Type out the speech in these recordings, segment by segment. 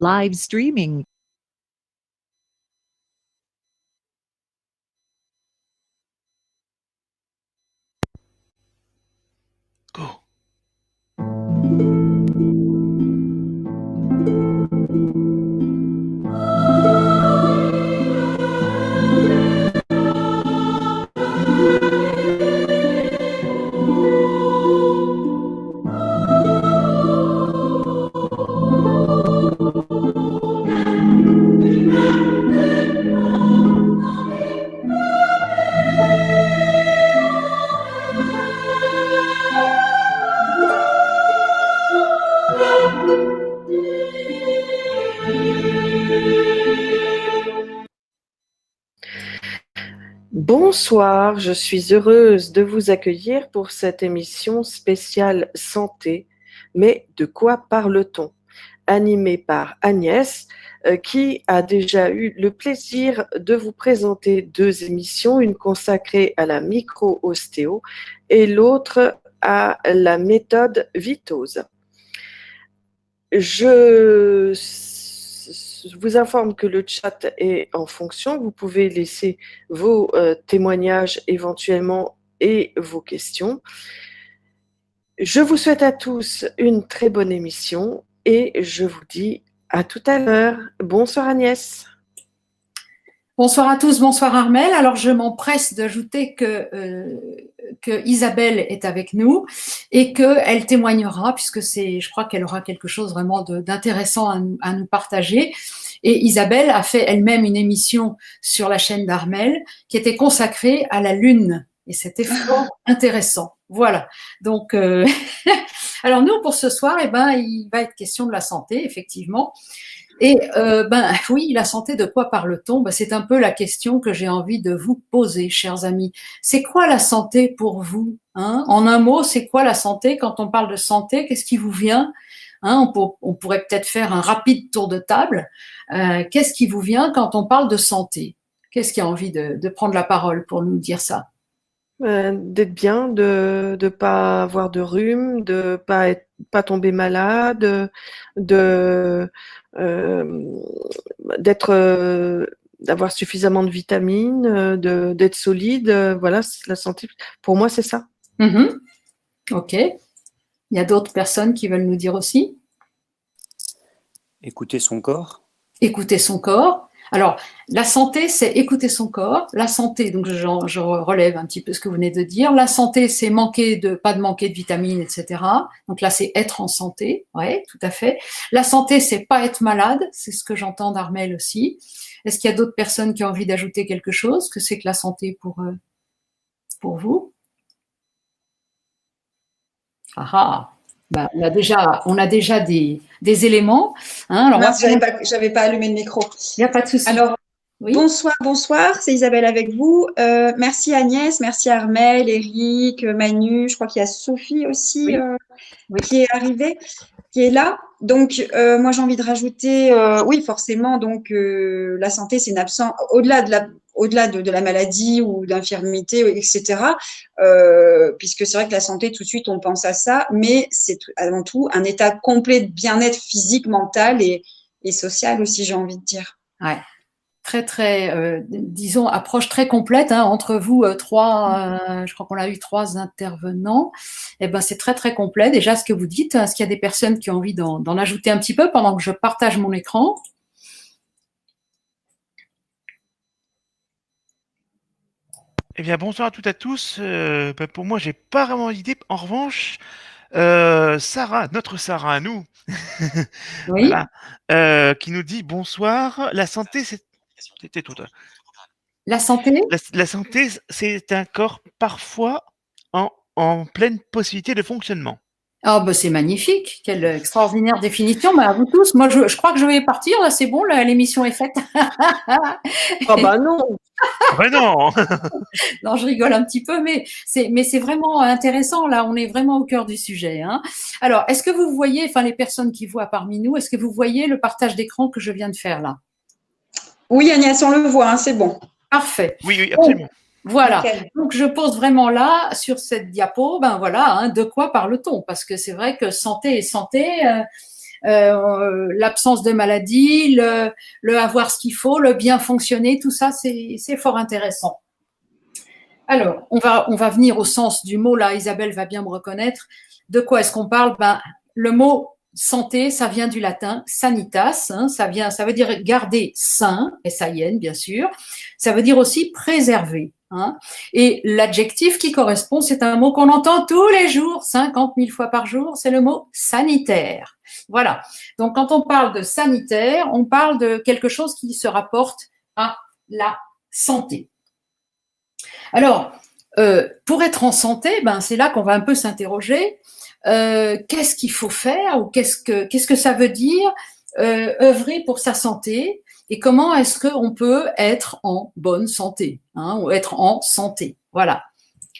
Live streaming. Go. Bonsoir, je suis heureuse de vous accueillir pour cette émission spéciale santé. Mais de quoi parle-t-on? Animée par Agnès, qui a déjà eu le plaisir de vous présenter 2 émissions, une consacrée à la micro-ostéo et l'autre à la méthode Vitose. Je vous informe que le chat est en fonction. Vous pouvez laisser vos témoignages éventuellement et vos questions. Je vous souhaite à tous une très bonne émission et je vous dis à tout à l'heure. Bonsoir Agnès. Bonsoir à tous, bonsoir Armelle. Alors je m'empresse d'ajouter que Isabelle est avec nous et qu'elle témoignera, puisque je crois qu'elle aura quelque chose vraiment d'intéressant à nous partager. Et Isabelle a fait elle-même une émission sur la chaîne d'Armelle qui était consacrée à la Lune. Et c'était fort intéressant. Voilà. Donc, alors nous, pour ce soir, il va être question de la santé, effectivement. Et oui, la santé, de quoi parle-t-on? C'est un peu la question que j'ai envie de vous poser, chers amis. C'est quoi la santé pour vous, hein? En un mot, c'est quoi la santé? Quand on parle de santé, qu'est-ce qui vous vient, hein? On pourrait peut-être faire un rapide tour de table. Qu'est-ce qui vous vient quand on parle de santé? Qu'est-ce qui a envie de prendre la parole pour nous dire ça? D'être bien, de ne pas avoir de rhume, de pas tomber malade, d'avoir suffisamment de vitamines, d'être solide. Voilà, la santé. Pour moi, c'est ça. Ok. Il y a d'autres personnes qui veulent nous dire aussi? Écouter son corps. Écouter son corps. Alors, la santé, c'est écouter son corps. La santé, donc je relève un petit peu ce que vous venez de dire. La santé, c'est pas de manquer de vitamines, etc. Donc là, c'est être en santé. Ouais, tout à fait. La santé, c'est pas être malade. C'est ce que j'entends d'Armelle aussi. Est-ce qu'il y a d'autres personnes qui ont envie d'ajouter quelque chose? Que c'est que la santé pour vous? On a déjà des éléments. Hein. Alors, mince, j'avais pas allumé le micro. Il n'y a pas de souci. Alors, oui. Bonsoir, c'est Isabelle avec vous. Merci Agnès, merci Armelle, Eric, Manu, je crois qu'il y a Sophie aussi qui est arrivée, qui est là. Donc, moi, j'ai envie de rajouter, oui, forcément, donc la santé, c'est une absence, au-delà de la maladie ou d'infirmité, etc., puisque c'est vrai que la santé, tout de suite, on pense à ça, mais c'est avant tout un état complet de bien-être physique, mental et social aussi, j'ai envie de dire. Ouais. Très, disons, approche très complète, hein, entre vous trois, je crois qu'on a eu 3 intervenants. C'est très, très complet. Déjà, ce que vous dites, est-ce qu'il y a des personnes qui ont envie d'en ajouter un petit peu pendant que je partage mon écran? Eh bien, bonsoir à toutes et à tous. Pour moi, j'ai pas vraiment d'idée. En revanche, Sarah, notre Sarah à nous, Oui. voilà, qui nous dit bonsoir. La santé, c'était tout. La santé? La santé, c'est un corps parfois en pleine possibilité de fonctionnement. Ah c'est magnifique, quelle extraordinaire définition. À vous tous, moi je crois que je vais partir, là c'est bon, l'émission est faite. Non. Non. Non, je rigole un petit peu, mais c'est vraiment intéressant, là on est vraiment au cœur du sujet. Hein. Alors, est-ce que vous voyez, enfin les personnes qui voient parmi nous, est-ce que vous voyez le partage d'écran que je viens de faire là? Oui Agnès, on le voit, hein, c'est bon. Parfait. Oui, absolument. Voilà, donc je pose vraiment là, sur cette diapo, de quoi parle-t-on? Parce que c'est vrai que santé et santé, l'absence de maladie, le avoir ce qu'il faut, le bien fonctionner, tout ça, c'est fort intéressant. Alors, on va venir au sens du mot, là, Isabelle va bien me reconnaître. De quoi est-ce qu'on parle? Le mot santé, ça vient du latin sanitas, hein, ça veut dire garder sain, S-A-I-N, bien sûr. Ça veut dire aussi préserver. Hein. Et l'adjectif qui correspond, c'est un mot qu'on entend tous les jours, 50 000 fois par jour, c'est le mot sanitaire. Voilà. Donc, quand on parle de sanitaire, on parle de quelque chose qui se rapporte à la santé. Alors, pour être en santé, c'est là qu'on va un peu s'interroger. Qu'est-ce qu'il faut faire ou qu'est-ce que ça veut dire œuvrer pour sa santé et comment est-ce qu'on peut être en bonne santé, hein, ou être en santé. Voilà.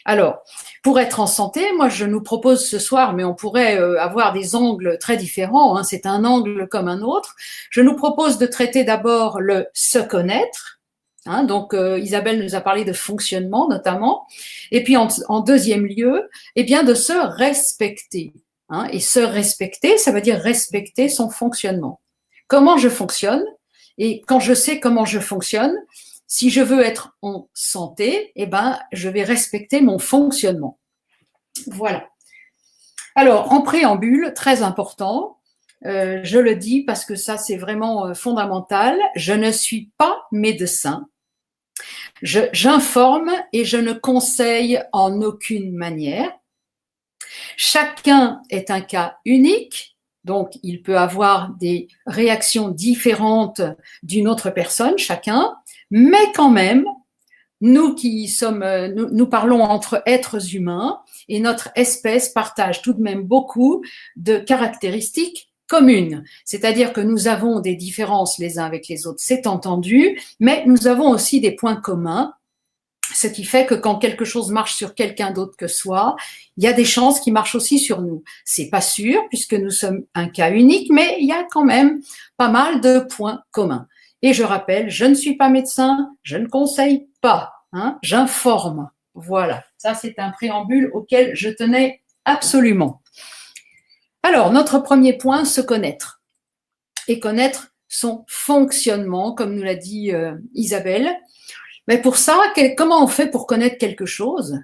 Alors, pour être en santé, moi, je nous propose ce soir, mais on pourrait avoir des angles très différents, hein, c'est un angle comme un autre. Je nous propose de traiter d'abord le se connaître. Hein, donc, Isabelle nous a parlé de fonctionnement notamment. Et puis, en deuxième lieu, eh bien, de se respecter. Hein, et se respecter, ça veut dire respecter son fonctionnement. Comment je fonctionne? Et quand je sais comment je fonctionne, si je veux être en santé, eh ben, je vais respecter mon fonctionnement. Voilà. Alors, en préambule, très important, je le dis parce que ça, c'est vraiment fondamental, je ne suis pas médecin. J'informe et je ne conseille en aucune manière. Chacun est un cas unique, donc il peut avoir des réactions différentes d'une autre personne, chacun, mais quand même, nous qui sommes, nous parlons entre êtres humains et notre espèce partage tout de même beaucoup de caractéristiques communes. C'est-à-dire que nous avons des différences les uns avec les autres, c'est entendu, mais nous avons aussi des points communs, ce qui fait que quand quelque chose marche sur quelqu'un d'autre que soi, il y a des chances qu'il marche aussi sur nous. C'est pas sûr puisque nous sommes un cas unique, mais il y a quand même pas mal de points communs. Et je rappelle, je ne suis pas médecin, je ne conseille pas, hein, j'informe. Voilà, ça c'est un préambule auquel je tenais absolument. Alors, notre premier point, se connaître. Et connaître son fonctionnement, comme nous l'a dit Isabelle. Mais pour ça, comment on fait pour connaître quelque chose?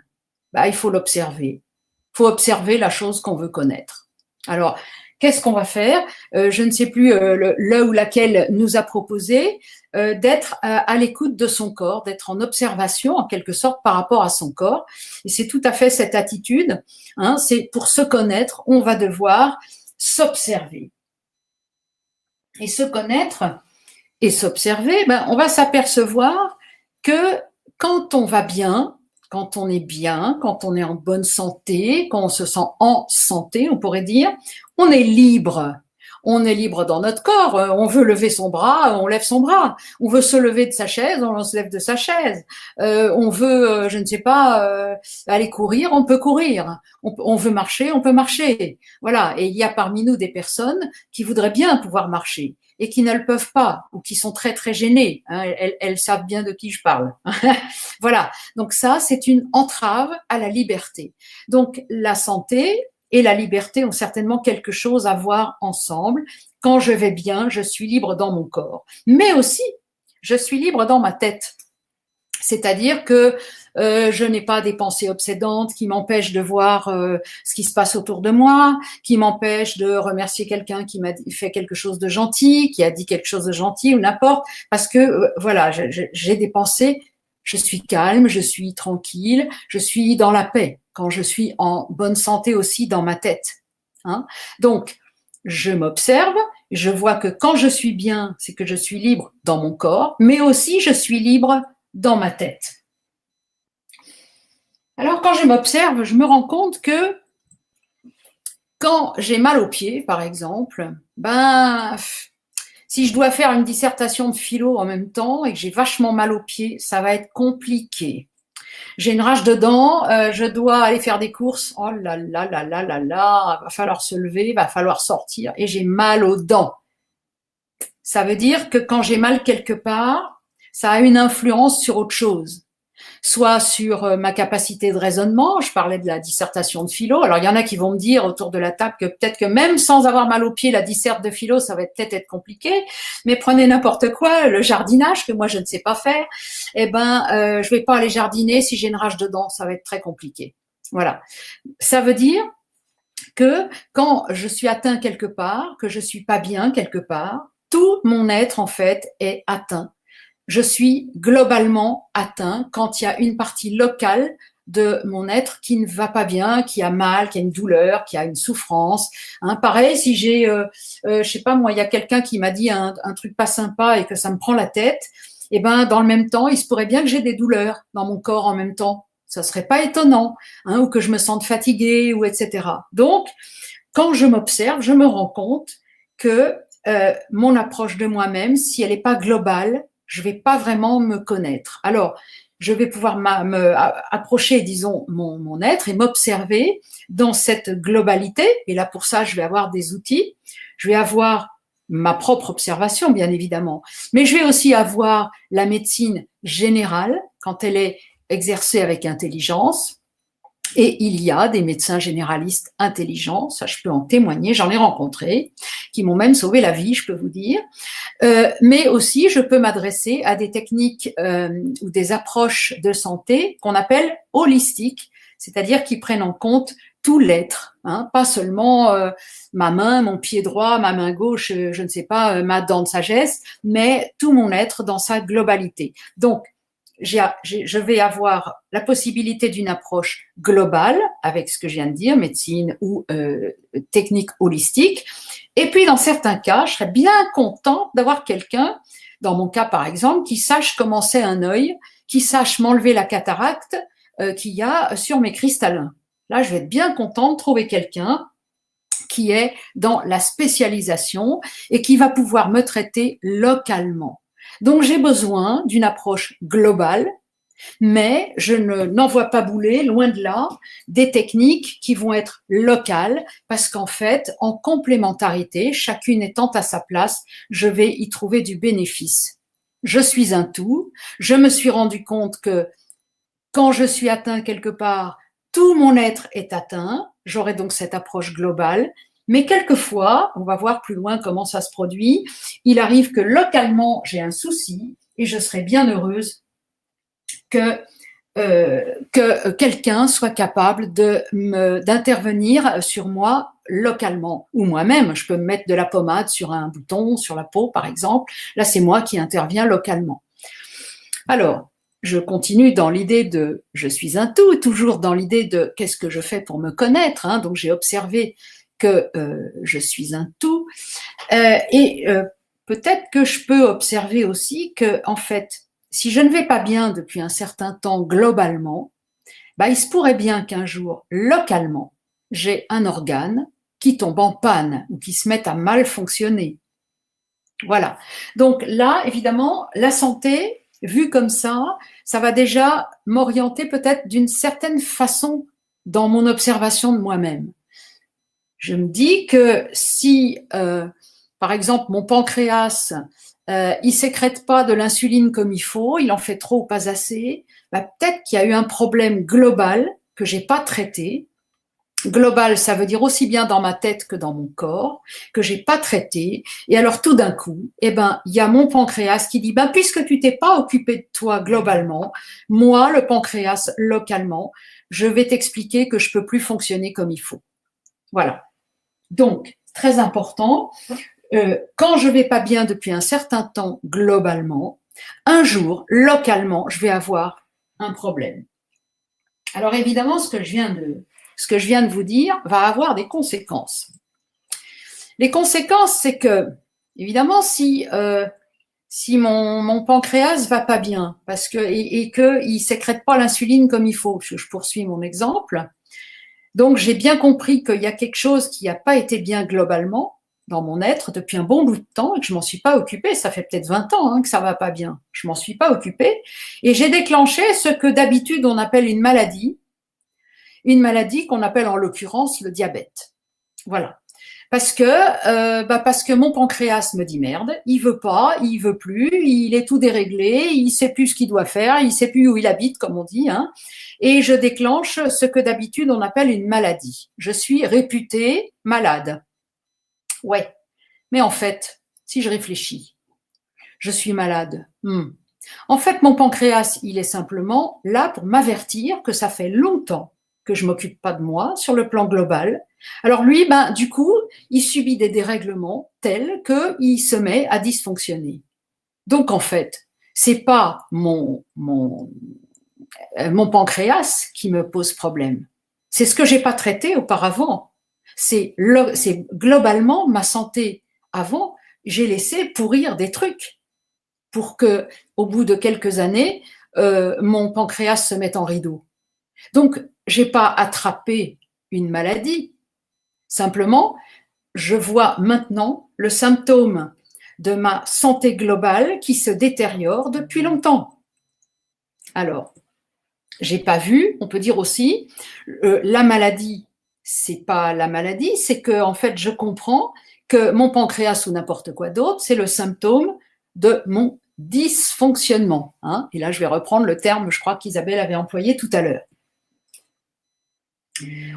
Il faut l'observer. Il faut observer la chose qu'on veut connaître. Alors, qu'est-ce qu'on va faire? Je ne sais plus le ou laquelle nous a proposé d'être à l'écoute de son corps, d'être en observation en quelque sorte par rapport à son corps. Et c'est tout à fait cette attitude. Hein, c'est pour se connaître, on va devoir s'observer. Et se connaître et s'observer, on va s'apercevoir que quand on va bien, quand on est bien, quand on est en bonne santé, quand on se sent en santé, on pourrait dire, on est libre. On est libre dans notre corps. On veut lever son bras, on lève son bras. On veut se lever de sa chaise, on se lève de sa chaise. On veut, je ne sais pas, aller courir, on peut courir. On veut marcher, on peut marcher. Voilà. Et il y a parmi nous des personnes qui voudraient bien pouvoir marcher et qui ne le peuvent pas ou qui sont très très gênées. Hein, elles savent bien de qui je parle. Voilà. Donc ça, c'est une entrave à la liberté. Donc la santé et la liberté ont certainement quelque chose à voir ensemble. Quand je vais bien, je suis libre dans mon corps. Mais aussi, je suis libre dans ma tête. C'est-à-dire que je n'ai pas des pensées obsédantes qui m'empêchent de voir ce qui se passe autour de moi, qui m'empêchent de remercier quelqu'un qui m'a fait quelque chose de gentil, qui a dit quelque chose de gentil ou n'importe. Parce que, voilà, j'ai des pensées, je suis calme, je suis tranquille, je suis dans la paix. Quand je suis en bonne santé aussi dans ma tête. Hein. Donc, je m'observe, je vois que quand je suis bien, c'est que je suis libre dans mon corps, mais aussi je suis libre dans ma tête. Alors, quand je m'observe, je me rends compte que quand j'ai mal aux pieds, par exemple, si je dois faire une dissertation de philo en même temps et que j'ai vachement mal aux pieds, ça va être compliqué. J'ai une rage dedans, je dois aller faire des courses. Oh là là là là là là, va falloir se lever, va falloir sortir et j'ai mal aux dents. Ça veut dire que quand j'ai mal quelque part, ça a une influence sur autre chose. soit sur ma capacité de raisonnement. Je parlais de la dissertation de philo. Alors, il y en a qui vont me dire autour de la table que peut-être que même sans avoir mal aux pieds, la disserte de philo, ça va peut-être être compliqué. Mais prenez n'importe quoi, le jardinage, que moi, je ne sais pas faire. Je vais pas aller jardiner si j'ai une rage dedans. Ça va être très compliqué. Voilà. Ça veut dire que quand je suis atteint quelque part, que je suis pas bien quelque part, tout mon être, en fait, est atteint. Je suis globalement atteint quand il y a une partie locale de mon être qui ne va pas bien, qui a mal, qui a une douleur, qui a une souffrance. Pareil, si j'ai, je sais pas moi, il y a quelqu'un qui m'a dit un truc pas sympa et que ça me prend la tête, dans le même temps, il se pourrait bien que j'ai des douleurs dans mon corps en même temps. Ça serait pas étonnant, ou que je me sente fatiguée, ou etc. Donc, quand je m'observe, je me rends compte que mon approche de moi-même, si elle n'est pas globale, je vais pas vraiment me connaître. Alors, je vais pouvoir me approcher, disons, mon être et m'observer dans cette globalité. Et là, pour ça, je vais avoir des outils. Je vais avoir ma propre observation, bien évidemment. Mais je vais aussi avoir la médecine générale, quand elle est exercée avec intelligence. Et il y a des médecins généralistes intelligents, ça je peux en témoigner, j'en ai rencontré, qui m'ont même sauvé la vie, je peux vous dire. Mais aussi, je peux m'adresser à des techniques ou des approches de santé qu'on appelle holistiques, c'est-à-dire qui prennent en compte tout l'être, pas seulement ma main, mon pied droit, ma main gauche, je ne sais pas, ma dent de sagesse, mais tout mon être dans sa globalité. Donc, je vais avoir la possibilité d'une approche globale avec ce que je viens de dire, médecine ou technique holistique. Et puis, dans certains cas, je serais bien contente d'avoir quelqu'un, dans mon cas par exemple, qui sache comment c'est un œil, qui sache m'enlever la cataracte qu'il y a sur mes cristallins. Là, je vais être bien contente de trouver quelqu'un qui est dans la spécialisation et qui va pouvoir me traiter localement. Donc, j'ai besoin d'une approche globale, mais je n'envoie pas bouler, loin de là, des techniques qui vont être locales, parce qu'en fait, en complémentarité, chacune étant à sa place, je vais y trouver du bénéfice. Je suis un tout. Je me suis rendu compte que quand je suis atteint quelque part, tout mon être est atteint. J'aurai donc cette approche globale. Mais quelquefois, on va voir plus loin comment ça se produit, il arrive que localement, j'ai un souci et je serai bien heureuse que quelqu'un soit capable d'intervenir sur moi localement. Ou moi-même, je peux me mettre de la pommade sur un bouton, sur la peau par exemple. Là, c'est moi qui interviens localement. Alors, je continue dans l'idée de « je suis un tout », toujours dans l'idée de « qu'est-ce que je fais pour me connaître ». Donc, j'ai observé que je suis un tout. Peut-être que je peux observer aussi que, en fait, si je ne vais pas bien depuis un certain temps globalement, il se pourrait bien qu'un jour, localement, j'ai un organe qui tombe en panne ou qui se mette à mal fonctionner. Voilà. Donc là, évidemment, la santé, vue comme ça va déjà m'orienter peut-être d'une certaine façon dans mon observation de moi-même. Je me dis que si, par exemple, mon pancréas, il sécrète pas de l'insuline comme il faut, il en fait trop ou pas assez, peut-être qu'il y a eu un problème global que j'ai pas traité. Global, ça veut dire aussi bien dans ma tête que dans mon corps, que j'ai pas traité. Et alors, tout d'un coup, il y a mon pancréas qui dit, puisque tu t'es pas occupé de toi globalement, moi, le pancréas, localement, je vais t'expliquer que je peux plus fonctionner comme il faut. Voilà. Donc, très important, quand je vais pas bien depuis un certain temps globalement, un jour, localement, je vais avoir un problème. Alors évidemment, ce que je viens de vous dire va avoir des conséquences. Les conséquences, c'est que, évidemment, si mon pancréas va pas bien et qu'il sécrète pas l'insuline comme il faut, je poursuis mon exemple. Donc, j'ai bien compris qu'il y a quelque chose qui n'a pas été bien globalement dans mon être depuis un bon bout de temps et que je m'en suis pas occupée. Ça fait peut-être 20 ans que ça va pas bien. Je m'en suis pas occupée et j'ai déclenché ce que d'habitude on appelle une maladie qu'on appelle en l'occurrence le diabète. Voilà. Parce que mon pancréas me dit merde, il veut pas, il veut plus, il est tout déréglé, il sait plus ce qu'il doit faire, il sait plus où il habite, comme on dit, hein, et je déclenche ce que d'habitude on appelle une maladie. Je suis réputée malade. Ouais, mais en fait, si je réfléchis, je suis malade. En fait, mon pancréas, il est simplement là pour m'avertir que ça fait longtemps que je m'occupe pas de moi sur le plan global. Alors lui, du coup, il subit des dérèglements tels qu'il se met à dysfonctionner. Donc en fait, c'est pas mon pancréas qui me pose problème. C'est ce que j'ai pas traité auparavant. C'est globalement ma santé. Avant, j'ai laissé pourrir des trucs pour que, au bout de quelques années, mon pancréas se mette en rideau. Donc, j'ai pas attrapé une maladie. Simplement, je vois maintenant le symptôme de ma santé globale qui se détériore depuis longtemps. Alors, j'ai pas vu, on peut dire aussi, la maladie, c'est pas la maladie, c'est que en fait, je comprends que mon pancréas ou n'importe quoi d'autre, c'est le symptôme de mon dysfonctionnement. Hein. Et là, je vais reprendre le terme, je crois qu'Isabelle avait employé tout à l'heure.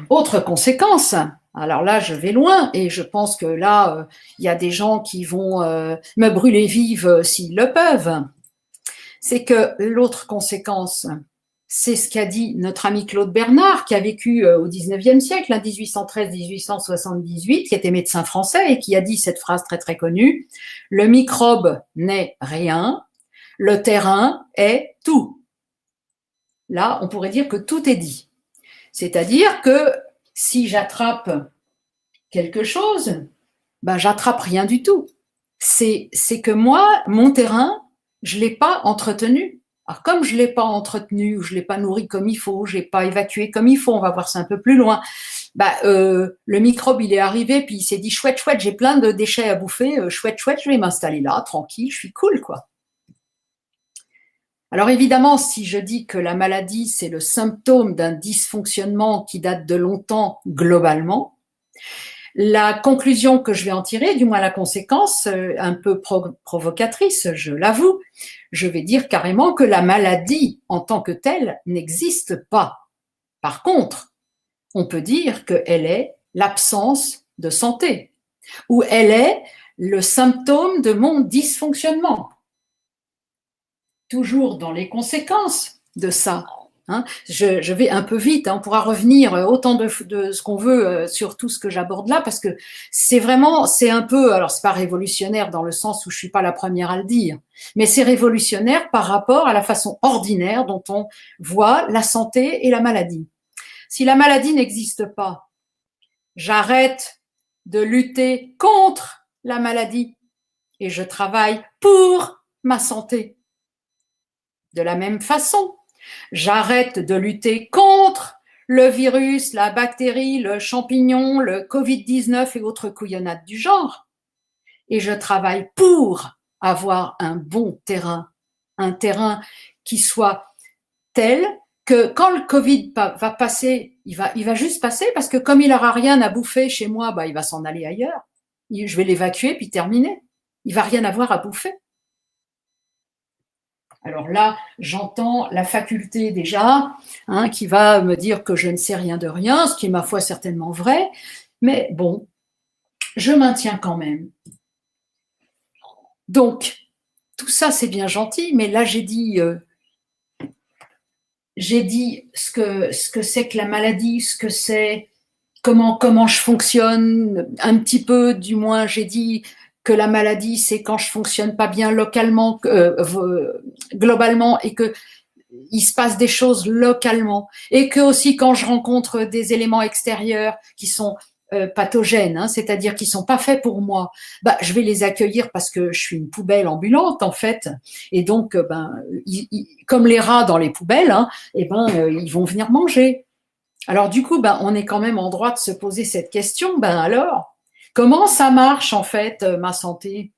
Autre conséquence, alors là, je vais loin et je pense que là, il y a des gens qui vont me brûler vive s'ils le peuvent. C'est que l'autre conséquence, c'est ce qu'a dit notre ami Claude Bernard, qui a vécu au 19e siècle, 1813-1878, qui était médecin français et qui a dit cette phrase très très connue, « Le microbe n'est rien, le terrain est tout ». Là, on pourrait dire que tout est dit. C'est-à-dire que si j'attrape quelque chose, j'attrape rien du tout. C'est que moi, mon terrain, je l'ai pas entretenu. Alors comme je l'ai pas entretenu, ou je l'ai pas nourri comme il faut, j'ai pas évacué comme il faut, on va voir ça un peu plus loin. Le microbe il est arrivé puis il s'est dit chouette, j'ai plein de déchets à bouffer, chouette, je vais m'installer là, tranquille, je suis cool quoi. Alors évidemment, si je dis que la maladie, c'est le symptôme d'un dysfonctionnement qui date de longtemps globalement, la conclusion que je vais en tirer, du moins la conséquence, un peu provocatrice, je l'avoue, je vais dire carrément que la maladie en tant que telle n'existe pas. Par contre, on peut dire qu'elle est l'absence de santé, ou elle est le symptôme de mon dysfonctionnement. Toujours dans les conséquences de ça. Hein. Je vais un peu vite, hein, on pourra revenir autant de ce qu'on veut sur tout ce que j'aborde là, parce que c'est un peu, alors c'est pas révolutionnaire dans le sens où je suis pas la première à le dire, mais c'est révolutionnaire par rapport à la façon ordinaire dont on voit la santé et la maladie. Si la maladie n'existe pas, j'arrête de lutter contre la maladie et je travaille pour ma santé. De la même façon, j'arrête de lutter contre le virus, la bactérie, le champignon, le Covid-19 et autres couillonnades du genre. Et je travaille pour avoir un bon terrain, un terrain qui soit tel que quand le Covid va passer, il va juste passer parce que comme il n'aura rien à bouffer chez moi, il va s'en aller ailleurs. Je vais l'évacuer puis terminer. Il va rien avoir à bouffer. Alors là, j'entends la faculté déjà, hein, qui va me dire que je ne sais rien de rien, ce qui est ma foi certainement vrai, mais bon, je maintiens quand même. Donc, tout ça c'est bien gentil, mais là j'ai dit ce que c'est que la maladie, ce que c'est, comment je fonctionne, un petit peu du moins j'ai dit que la maladie, c'est quand je fonctionne pas bien localement, globalement, et que il se passe des choses localement, et que aussi quand je rencontre des éléments extérieurs qui sont pathogènes, hein, c'est-à-dire qui sont pas faits pour moi, je vais les accueillir parce que je suis une poubelle ambulante en fait, et donc comme les rats dans les poubelles, hein, ils vont venir manger. Alors du coup, on est quand même en droit de se poser cette question. Alors, comment ça marche en fait ma santé?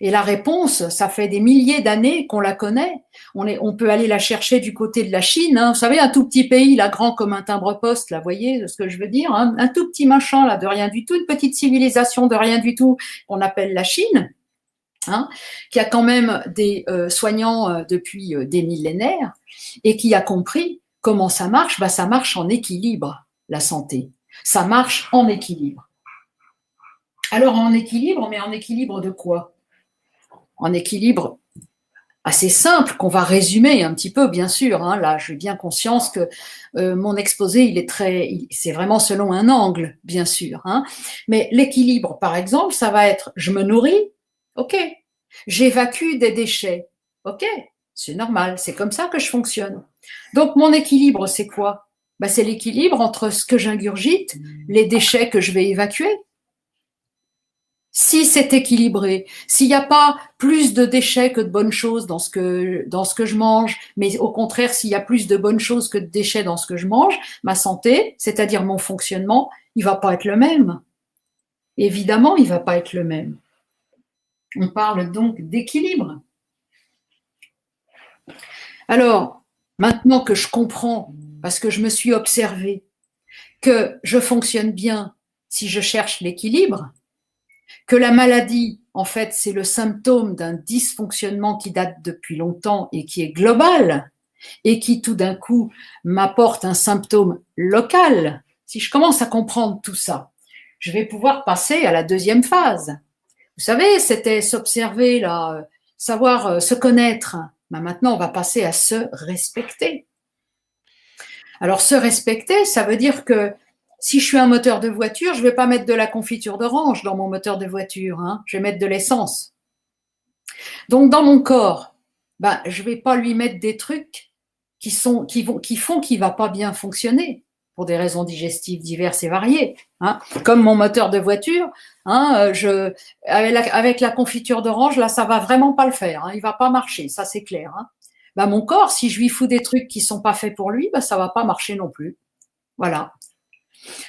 Et la réponse, ça fait des milliers d'années qu'on la connaît. On peut aller la chercher du côté de la Chine. Hein. Vous savez, un tout petit pays, là, grand comme un timbre-poste, là, vous voyez ce que je veux dire, hein. Un tout petit machin, là, de rien du tout, une petite civilisation de rien du tout, qu'on appelle la Chine, hein, qui a quand même des soignants depuis des millénaires et qui a compris comment ça marche. Bah, ça marche en équilibre, la santé. Ça marche en équilibre. Alors, en équilibre, mais en équilibre de quoi? En équilibre assez simple, qu'on va résumer un petit peu, bien sûr. Hein. Là, j'ai bien conscience que mon exposé, c'est vraiment selon un angle, bien sûr. Hein. Mais l'équilibre, par exemple, ça va être, je me nourris, ok. J'évacue des déchets, ok. C'est normal, c'est comme ça que je fonctionne. Donc, mon équilibre, c'est quoi? Ben, c'est l'équilibre entre ce que j'ingurgite, les déchets que je vais évacuer. Si c'est équilibré, s'il n'y a pas plus de déchets que de bonnes choses dans ce que je mange, mais au contraire, s'il y a plus de bonnes choses que de déchets dans ce que je mange, ma santé, c'est-à-dire mon fonctionnement, il va pas être le même. Évidemment, il va pas être le même. On parle donc d'équilibre. Alors, maintenant que je comprends, parce que je me suis observée, que je fonctionne bien si je cherche l'équilibre, que la maladie, en fait, c'est le symptôme d'un dysfonctionnement qui date depuis longtemps et qui est global et qui, tout d'un coup, m'apporte un symptôme local. Si je commence à comprendre tout ça, je vais pouvoir passer à la deuxième phase. Vous savez, c'était s'observer, là, savoir se connaître. Ben maintenant, on va passer à se respecter. Alors, se respecter, ça veut dire que si je suis un moteur de voiture, je ne vais pas mettre de la confiture d'orange dans mon moteur de voiture, hein. Je vais mettre de l'essence. Donc, dans mon corps, ben, je ne vais pas lui mettre des trucs qui font qu'il ne va pas bien fonctionner pour des raisons digestives diverses et variées. Hein. Comme mon moteur de voiture, hein, avec la confiture d'orange, là, ça ne va vraiment pas le faire. Hein. Il ne va pas marcher, ça c'est clair. Hein. Ben, mon corps, si je lui fous des trucs qui ne sont pas faits pour lui, ben, ça ne va pas marcher non plus. Voilà.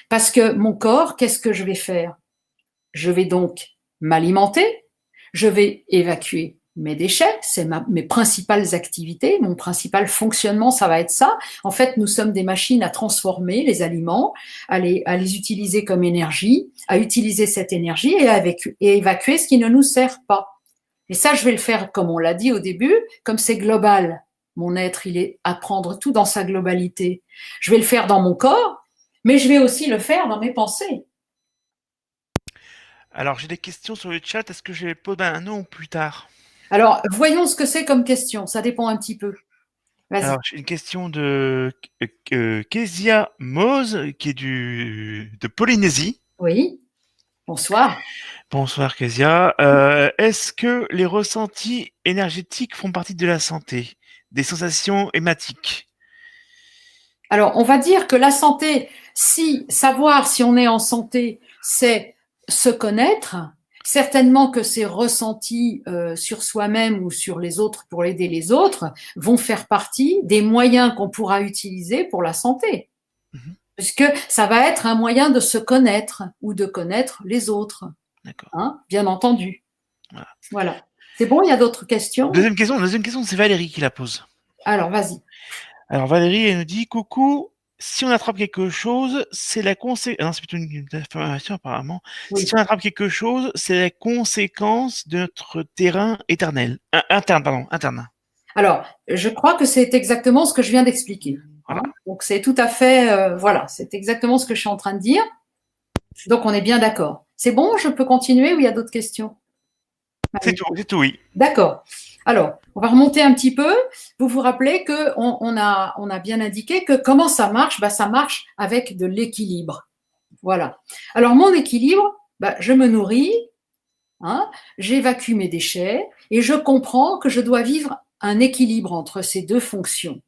Parce que mon corps, qu'est-ce que je vais faire? Je vais donc m'alimenter, je vais évacuer mes déchets, c'est mes principales activités, mon principal fonctionnement, ça va être ça. En fait, nous sommes des machines à transformer les aliments, à les utiliser comme énergie, à utiliser cette énergie et évacuer ce qui ne nous sert pas. Et ça, je vais le faire, comme on l'a dit au début, comme c'est global. Mon être, il est à prendre tout dans sa globalité. Je vais le faire dans mon corps, mais je vais aussi le faire dans mes pensées. Alors, j'ai des questions sur le chat. Est-ce que je les pose maintenant ou plus tard? Alors, voyons ce que c'est comme question. Ça dépend un petit peu. Vas-y. Alors, j'ai une question de Kezia Mose, qui est de Polynésie. Oui. Bonsoir. Bonsoir, Kezia. Est-ce que les ressentis énergétiques font partie de la santé? Des sensations hématiques? Alors, on va dire que la santé, savoir si on est en santé, c'est se connaître. Certainement que ces ressentis sur soi-même ou sur les autres pour aider les autres vont faire partie des moyens qu'on pourra utiliser pour la santé. Mm-hmm. Puisque ça va être un moyen de se connaître ou de connaître les autres. D'accord. Hein, bien entendu. Voilà. C'est bon, il y a d'autres questions? Deuxième question, c'est Valérie qui la pose. Alors, vas-y. Alors Valérie, elle nous dit, coucou, si on attrape quelque chose, c'est la conséquence. Non, c'est plutôt une affirmation apparemment. Oui. Si on attrape quelque chose, c'est la conséquence de notre terrain éternel. Interne. Alors, je crois que c'est exactement ce que je viens d'expliquer. Voilà. Hein. Donc, c'est tout à fait, voilà, c'est exactement ce que je suis en train de dire. Donc, on est bien d'accord. C'est bon, je peux continuer ou il y a d'autres questions? C'est tout, oui. D'accord. Alors, on va remonter un petit peu. Vous vous rappelez qu'on a bien indiqué que comment ça marche? Ben, ça marche avec de l'équilibre. Voilà. Alors, mon équilibre, ben, je me nourris, hein, j'évacue mes déchets et je comprends que je dois vivre un équilibre entre ces deux fonctions.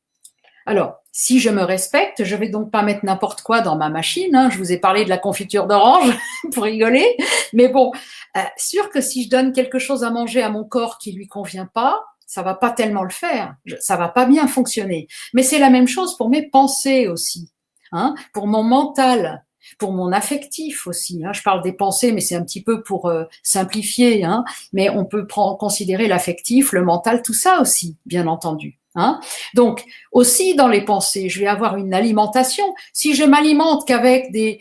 Alors, si je me respecte, je vais donc pas mettre n'importe quoi dans ma machine. Hein. Je vous ai parlé de la confiture d'orange pour rigoler. Mais bon, sûr que si je donne quelque chose à manger à mon corps qui lui convient pas, ça va pas tellement le faire. Ça va pas bien fonctionner. Mais c'est la même chose pour mes pensées aussi, hein, pour mon mental. pour mon affectif aussi. Je parle des pensées, mais c'est un petit peu pour simplifier. Mais on peut considérer l'affectif, le mental, tout ça aussi, bien entendu. Donc, aussi dans les pensées, je vais avoir une alimentation. Si je m'alimente qu'avec des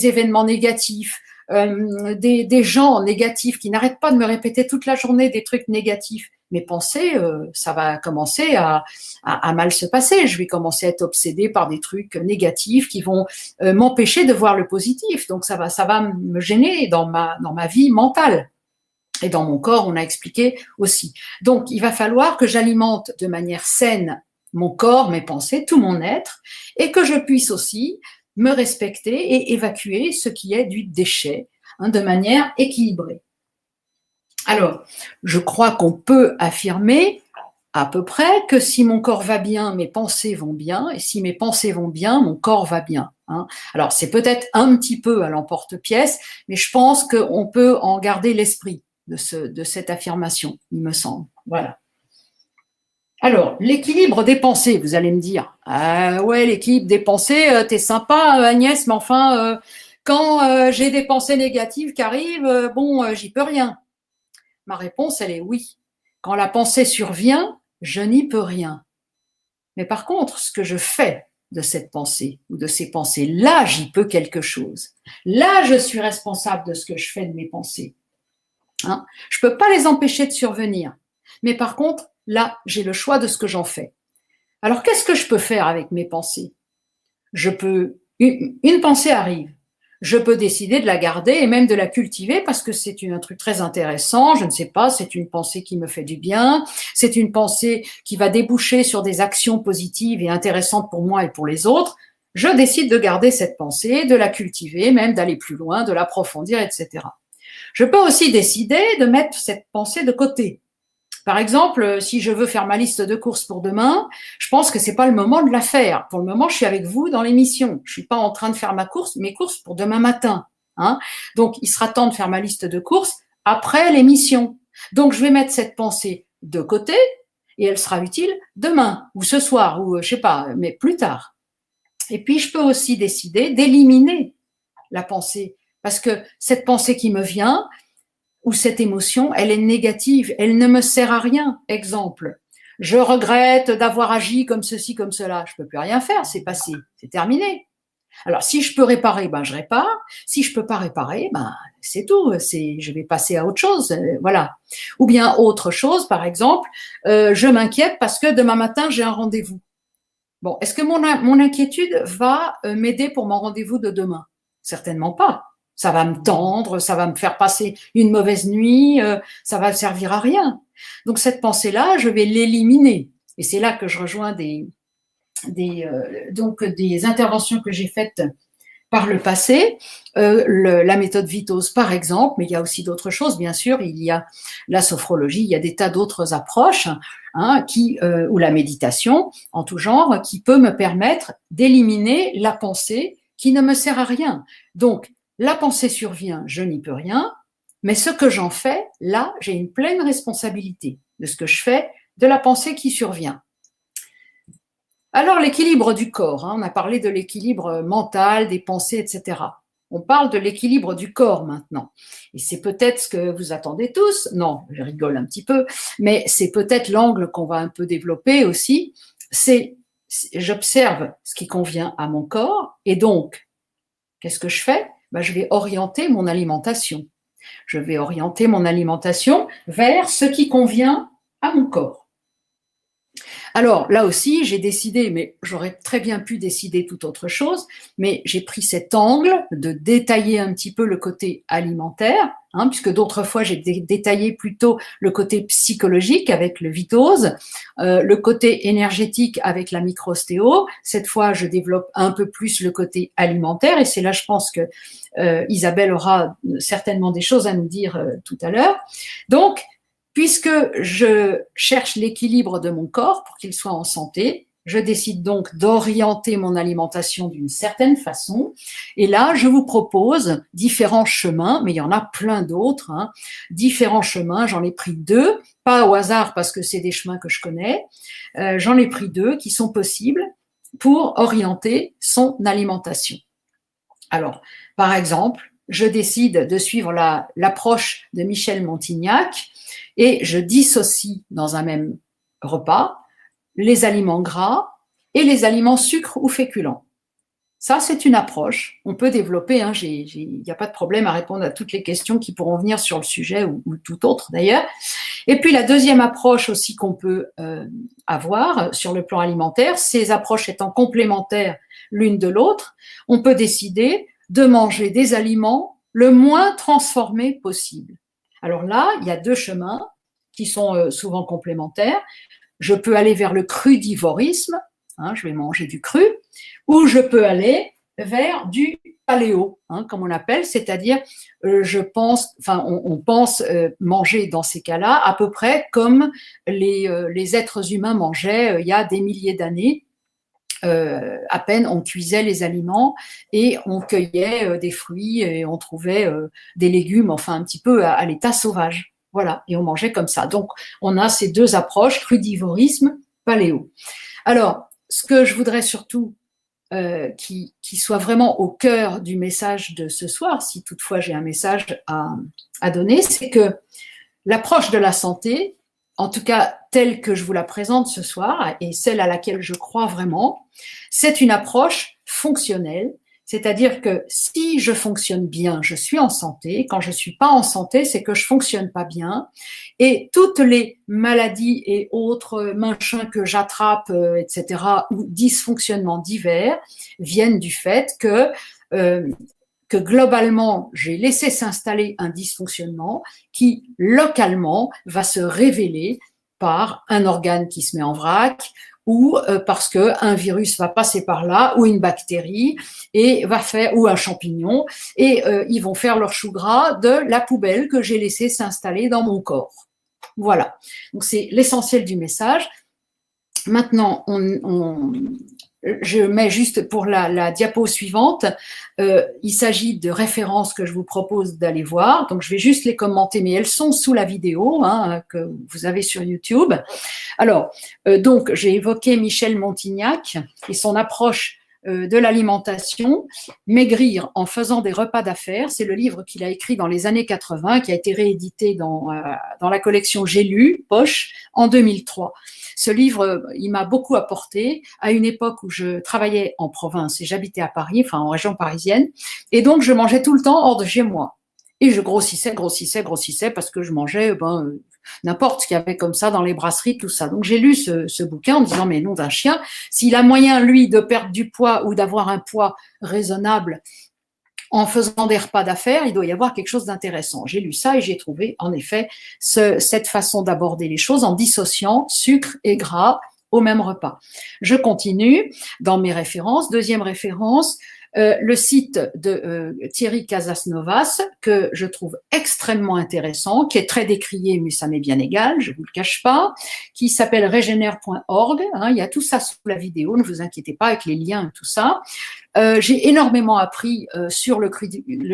événements négatifs, des gens négatifs qui n'arrêtent pas de me répéter toute la journée des trucs négatifs, mes pensées, ça va commencer à mal se passer. Je vais commencer à être obsédée par des trucs négatifs qui vont m'empêcher de voir le positif. Donc ça va me gêner dans ma vie mentale. Et dans mon corps, on a expliqué aussi. Donc, il va falloir que j'alimente de manière saine mon corps, mes pensées, tout mon être, et que je puisse aussi me respecter et évacuer ce qui est du déchet de manière équilibrée. Alors, je crois qu'on peut affirmer à peu près que si mon corps va bien, mes pensées vont bien, et si mes pensées vont bien, mon corps va bien. Alors, c'est peut-être un petit peu à l'emporte-pièce, mais je pense qu'on peut en garder l'esprit de cette affirmation, il me semble. Voilà. Alors, l'équilibre des pensées, vous allez me dire. Ah ouais, l'équilibre des pensées, t'es sympa Agnès, mais enfin, quand j'ai des pensées négatives qui arrivent, j'y peux rien. Ma réponse, elle est oui. Quand la pensée survient, je n'y peux rien. Mais par contre, ce que je fais de cette pensée ou de ces pensées, là, j'y peux quelque chose. Là, je suis responsable de ce que je fais de mes pensées. Je peux pas les empêcher de survenir. Mais par contre, là, j'ai le choix de ce que j'en fais. Alors, qu'est-ce que je peux faire avec mes pensées? Une pensée arrive. Je peux décider de la garder et même de la cultiver parce que c'est un truc très intéressant. Je ne sais pas, c'est une pensée qui me fait du bien. C'est une pensée qui va déboucher sur des actions positives et intéressantes pour moi et pour les autres. Je décide de garder cette pensée, de la cultiver, même d'aller plus loin, de l'approfondir, etc. Je peux aussi décider de mettre cette pensée de côté. Par exemple, si je veux faire ma liste de courses pour demain, je pense que c'est pas le moment de la faire. Pour le moment, je suis avec vous dans l'émission. Je suis pas en train de faire mes courses pour demain matin. Donc, il sera temps de faire ma liste de courses après l'émission. Donc, je vais mettre cette pensée de côté et elle sera utile demain ou ce soir ou je sais pas, mais plus tard. Et puis, je peux aussi décider d'éliminer la pensée. Parce que cette pensée qui me vient, ou cette émotion, elle est négative, elle ne me sert à rien. Exemple, je regrette d'avoir agi comme ceci, comme cela. Je peux plus rien faire, c'est passé, c'est terminé. Alors, si je peux réparer, je répare. Si je peux pas réparer, c'est tout. Je vais passer à autre chose, voilà. Ou bien autre chose, par exemple, je m'inquiète parce que demain matin j'ai un rendez-vous. Bon, est-ce que mon inquiétude va m'aider pour mon rendez-vous de demain? Certainement pas. Ça va me tendre, ça va me faire passer une mauvaise nuit, ça va servir à rien. Donc cette pensée-là, je vais l'éliminer. Et c'est là que je rejoins des interventions que j'ai faites par le passé, la méthode Vitose par exemple, mais il y a aussi d'autres choses, bien sûr, il y a la sophrologie, il y a des tas d'autres approches, ou la méditation en tout genre, qui peut me permettre d'éliminer la pensée qui ne me sert à rien. Donc, la pensée survient, je n'y peux rien, mais ce que j'en fais, là, j'ai une pleine responsabilité de ce que je fais de la pensée qui survient. Alors, l'équilibre du corps, on a parlé de l'équilibre mental, des pensées, etc. On parle de l'équilibre du corps maintenant. Et c'est peut-être ce que vous attendez tous. Non, je rigole un petit peu, mais c'est peut-être l'angle qu'on va un peu développer aussi. C'est, j'observe ce qui convient à mon corps et donc, qu'est-ce que je fais? Je vais orienter mon alimentation. Je vais orienter mon alimentation vers ce qui convient à mon corps. Alors là aussi, j'ai décidé, mais j'aurais très bien pu décider tout autre chose, mais j'ai pris cet angle de détailler un petit peu le côté alimentaire, puisque d'autres fois j'ai détaillé plutôt le côté psychologique avec le Vitose, le côté énergétique avec la microstéo. Cette fois, je développe un peu plus le côté alimentaire, et c'est là, je pense que Isabelle aura certainement des choses à nous dire tout à l'heure. Donc, puisque je cherche l'équilibre de mon corps pour qu'il soit en santé, je décide donc d'orienter mon alimentation d'une certaine façon. Et là, je vous propose différents chemins, mais il y en a plein d'autres, différents chemins. J'en ai pris 2, pas au hasard parce que c'est des chemins que je connais. J'en ai pris 2 qui sont possibles pour orienter son alimentation. Alors, par exemple, je décide de suivre l'approche de Michel Montignac et je dissocie dans un même repas les aliments gras et les aliments sucres ou féculents. Ça, c'est une approche. On peut développer, hein, il n'y a pas de problème à répondre à toutes les questions qui pourront venir sur le sujet ou tout autre d'ailleurs. Et puis la deuxième approche aussi qu'on peut avoir sur le plan alimentaire, ces approches étant complémentaires l'une de l'autre, on peut décider de manger des aliments le moins transformés possible. Alors là, il y a deux chemins qui sont souvent complémentaires. Je peux aller vers le crudivorisme, hein, je vais manger du cru, ou je peux aller vers du paléo, hein, comme on l'appelle, c'est-à-dire on pense manger dans ces cas-là à peu près comme les êtres humains mangeaient il y a des milliers d'années. À peine on cuisait les aliments et on cueillait des fruits et on trouvait des légumes, enfin un petit peu à l'état sauvage. Voilà, et on mangeait comme ça. Donc, on a ces deux approches, crudivorisme, paléo. Alors, ce que je voudrais surtout qui soit vraiment au cœur du message de ce soir, si toutefois j'ai un message à donner, c'est que l'approche de la santé, en tout cas telle que je vous la présente ce soir, et celle à laquelle je crois vraiment, c'est une approche fonctionnelle, c'est-à-dire que si je fonctionne bien, je suis en santé. Quand je suis pas en santé, c'est que je fonctionne pas bien. Et toutes les maladies et autres machins que j'attrape, etc., ou dysfonctionnements divers, viennent du fait que globalement, j'ai laissé s'installer un dysfonctionnement qui, localement, va se révéler par un organe qui se met en vrac, ou parce qu'un virus va passer par là, ou une bactérie, et va faire, ou un champignon, et ils vont faire leur chou gras de la poubelle que j'ai laissé s'installer dans mon corps. Voilà. Donc c'est l'essentiel du message. Maintenant, je mets juste pour la diapo suivante, il s'agit de références que je vous propose d'aller voir. Donc, je vais juste les commenter, mais elles sont sous la vidéo hein, que vous avez sur YouTube. Alors, donc, j'ai évoqué Michel Montignac et son approche de l'alimentation, Maigrir en faisant des repas d'affaires. C'est le livre qu'il a écrit dans les années 80, qui a été réédité dans la collection J'ai lu, Poche, en 2003. Ce livre, il m'a beaucoup apporté à une époque où je travaillais en province et j'habitais à Paris, enfin en région parisienne, et donc je mangeais tout le temps hors de chez moi. Et je grossissais parce que je mangeais n'importe ce qu'il y avait comme ça dans les brasseries, tout ça. Donc j'ai lu ce bouquin en me disant, mais nom d'un chien, s'il a moyen, lui, de perdre du poids ou d'avoir un poids raisonnable en faisant des repas d'affaires, il doit y avoir quelque chose d'intéressant. J'ai lu ça et j'ai trouvé, en effet, cette façon d'aborder les choses en dissociant sucre et gras au même repas. Je continue dans mes références. Deuxième référence, le site de Thierry Casasnovas, que je trouve extrêmement intéressant, qui est très décrié, mais ça m'est bien égal, je ne vous le cache pas, qui s'appelle regenère.org. Hein, il y a tout ça sous la vidéo, ne vous inquiétez pas avec les liens et tout ça. J'ai énormément appris sur le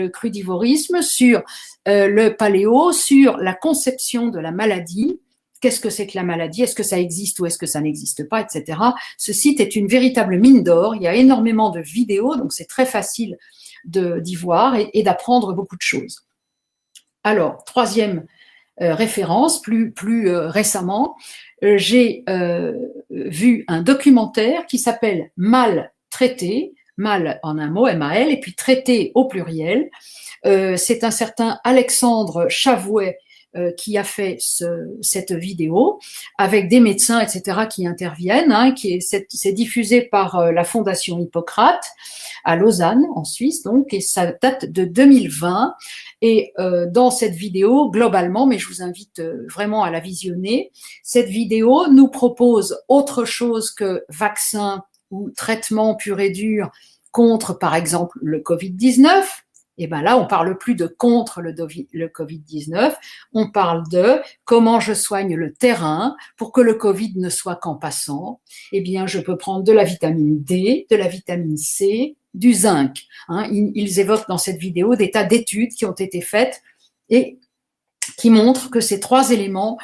crudivorisme, sur le paléo, sur la conception de la maladie. Qu'est-ce que c'est que la maladie? Est-ce que ça existe ou est-ce que ça n'existe pas, etc. Ce site est une véritable mine d'or. Il y a énormément de vidéos, donc c'est très facile d'y voir et d'apprendre beaucoup de choses. Alors, troisième référence, plus récemment, j'ai vu un documentaire qui s'appelle Mal traité, mal en un mot, M-A-L, et puis traité au pluriel. C'est un certain Alexandre Chavouet qui a fait cette vidéo avec des médecins, etc., qui interviennent, hein, c'est diffusé par la Fondation Hippocrate à Lausanne, en Suisse, donc, et ça date de 2020. Et dans cette vidéo, globalement, mais je vous invite vraiment à la visionner, cette vidéo nous propose autre chose que vaccin ou traitement pur et dur contre, par exemple, le Covid-19. Et bien là, on parle plus de contre le Covid-19, on parle de comment je soigne le terrain pour que le Covid ne soit qu'en passant. Eh bien, je peux prendre de la vitamine D, de la vitamine C, du zinc. Hein, ils évoquent dans cette vidéo des tas d'études qui ont été faites et qui montrent que ces trois éléments,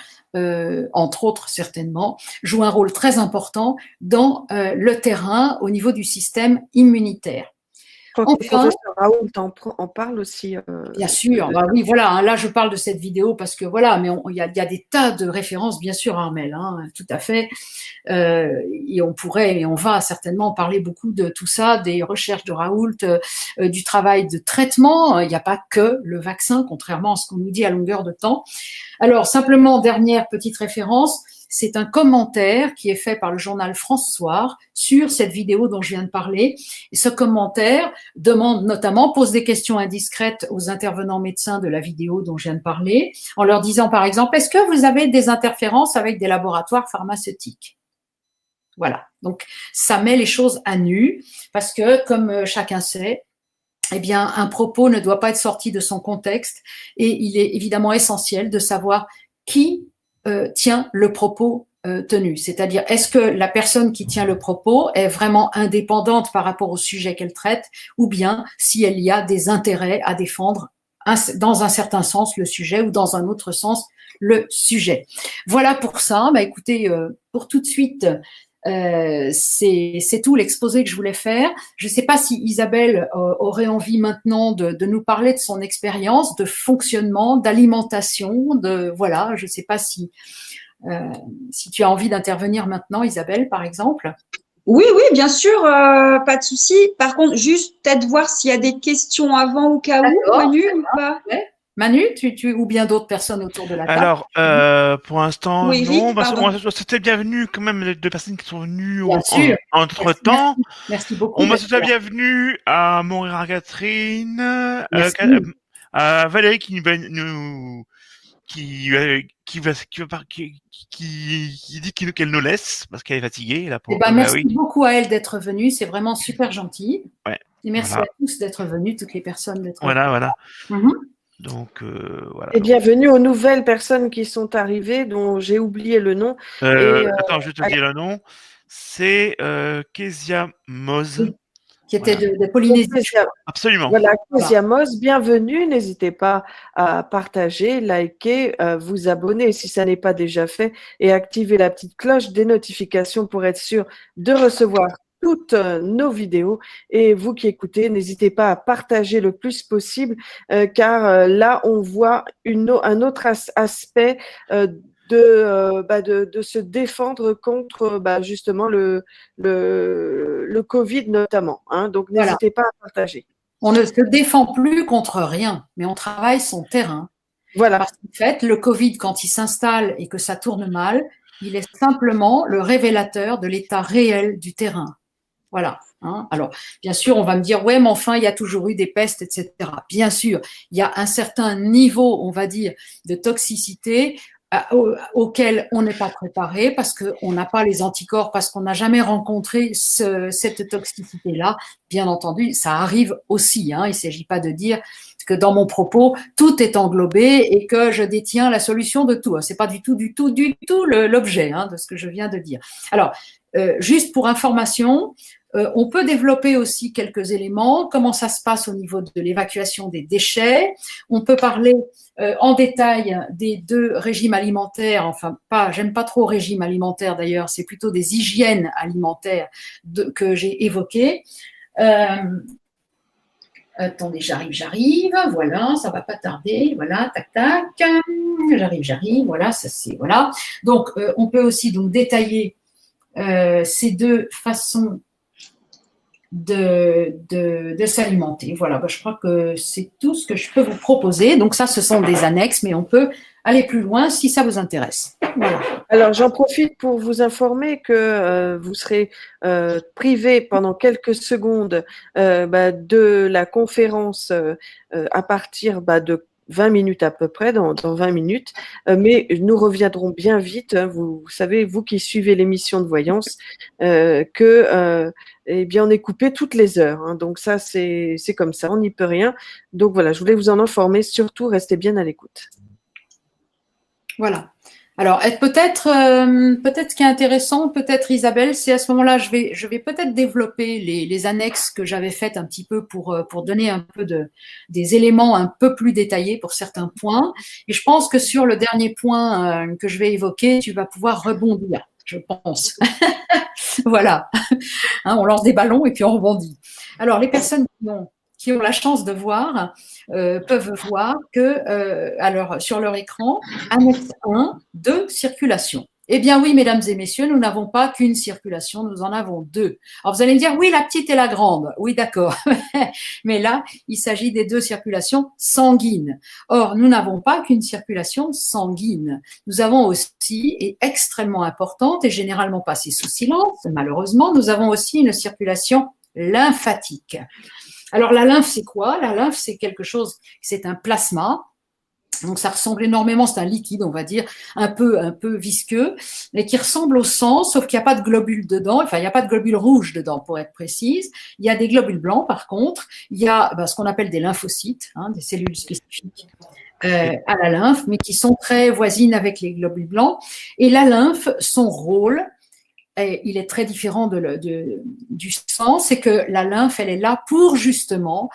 entre autres certainement, jouent un rôle très important dans le terrain au niveau du système immunitaire. crois que le Enfin, professeur Raoult en parle aussi. bien sûr, bah oui, voilà. Hein, là, je parle de cette vidéo parce que voilà, mais il y a des tas de références, bien sûr, Armel, hein, tout à fait. Et on pourrait, et on va certainement parler beaucoup de tout ça, des recherches de Raoult, du travail de traitement. Il n'y a pas que le vaccin, contrairement à ce qu'on nous dit à longueur de temps. Alors, simplement, dernière petite référence, c'est un commentaire qui est fait par le journal France Soir sur cette vidéo dont je viens de parler. Et ce commentaire demande notamment, pose des questions indiscrètes aux intervenants médecins de la vidéo dont je viens de parler, en leur disant par exemple, est-ce que vous avez des interférences avec des laboratoires pharmaceutiques? Voilà. Donc, ça met les choses à nu parce que, comme chacun sait, eh bien, un propos ne doit pas être sorti de son contexte et il est évidemment essentiel de savoir qui tient le propos tenu. C'est-à-dire, est-ce que la personne qui tient le propos est vraiment indépendante par rapport au sujet qu'elle traite ou bien si elle y a des intérêts à défendre dans un certain sens le sujet ou dans un autre sens le sujet. Voilà pour ça. Bah, écoutez, pour tout de suite, c'est tout l'exposé que je voulais faire. Je ne sais pas si Isabelle aurait envie maintenant de nous parler de son expérience de fonctionnement, d'alimentation, voilà. Je ne sais pas si tu as envie d'intervenir maintenant, Isabelle, par exemple. Oui, oui, bien sûr, pas de souci. Par contre, juste peut-être voir s'il y a des questions avant au cas où, Manu, ou pas. Ouais. Manu, ou bien d'autres personnes autour de la table. Alors, pour l'instant, Oui, non. Eric, C'était bienvenu quand même les deux personnes qui sont venues Bien sûr. entre-temps. Merci beaucoup. On m'a souhaité la bienvenue à Montréal Catherine, à Valérie qui va nous, qui dit qu'elle nous laisse parce qu'elle est fatiguée. La pauvre, merci oui. beaucoup à elle d'être venue. C'est vraiment super gentil. Ouais. Et merci à tous d'être venus, toutes les personnes d'être venues. Voilà. Mm-hmm. Donc, voilà. Et bienvenue aux nouvelles personnes qui sont arrivées, dont j'ai oublié le nom. Attends, je vais te dire le nom. C'est Kezia Moz. Oui, qui était de Polynésie. Absolument. Voilà, Kezia Moz, bienvenue. N'hésitez pas à partager, liker, vous abonner si ça n'est pas déjà fait et activer la petite cloche des notifications pour être sûr de recevoir toutes nos vidéos. Et vous qui écoutez, n'hésitez pas à partager le plus possible car là, on voit un autre aspect de se défendre contre justement le Covid notamment. Hein. Donc, n'hésitez pas à partager. On ne se défend plus contre rien, mais on travaille son terrain. Voilà. Parce qu'en fait, le Covid, quand il s'installe et que ça tourne mal, il est simplement le révélateur de l'état réel du terrain. Voilà. Hein. Alors, bien sûr, on va me dire, ouais, mais enfin, il y a toujours eu des pestes, etc. Bien sûr, il y a un certain niveau, on va dire, de toxicité auquel on n'est pas préparé parce qu'on n'a pas les anticorps, parce qu'on n'a jamais rencontré cette toxicité-là. Bien entendu, ça arrive aussi. Hein. Il ne s'agit pas de dire que dans mon propos, tout est englobé et que je détiens la solution de tout. C'est pas du tout l'objet de ce que je viens de dire. Alors, juste pour information, on peut développer aussi quelques éléments, comment ça se passe au niveau de l'évacuation des déchets. On peut parler en détail des deux régimes alimentaires, enfin pas, j'aime pas trop régime alimentaire d'ailleurs, c'est plutôt des hygiènes alimentaires que j'ai évoquées. Attendez, j'arrive, voilà, ça va pas tarder, voilà, tac, j'arrive, voilà, ça c'est, voilà. Donc, on peut aussi donc détailler ces deux façons de s'alimenter. Voilà, je crois que c'est tout ce que je peux vous proposer. Donc ça, ce sont des annexes, mais on peut aller plus loin si ça vous intéresse. Voilà. Alors, j'en profite pour vous informer que vous serez privé pendant quelques secondes de la conférence à partir de 20 minutes à peu près, dans 20 minutes, mais nous reviendrons bien vite. Hein, vous savez, vous qui suivez l'émission de voyance, eh bien, on est coupé toutes les heures. Hein, donc ça, c'est comme ça, on n'y peut rien. Donc voilà, je voulais vous en informer. Surtout, restez bien à l'écoute. Voilà. Alors, peut-être ce qui est intéressant, peut-être Isabelle, c'est à ce moment-là, je vais peut-être développer les annexes que j'avais faites un petit peu pour donner un peu des éléments un peu plus détaillés pour certains points. Et je pense que sur le dernier point que je vais évoquer, tu vas pouvoir rebondir, je pense. Voilà. Hein, on lance des ballons et puis on rebondit. Alors, les personnes qui ont la chance de voir peuvent voir que alors, sur leur écran, annexe 1, 2, circulation. Eh bien oui, mesdames et messieurs, nous n'avons pas qu'une circulation, nous en avons deux. Alors vous allez me dire, oui, la petite et la grande. Oui, d'accord. Mais là, il s'agit des deux circulations sanguines. Or, nous n'avons pas qu'une circulation sanguine. Nous avons aussi, et extrêmement importante, et généralement passée sous silence, malheureusement, nous avons aussi une circulation lymphatique. Alors, la lymphe, c'est quoi? La lymphe, c'est quelque chose, c'est un plasma. Donc, ça ressemble énormément, c'est un liquide, on va dire, un peu visqueux, mais qui ressemble au sang, sauf qu'il n'y a pas de globules dedans, enfin, il n'y a pas de globules rouges dedans, pour être précise. Il y a des globules blancs, par contre. Il y a ce qu'on appelle des lymphocytes, des cellules spécifiques à la lymphe, mais qui sont très voisines avec les globules blancs. Et la lymphe, son rôle, et il est très différent du sang, c'est que la lymphe, elle est là pour justement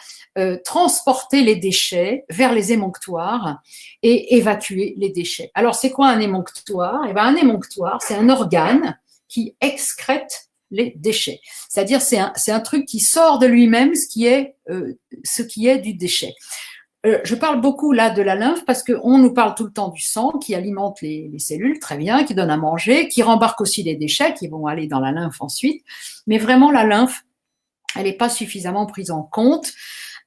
transporter les déchets vers les émonctoires et évacuer les déchets. Alors, c'est quoi un émonctoire? Eh bien, un émonctoire, c'est un organe qui excrète les déchets. C'est-à-dire, c'est un truc qui sort de lui-même ce qui est du déchet. Je parle beaucoup là de la lymphe parce qu'on nous parle tout le temps du sang qui alimente les cellules, très bien, qui donne à manger, qui rembarque aussi les déchets qui vont aller dans la lymphe ensuite. Mais vraiment, la lymphe, elle n'est pas suffisamment prise en compte.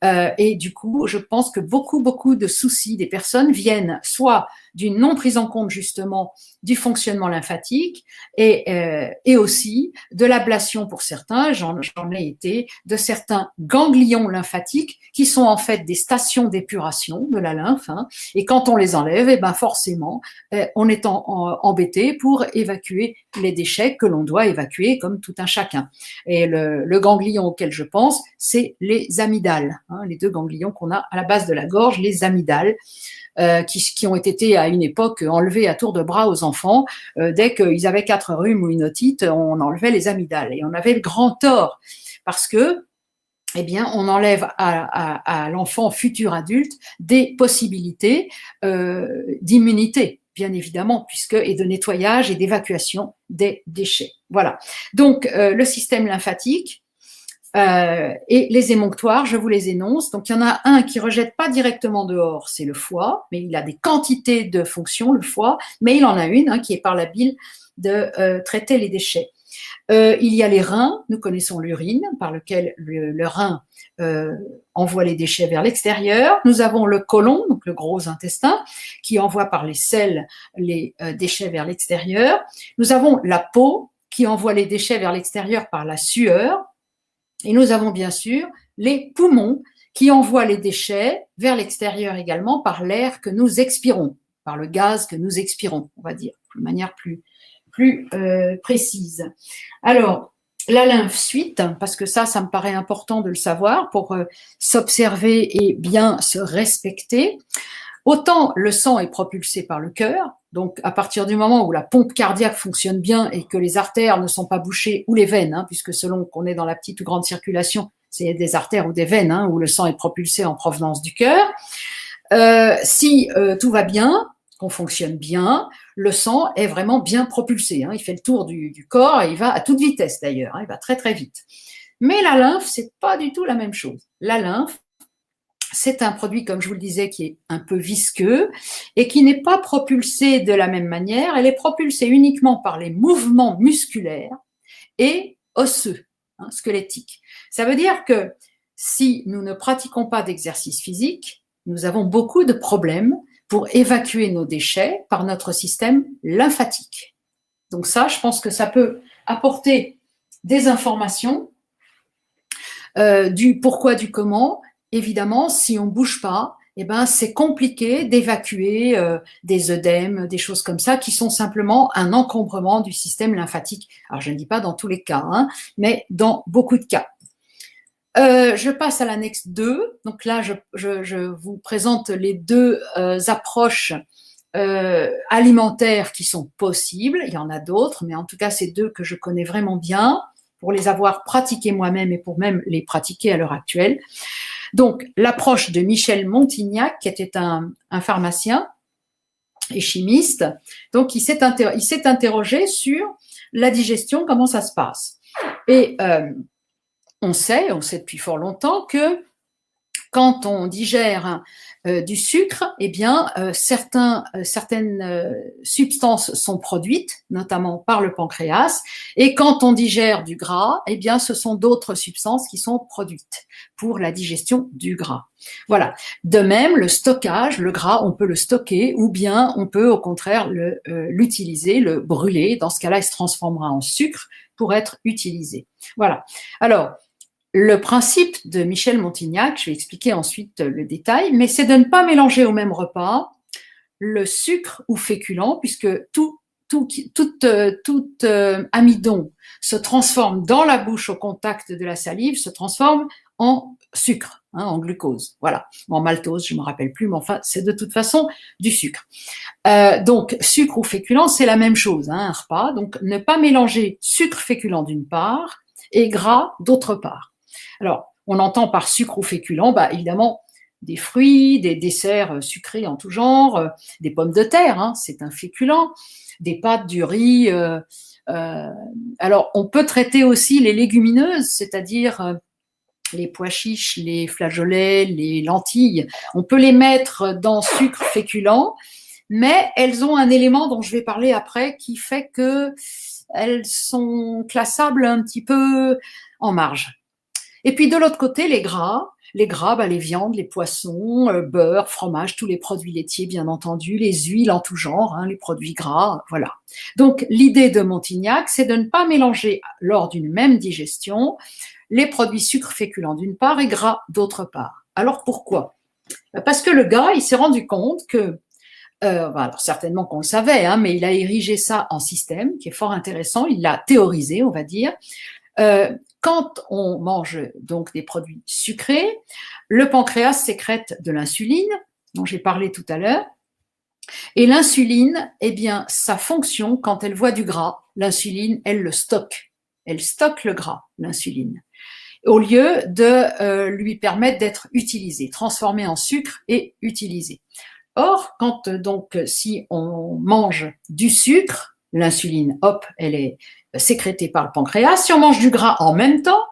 Et du coup, je pense que beaucoup de soucis des personnes viennent soit d'une non prise en compte justement du fonctionnement lymphatique et aussi de l'ablation pour certains, j'en ai été, de certains ganglions lymphatiques qui sont en fait des stations d'épuration de la lymphe. Et quand on les enlève, et ben forcément, on est embêté pour évacuer les déchets que l'on doit évacuer comme tout un chacun. Et le ganglion auquel je pense, c'est les amygdales, les deux ganglions qu'on a à la base de la gorge, les amygdales. Qui ont été à une époque enlevés à tour de bras aux enfants. Dès qu'ils avaient 4 rhumes ou une otite, on enlevait les amygdales. Et on avait le grand tort parce que, eh bien, on enlève à l'enfant futur adulte des possibilités d'immunité, bien évidemment, et de nettoyage et d'évacuation des déchets. Voilà. Donc, le système lymphatique, et les émonctoires, je vous les énonce. Donc, il y en a un qui rejette pas directement dehors, c'est le foie, mais il a des quantités de fonctions, le foie, mais il en a une qui est par la bile de traiter les déchets. Il y a les reins, nous connaissons l'urine, par lequel le rein envoie les déchets vers l'extérieur. Nous avons le côlon, donc le gros intestin, qui envoie par les selles les déchets vers l'extérieur. Nous avons la peau, qui envoie les déchets vers l'extérieur par la sueur. Et nous avons bien sûr les poumons qui envoient les déchets vers l'extérieur également par l'air que nous expirons, par le gaz que nous expirons, on va dire, de manière plus précise. Alors, la lymphe suite, parce que ça me paraît important de le savoir pour s'observer et bien se respecter. Autant le sang est propulsé par le cœur, donc à partir du moment où la pompe cardiaque fonctionne bien et que les artères ne sont pas bouchées, ou les veines, puisque selon qu'on est dans la petite ou grande circulation, c'est des artères ou des veines, où le sang est propulsé en provenance du cœur. Si tout va bien, qu'on fonctionne bien, le sang est vraiment bien propulsé. Il fait le tour du corps et il va à toute vitesse d'ailleurs, il va très très vite. Mais la lymphe, c'est pas du tout la même chose. La lymphe, c'est un produit, comme je vous le disais, qui est un peu visqueux et qui n'est pas propulsé de la même manière. Elle est propulsée uniquement par les mouvements musculaires et osseux, squelettiques. Ça veut dire que si nous ne pratiquons pas d'exercice physique, nous avons beaucoup de problèmes pour évacuer nos déchets par notre système lymphatique. Donc ça, je pense que ça peut apporter des informations du pourquoi, du comment. Évidemment, si on ne bouge pas, c'est compliqué d'évacuer des œdèmes, des choses comme ça, qui sont simplement un encombrement du système lymphatique. Alors, je ne dis pas dans tous les cas, mais dans beaucoup de cas. Je passe à l'annexe 2. Donc là, je vous présente les deux approches alimentaires qui sont possibles. Il y en a d'autres, mais en tout cas, c'est deux que je connais vraiment bien pour les avoir pratiquées moi-même et pour même les pratiquer à l'heure actuelle. Donc, l'approche de Michel Montignac, qui était un pharmacien et chimiste, donc il s'est interrogé sur la digestion, comment ça se passe. Et on sait depuis fort longtemps que quand on digère du sucre, eh bien, certaines substances sont produites, notamment par le pancréas, et quand on digère du gras, eh bien, ce sont d'autres substances qui sont produites pour la digestion du gras. Voilà. De même, le stockage, le gras, on peut le stocker, ou bien on peut au contraire l'utiliser, le brûler. Dans ce cas-là, il se transformera en sucre pour être utilisé. Voilà. Alors, le principe de Michel Montignac, je vais expliquer ensuite le détail, mais c'est de ne pas mélanger au même repas le sucre ou féculent, puisque tout amidon se transforme dans la bouche au contact de la salive, se transforme en sucre, en glucose, voilà, en maltose, je ne me rappelle plus, mais enfin, c'est de toute façon du sucre. Donc, sucre ou féculent, c'est la même chose, un repas, donc ne pas mélanger sucre féculent d'une part et gras d'autre part. Alors, on entend par sucre ou féculent, évidemment, des fruits, des desserts sucrés en tout genre, des pommes de terre, c'est un féculent, des pâtes, du riz. Alors, on peut traiter aussi les légumineuses, c'est-à-dire les pois chiches, les flageolets, les lentilles. On peut les mettre dans sucre féculent, mais elles ont un élément dont je vais parler après qui fait qu'elles sont classables un petit peu en marge. Et puis de l'autre côté, les gras, les viandes, les poissons, beurre, fromage, tous les produits laitiers bien entendu, les huiles en tout genre, les produits gras, voilà. Donc l'idée de Montignac, c'est de ne pas mélanger lors d'une même digestion les produits sucres féculents d'une part et gras d'autre part. Alors pourquoi? Parce que le gars, il s'est rendu compte que alors certainement qu'on le savait, mais il a érigé ça en système qui est fort intéressant, il l'a théorisé, on va dire. Quand on mange donc des produits sucrés, le pancréas sécrète de l'insuline, dont j'ai parlé tout à l'heure, et l'insuline, eh bien, sa fonction, quand elle voit du gras, l'insuline, elle le stocke. Elle stocke le gras, l'insuline, au lieu de lui permettre d'être utilisé, transformé en sucre et utilisé. Or, quand donc si on mange du sucre, l'insuline, hop, elle est sécrétée par le pancréas. Si on mange du gras en même temps,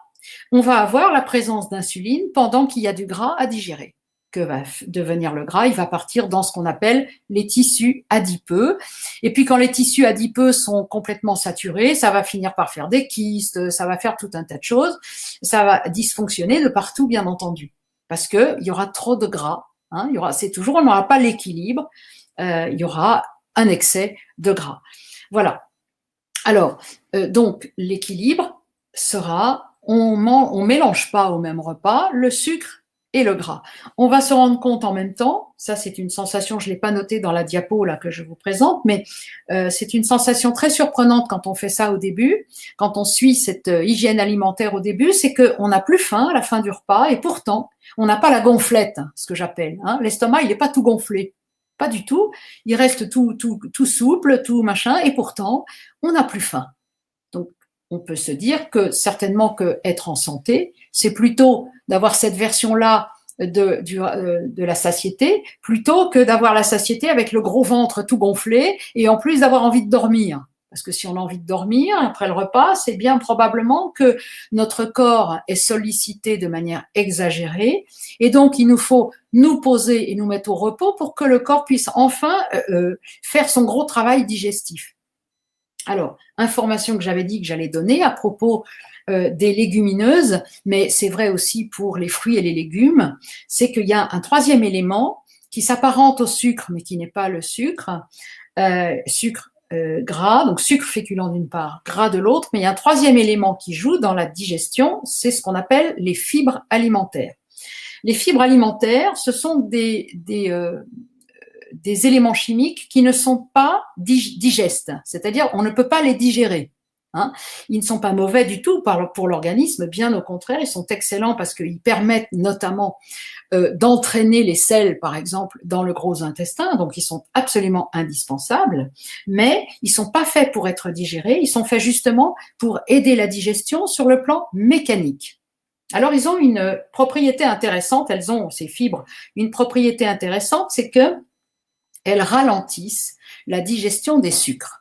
on va avoir la présence d'insuline pendant qu'il y a du gras à digérer. Que va devenir le gras? Il va partir dans ce qu'on appelle les tissus adipeux. Et puis quand les tissus adipeux sont complètement saturés, ça va finir par faire des kystes, ça va faire tout un tas de choses. Ça va dysfonctionner de partout, bien entendu, parce qu'il y aura trop de gras. On n'aura pas l'équilibre, il y aura un excès de gras. Voilà. Alors, donc, l'équilibre sera, on mélange pas au même repas le sucre et le gras. On va se rendre compte en même temps, ça c'est une sensation, je l'ai pas noté dans la diapo là que je vous présente, mais c'est une sensation très surprenante quand on fait ça au début, quand on suit cette hygiène alimentaire au début, c'est qu'on n'a plus faim à la fin du repas et pourtant on n'a pas la gonflette, ce que j'appelle. L'estomac il n'est pas tout gonflé, pas du tout, il reste tout souple, tout machin, et pourtant on n'a plus faim. Donc on peut se dire que certainement que être en santé, c'est plutôt d'avoir cette version-là de la satiété, plutôt que d'avoir la satiété avec le gros ventre tout gonflé et en plus d'avoir envie de dormir. Parce que si on a envie de dormir après le repas, c'est bien probablement que notre corps est sollicité de manière exagérée et donc il nous faut nous poser et nous mettre au repos pour que le corps puisse enfin faire son gros travail digestif. Alors, information que j'avais dit que j'allais donner à propos des légumineuses, mais c'est vrai aussi pour les fruits et les légumes, c'est qu'il y a un troisième élément qui s'apparente au sucre, mais qui n'est pas le sucre, gras, donc sucre féculent d'une part, gras de l'autre, mais il y a un troisième élément qui joue dans la digestion, c'est ce qu'on appelle les fibres alimentaires. Les fibres alimentaires, ce sont des éléments chimiques qui ne sont pas digestes, c'est-à-dire on ne peut pas les digérer. Ils ne sont pas mauvais du tout pour l'organisme, bien au contraire, ils sont excellents parce qu'ils permettent notamment d'entraîner les sels, par exemple, dans le gros intestin, donc ils sont absolument indispensables, mais ils ne sont pas faits pour être digérés, ils sont faits justement pour aider la digestion sur le plan mécanique. Alors, ils ont une propriété intéressante, elles ont, ces fibres, une propriété intéressante, c'est que elles ralentissent la digestion des sucres.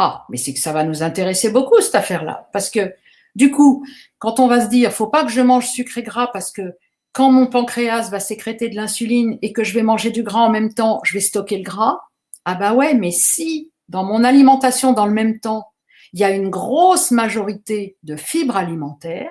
Ah, mais c'est que ça va nous intéresser beaucoup, cette affaire-là, parce que Du coup, quand on va se dire, faut pas que je mange sucré gras parce que quand mon pancréas va sécréter de l'insuline et que je vais manger du gras en même temps, je vais stocker le gras. Ah bah ouais, mais si dans mon alimentation, dans le même temps, il y a une grosse majorité de fibres alimentaires,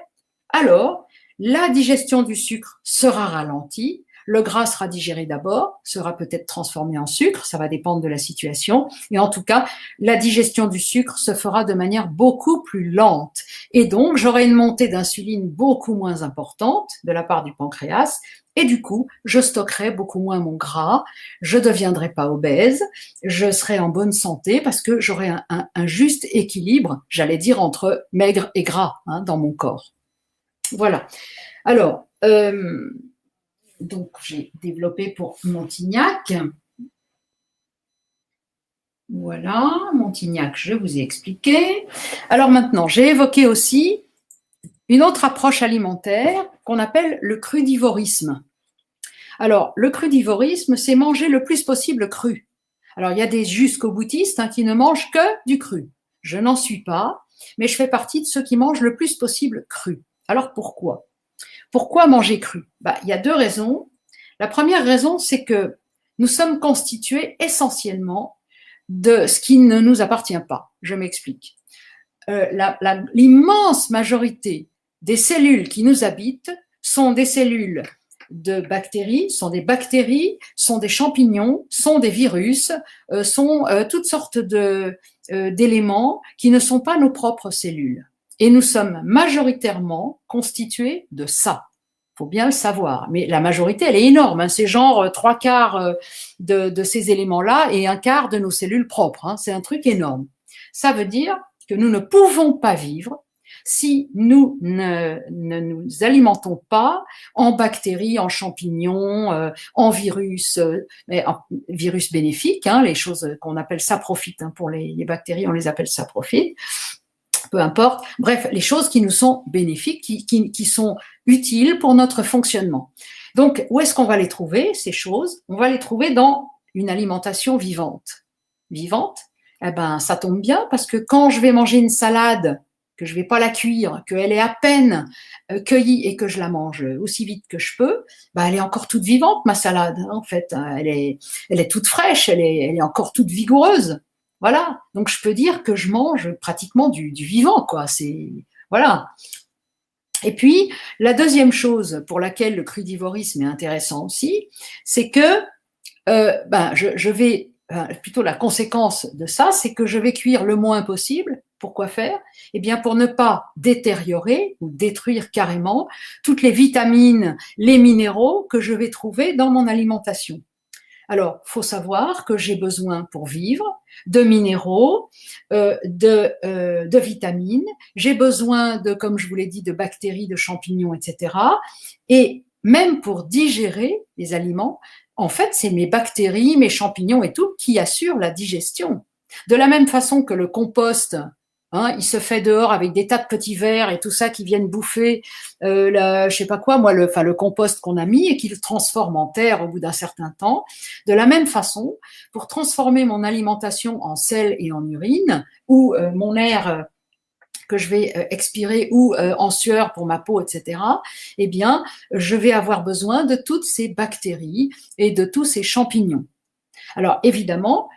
alors la digestion du sucre sera ralentie, le gras sera digéré d'abord, sera peut-être transformé en sucre, ça va dépendre de la situation, et en tout cas, la digestion du sucre se fera de manière beaucoup plus lente. Et donc, j'aurai une montée d'insuline beaucoup moins importante de la part du pancréas, et du coup, je stockerai beaucoup moins mon gras, je ne deviendrai pas obèse, je serai en bonne santé parce que j'aurai un juste équilibre, j'allais dire, entre maigre et gras dans mon corps. Voilà. Alors, donc j'ai développé pour Montignac. Voilà, Montignac, je vous ai expliqué. Alors maintenant, j'ai évoqué aussi une autre approche alimentaire qu'on appelle le crudivorisme. Alors, le crudivorisme, c'est manger le plus possible cru. Alors, il y a des jusqu'au-boutistes qui ne mangent que du cru. Je n'en suis pas, mais je fais partie de ceux qui mangent le plus possible cru. Alors, pourquoi ? Pourquoi manger cru ? Il y a deux raisons. La première raison, c'est que nous sommes constitués essentiellement de ce qui ne nous appartient pas. Je m'explique. L'immense majorité des cellules qui nous habitent sont des cellules de bactéries, sont des champignons, sont des virus, sont toutes sortes d'éléments qui ne sont pas nos propres cellules. Et nous sommes majoritairement constitués de ça. Il faut bien le savoir. Mais la majorité, elle est énorme. C'est genre 3/4 de ces éléments-là et 1/4 de nos cellules propres. C'est un truc énorme. Ça veut dire que nous ne pouvons pas vivre si nous ne nous alimentons pas en bactéries, en champignons, en virus, mais en virus bénéfiques, les choses qu'on appelle saprophytes. Pour les bactéries, on les appelle saprophytes. Peu importe, bref, les choses qui nous sont bénéfiques, qui sont utiles pour notre fonctionnement. Donc, où est-ce qu'on va les trouver, ces choses ? On va les trouver dans une alimentation vivante. Vivante, ça tombe bien parce que quand je vais manger une salade, que je ne vais pas la cuire, qu'elle est à peine cueillie et que je la mange aussi vite que je peux, elle est encore toute vivante, ma salade, en fait. Elle est toute fraîche, elle est encore toute vigoureuse. Voilà, donc je peux dire que je mange pratiquement du vivant, quoi. Voilà. Et puis, la deuxième chose pour laquelle le crudivorisme est intéressant aussi, c'est que plutôt la conséquence de ça, c'est que je vais cuire le moins possible. Pourquoi faire ? Eh bien, pour ne pas détériorer ou détruire carrément toutes les vitamines, les minéraux que je vais trouver dans mon alimentation. Alors, faut savoir que j'ai besoin pour vivre de minéraux, de vitamines. J'ai besoin comme je vous l'ai dit, de bactéries, de champignons, etc. Et même pour digérer les aliments, en fait, c'est mes bactéries, mes champignons et tout qui assurent la digestion. De la même façon que le compost, il se fait dehors avec des tas de petits vers et tout ça qui viennent bouffer je sais pas quoi, le compost qu'on a mis et qui le transforme en terre au bout d'un certain temps. De la même façon, pour transformer mon alimentation en sel et en urine ou mon air que je vais expirer ou en sueur pour ma peau, etc., eh bien, je vais avoir besoin de toutes ces bactéries et de tous ces champignons. Alors, évidemment,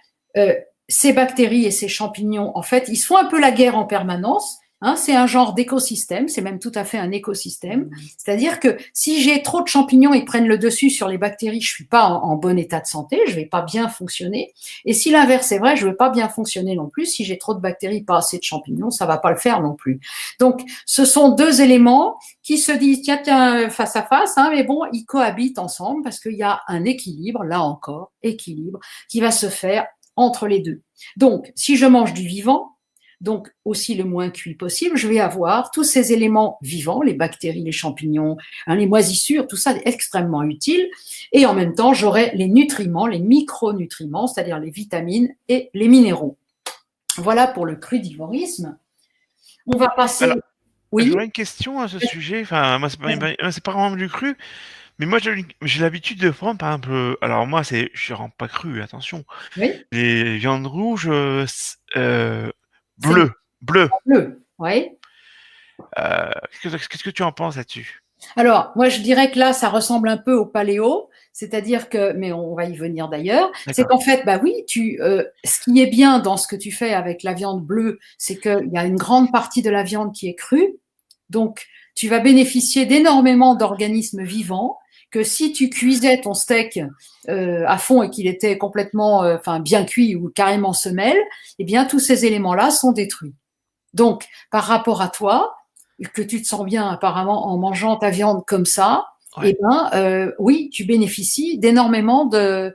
ces bactéries et ces champignons, en fait, ils se font un peu la guerre en permanence. C'est un genre d'écosystème, c'est même tout à fait un écosystème. C'est-à-dire que si j'ai trop de champignons et prennent le dessus sur les bactéries, je suis pas en bon état de santé, je vais pas bien fonctionner. Et si l'inverse est vrai, je vais pas bien fonctionner non plus. Si j'ai trop de bactéries, pas assez de champignons, ça va pas le faire non plus. Donc, ce sont deux éléments qui se disent tiens, face à face, mais bon, ils cohabitent ensemble parce qu'il y a un équilibre, là encore, équilibre, qui va se faire entre les deux. Donc, si je mange du vivant, donc aussi le moins cuit possible, je vais avoir tous ces éléments vivants, les bactéries, les champignons, les moisissures, tout ça est extrêmement utile. Et en même temps, j'aurai les nutriments, les micronutriments, c'est-à-dire les vitamines et les minéraux. Voilà pour le crudivorisme. On va passer... Alors, oui. j'aurais une question à ce sujet. Enfin, moi, c'est pas vraiment du cru. Mais moi, j'ai l'habitude de prendre, par exemple, alors moi, je rends pas cru, attention. Oui. Les viandes rouges bleues. Bleu, oui. Qu'est-ce que tu en penses là-dessus? Alors, moi, je dirais que là, ça ressemble un peu au paléo, c'est-à-dire que, mais on va y venir d'ailleurs, c'est D'accord. qu'en fait, bah oui, ce qui est bien dans ce que tu fais avec la viande bleue, c'est qu'il y a une grande partie de la viande qui est crue, donc tu vas bénéficier d'énormément d'organismes vivants, que si tu cuisais ton steak à fond et qu'il était complètement, bien cuit ou carrément semelle, eh bien, tous ces éléments-là sont détruits. Donc, par rapport à toi, que tu te sens bien apparemment en mangeant ta viande comme ça, Ouais. oui, tu bénéficies d'énormément de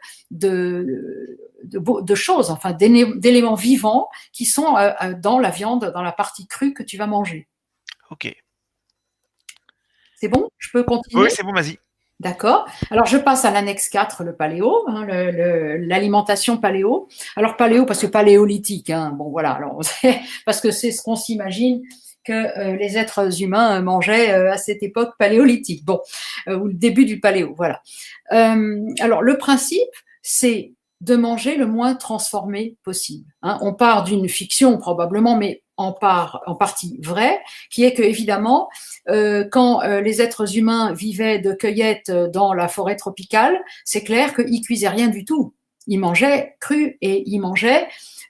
choses, enfin d'éléments vivants qui sont dans la viande, dans la partie crue que tu vas manger. Ok. C'est bon? Je peux Oui, continuer? c'est bon, vas-y. D'accord. Alors, je passe à l'annexe 4, le paléo, l'alimentation paléo. Alors, paléo, parce que paléolithique, bon, voilà, alors, parce que c'est ce qu'on s'imagine que les êtres humains mangeaient à cette époque paléolithique, bon, ou le début du paléo, voilà. Alors, le principe, c'est de manger le moins transformé possible. On part d'une fiction probablement, mais en partie vraie, qui est que, évidemment, quand les êtres humains vivaient de cueillette dans la forêt tropicale, c'est clair qu'ils cuisaient rien du tout. Ils mangeaient cru et ils mangeaient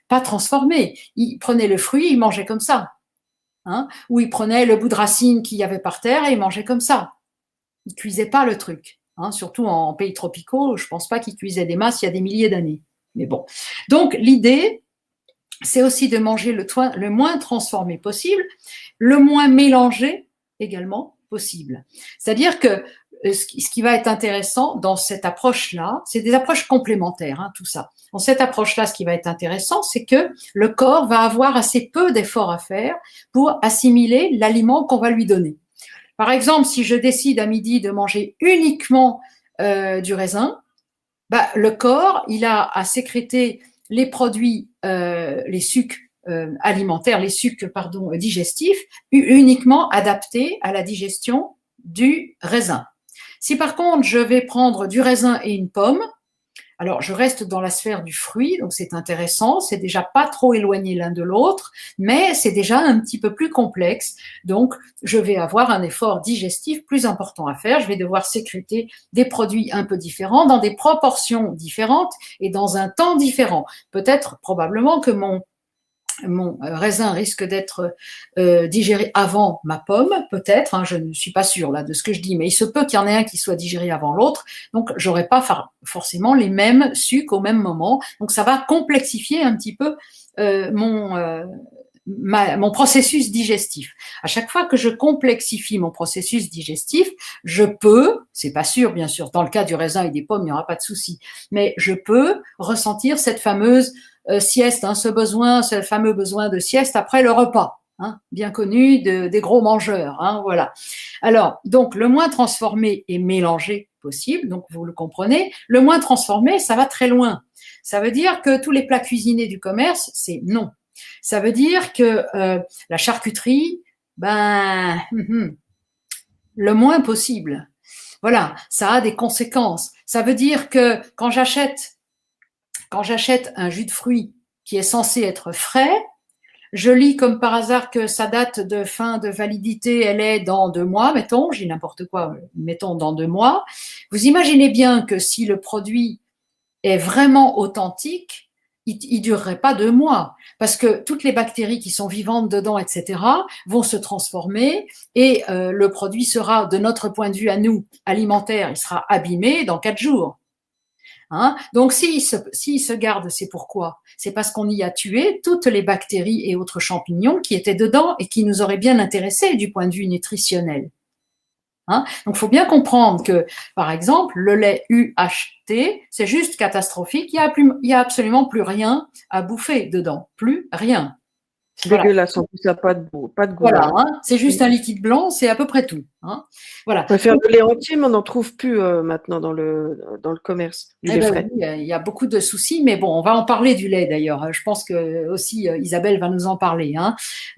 pas transformé. Ils prenaient le fruit, ils mangeaient comme ça. Ou ils prenaient le bout de racine qu'il y avait par terre et ils mangeaient comme ça. Ils cuisaient pas le truc. Surtout en pays tropicaux, je pense pas qu'ils cuisaient des masses il y a des milliers d'années. Mais bon. Donc l'idée, c'est aussi de manger le moins transformé possible, le moins mélangé également possible. C'est-à-dire que ce qui va être intéressant dans cette approche-là, c'est des approches complémentaires, tout ça. Dans cette approche-là, ce qui va être intéressant, c'est que le corps va avoir assez peu d'efforts à faire pour assimiler l'aliment qu'on va lui donner. Par exemple, si je décide à midi de manger uniquement du raisin, le corps, il a à sécréter les produits, les sucs alimentaires, les sucs, digestifs, uniquement adaptés à la digestion du raisin. Si par contre, je vais prendre du raisin et une pomme, alors je reste dans la sphère du fruit, donc c'est intéressant, c'est déjà pas trop éloigné l'un de l'autre, mais c'est déjà un petit peu plus complexe, donc je vais avoir un effort digestif plus important à faire, je vais devoir sécréter des produits un peu différents, dans des proportions différentes et dans un temps différent. Peut-être, probablement que mon raisin risque d'être digéré avant ma pomme, peut-être, je ne suis pas sûre là de ce que je dis, mais il se peut qu'il y en ait un qui soit digéré avant l'autre, donc j'aurai pas forcément les mêmes sucs au même moment, donc ça va complexifier un petit peu mon processus digestif. À chaque fois que je complexifie mon processus digestif, je peux, c'est pas sûr bien sûr, dans le cas du raisin et des pommes, il n'y aura pas de souci, mais je peux ressentir cette fameuse sieste, ce fameux besoin de sieste après le repas, bien connu des gros mangeurs, voilà. Alors, donc, le moins transformé et mélangé possible, donc vous le comprenez, le moins transformé, ça va très loin. Ça veut dire que tous les plats cuisinés du commerce, c'est non. Ça veut dire que la charcuterie, le moins possible. Voilà, ça a des conséquences. Ça veut dire que quand j'achète un jus de fruits qui est censé être frais, je lis comme par hasard que sa date de fin de validité, elle est dans 2 mois, mettons, j'ai n'importe quoi, mettons dans 2 mois. Vous imaginez bien que si le produit est vraiment authentique, il durerait pas 2 mois, parce que toutes les bactéries qui sont vivantes dedans, etc., vont se transformer et le produit sera, de notre point de vue à nous, alimentaire, il sera abîmé dans 4 jours. Donc, s'il se garde, c'est pourquoi? C'est parce qu'on y a tué toutes les bactéries et autres champignons qui étaient dedans et qui nous auraient bien intéressés du point de vue nutritionnel. Donc, il faut bien comprendre que, par exemple, le lait UHT, c'est juste catastrophique. Il y a absolument plus rien à bouffer dedans. Plus rien. C'est dégueulasse, en plus, ça n'a pas de goût. Voilà, c'est juste un liquide blanc, c'est à peu près tout. Voilà. On peut faire le lait entier, mais on n'en trouve plus maintenant dans le commerce, du lait frais. Oui, il y a beaucoup de soucis, mais bon, on va en parler du lait d'ailleurs. Je pense que aussi Isabelle va nous en parler.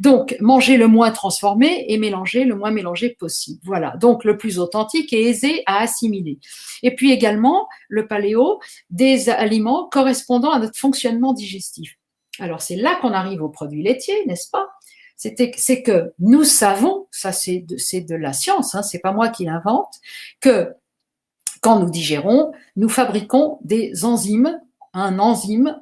Donc, manger le moins transformé et mélanger le moins mélangé possible. Voilà, donc le plus authentique et aisé à assimiler. Et puis également, le paléo, des aliments correspondant à notre fonctionnement digestif. Alors, c'est là qu'on arrive aux produits laitiers, n'est-ce pas? c'est que nous savons, ça c'est de la science, hein, c'est pas moi qui l'invente, que quand nous digérons, nous fabriquons des enzymes. Un enzyme,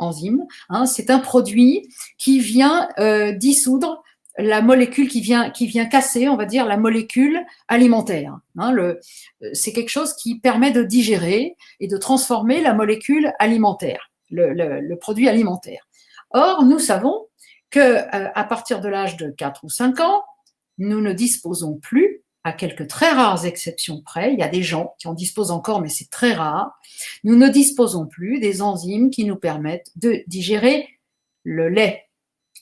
hein, c'est un produit qui vient dissoudre la molécule, qui vient casser, on va dire, la molécule alimentaire. Hein, c'est quelque chose qui permet de digérer et de transformer la molécule alimentaire, le produit alimentaire. Or, nous savons qu'à partir de l'âge de 4 ou 5 ans, nous ne disposons plus, à quelques très rares exceptions près, il y a des gens qui en disposent encore, mais c'est très rare, nous ne disposons plus des enzymes qui nous permettent de digérer le lait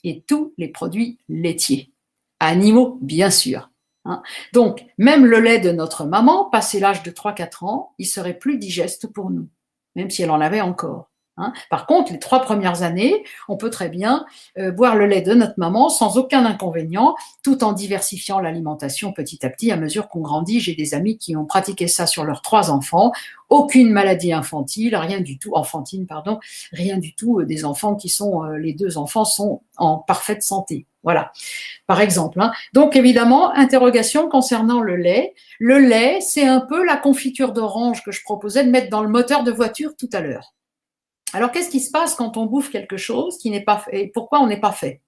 et tous les produits laitiers, animaux bien sûr. Hein. Donc, même le lait de notre maman, passé l'âge de 3-4 ans, il serait plus digeste pour nous, même si elle en avait encore. Hein. Par contre, les 3 premières années, on peut très bien boire le lait de notre maman sans aucun inconvénient, tout en diversifiant l'alimentation petit à petit à mesure qu'on grandit. J'ai des amis qui ont pratiqué ça sur leurs 3 enfants, aucune maladie infantile, rien du tout, enfantine, pardon, rien du tout, des enfants qui sont, les 2 enfants sont en parfaite santé. Voilà, par exemple. Hein. Donc, évidemment, interrogation concernant le lait. Le lait, c'est un peu la confiture d'orange que je proposais de mettre dans le moteur de voiture tout à l'heure. Alors, qu'est-ce qui se passe quand on bouffe quelque chose qui n'est pas fait? Et pourquoi on n'est pas fait?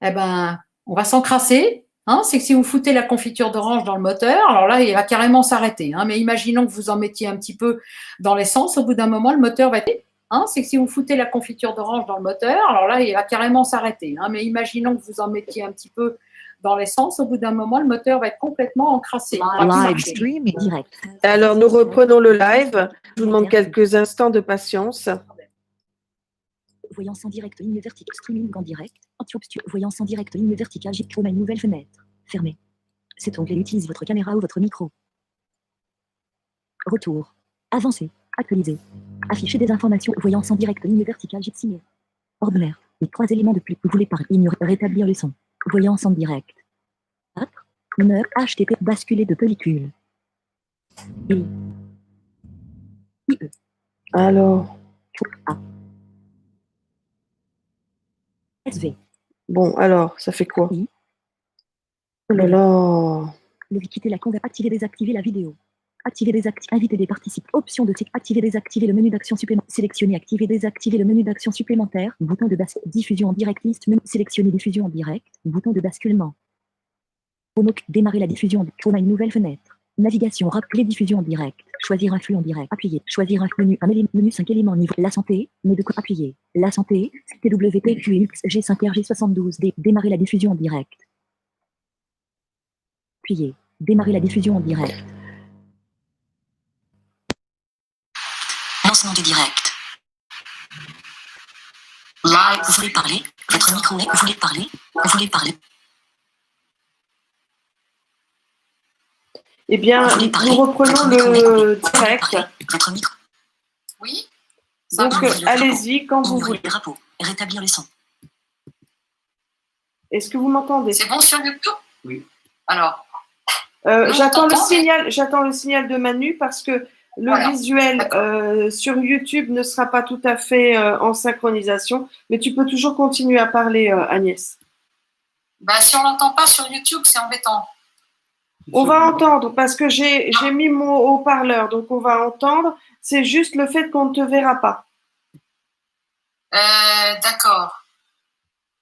Eh ben, on va s'encrasser. Hein, c'est que si vous foutez la confiture d'orange dans le moteur, alors là, il va carrément s'arrêter. Hein, mais imaginons que vous en mettiez un petit peu dans l'essence, au bout d'un moment, le moteur va être... Hein, c'est que si vous foutez la confiture d'orange dans le moteur, alors là, il va carrément s'arrêter. Hein, mais imaginons que vous en mettiez un petit peu dans l'essence, au bout d'un moment, le moteur va être complètement encrassé. Live streaming direct. Alors, nous reprenons le live. Je vous demande quelques instants de patience. Voyance en direct, ligne verticale, streaming en direct. Voyance en direct, ligne verticale, Gitchrome, une nouvelle fenêtre. Fermée. Cet onglet utilise votre caméra ou votre micro. Retour. Avancer. Actualiser. Afficher des informations. Voyance en direct, ligne verticale, signé. Ordinaire. Les 3 éléments de plus. Vous voulez par ignorer, rétablir le son. Voyance en direct. 4. 9. HTTP. Basculer de pellicule. IE. Alors, A. SV. bon, alors, ça fait quoi? Oui. Oh là là. Quitter la conversation. Activer, désactiver la vidéo. Activer, désactiver, inviter des participants. Option de activer, désactiver le menu d'action supplémentaire. Sélectionner, activer, désactiver le menu d'action supplémentaire. Bouton de basculement. Diffusion en direct. Liste menu. Sélectionner diffusion en direct. Bouton de basculement. Démarrer la diffusion. Chrome, une nouvelle fenêtre. Navigation rappeler diffusion en direct. Choisir un flux en direct. Appuyer. Choisir un menu. Menu 5 éléments niveau. La santé. Mais de quoi appuyer. La santé. TWPQX G5RG72D. Démarrer la diffusion en direct. Appuyer. Démarrer la diffusion en direct. Lancement du direct. Live. Vous voulez parler? Votre micro est. Vous voulez parler? Vous voulez parler? Eh bien, nous reprenons le direct. Votre micro. Oui. Donc, allez-y quand vous voulez. Drapeau. Rétablir le son. Est-ce que vous m'entendez? C'est bon sur YouTube? Oui. Alors. J'attends le signal de Manu parce que le visuel sur YouTube ne sera pas tout à fait en synchronisation, mais tu peux toujours continuer à parler, Agnès. Bah, si on l'entend pas sur YouTube, c'est embêtant. On va entendre parce que j'ai mis mon haut-parleur, donc on va entendre. C'est juste le fait qu'on ne te verra pas. D'accord.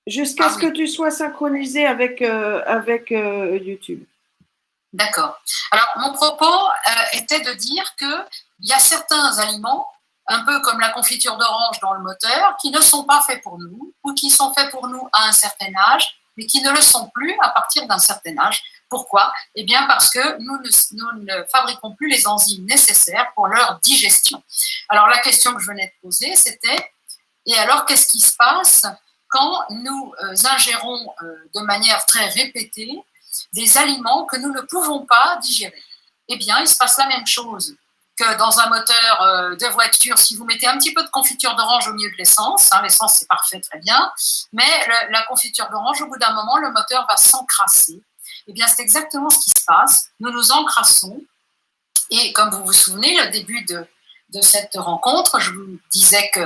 Jusqu'à ce que tu sois synchronisé avec YouTube. D'accord. Alors, mon propos était de dire qu'il y a certains aliments, un peu comme la confiture d'orange dans le moteur, qui ne sont pas faits pour nous ou qui sont faits pour nous à un certain âge, mais qui ne le sont plus à partir d'un certain âge. Pourquoi? Eh bien, parce que nous ne fabriquons plus les enzymes nécessaires pour leur digestion. Alors, la question que je venais de poser, c'était, et alors, qu'est-ce qui se passe quand nous ingérons de manière très répétée des aliments que nous ne pouvons pas digérer? Eh bien, il se passe la même chose que dans un moteur de voiture. Si vous mettez un petit peu de confiture d'orange au milieu de l'essence, hein, l'essence c'est parfait, très bien, mais la confiture d'orange, au bout d'un moment, le moteur va s'encrasser. Eh bien, c'est exactement ce qui se passe. Nous nous encrassons et comme vous vous souvenez, le début de cette rencontre, je vous disais que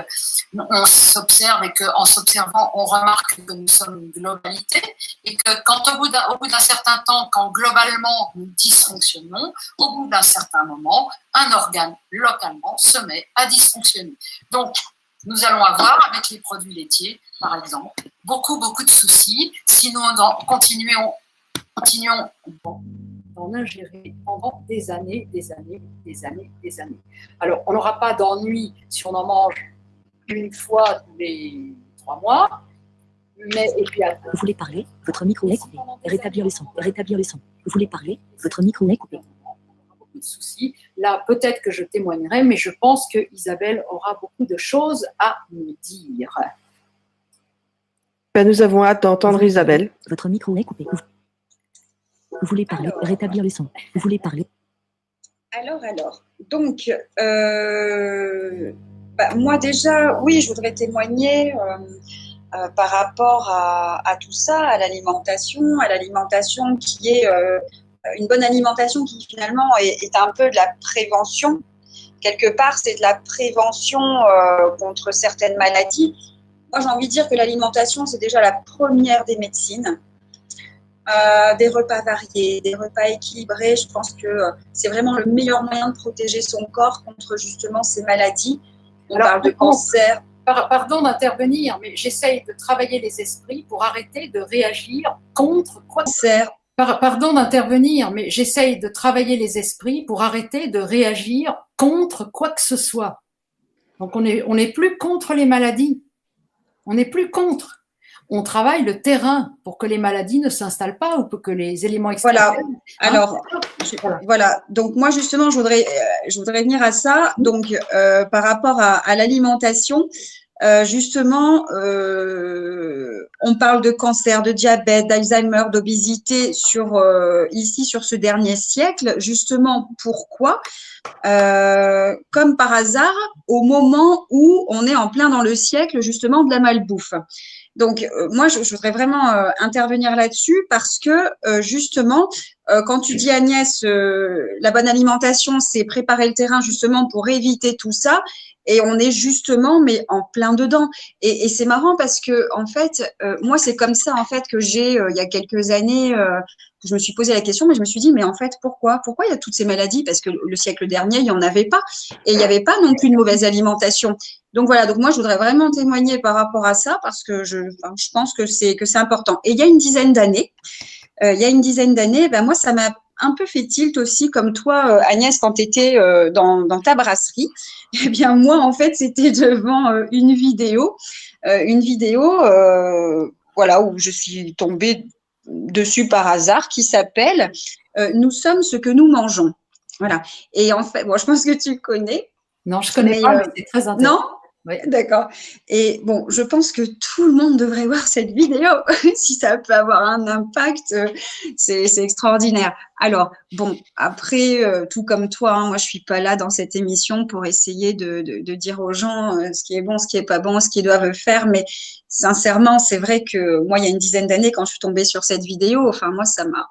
on s'observe et qu'en s'observant, on remarque que nous sommes une globalité et que quand au bout d'un certain temps, quand globalement nous dysfonctionnons, au bout d'un certain moment, un organe localement se met à dysfonctionner. Donc, nous allons avoir, avec les produits laitiers, par exemple, beaucoup de soucis si nous continuons d'en ingérer pendant des années. Alors, on n'aura pas d'ennui si on en mange une fois tous les 3 mois, mais et puis après, Vous voulez parler? Votre micro est coupé. Rétablir le son. Rétablir le son. Vous voulez parler? Votre micro est coupé. beaucoup de soucis. Là, peut-être que je témoignerai, mais je pense que Isabelle aura beaucoup de choses à nous dire. Ben, nous avons hâte d'entendre Isabelle. Votre micro est coupé. Vous voulez parler? Rétablir le son. Vous voulez parler? Alors. Donc, moi déjà, oui, je voudrais témoigner par rapport à tout ça, à l'alimentation qui est une bonne alimentation qui finalement est un peu de la prévention. Quelque part, c'est de la prévention contre certaines maladies. Moi, j'ai envie de dire que l'alimentation, c'est déjà la première des médecines. Des repas variés, des repas équilibrés, je pense que c'est vraiment le meilleur moyen de protéger son corps contre justement ces maladies. On parle de cancer. Pardon d'intervenir, mais j'essaye de travailler les esprits pour arrêter de réagir contre quoi que ce soit. Pardon d'intervenir, mais j'essaye de travailler les esprits pour arrêter de réagir contre quoi que ce soit. Donc on n'est plus contre les maladies. On n'est plus contre. On travaille le terrain pour que les maladies ne s'installent pas ou pour que les éléments extérieurs… Voilà. Alors, voilà. Donc moi justement, je voudrais venir à ça. Donc par rapport à l'alimentation, justement, on parle de cancer, de diabète, d'Alzheimer, d'obésité ici sur ce dernier siècle. Justement, pourquoi? Comme par hasard, au moment où on est en plein dans le siècle justement de la malbouffe. Donc, moi, je voudrais vraiment intervenir là-dessus parce que, justement, quand tu dis, Agnès, la bonne alimentation, c'est préparer le terrain justement pour éviter tout ça. Et on est justement, mais en plein dedans. Et c'est marrant parce que, en fait, moi, c'est comme ça, en fait, que il y a quelques années, je me suis posé la question, mais je me suis dit, mais en fait, pourquoi il y a toutes ces maladies? Parce que le siècle dernier, il n'y en avait pas. Et il n'y avait pas non plus de mauvaise alimentation. Donc voilà, donc moi je voudrais vraiment témoigner par rapport à ça parce que je pense que c'est important. Et il y a une dizaine d'années, moi ça m'a un peu fait tilt aussi comme toi Agnès quand tu étais dans ta brasserie. Eh bien moi en fait c'était devant une vidéo voilà où je suis tombée dessus par hasard qui s'appelle Nous sommes ce que nous mangeons. Voilà. Et en fait, bon, je pense que tu connais. Non, je connais pas, mais c'est très intéressant. Non? Oui. D'accord. Et bon, je pense que tout le monde devrait voir cette vidéo. Si ça peut avoir un impact, c'est extraordinaire. Alors, bon, après, tout comme toi, hein, moi, je suis pas là dans cette émission pour essayer de dire aux gens ce qui est bon, ce qui est pas bon, ce qu'ils doivent faire. Mais sincèrement, c'est vrai que moi, il y a une dizaine d'années, quand je suis tombée sur cette vidéo, enfin, moi, ça m'a…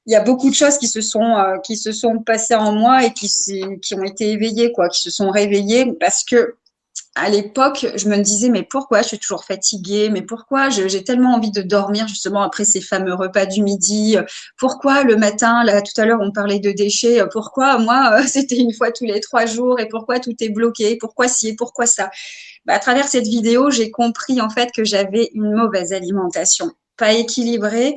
il y a beaucoup de choses qui se sont passées en moi et qui ont été éveillées, quoi, qui se sont réveillées parce que à l'époque, je me disais, mais pourquoi je suis toujours fatiguée? Mais pourquoi j'ai tellement envie de dormir justement après ces fameux repas du midi? Pourquoi le matin, là, tout à l'heure, on parlait de déchets. Pourquoi moi, c'était une fois tous les 3 jours et pourquoi tout est bloqué? Pourquoi ci et pourquoi ça? À travers cette vidéo, j'ai compris en fait que j'avais une mauvaise alimentation, pas équilibrée,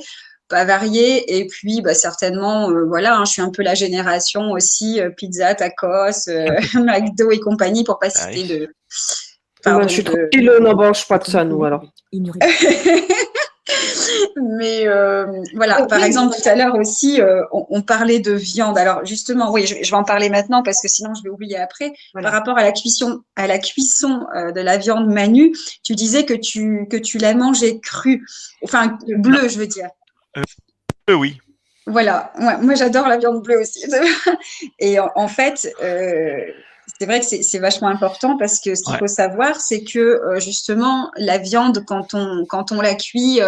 pas variée, et puis certainement, voilà, hein, je suis un peu la génération aussi pizza, tacos, McDo et compagnie, pour pas citer de… Pardon, je suis tranquille, on n'en mange pas de ça, nous, alors. Mais voilà, par exemple, tout à l'heure aussi, on parlait de viande. Alors justement, oui, je vais en parler maintenant parce que sinon je vais oublier après. Voilà. Par rapport à la cuisson de la viande Manu, tu disais que tu la mangeais crue, enfin bleue, je veux dire. Oui. Voilà, ouais, moi j'adore la viande bleue aussi. Et en fait, c'est vrai que c'est vachement important parce que ce qu'il faut savoir, c'est que justement, la viande, quand on la cuit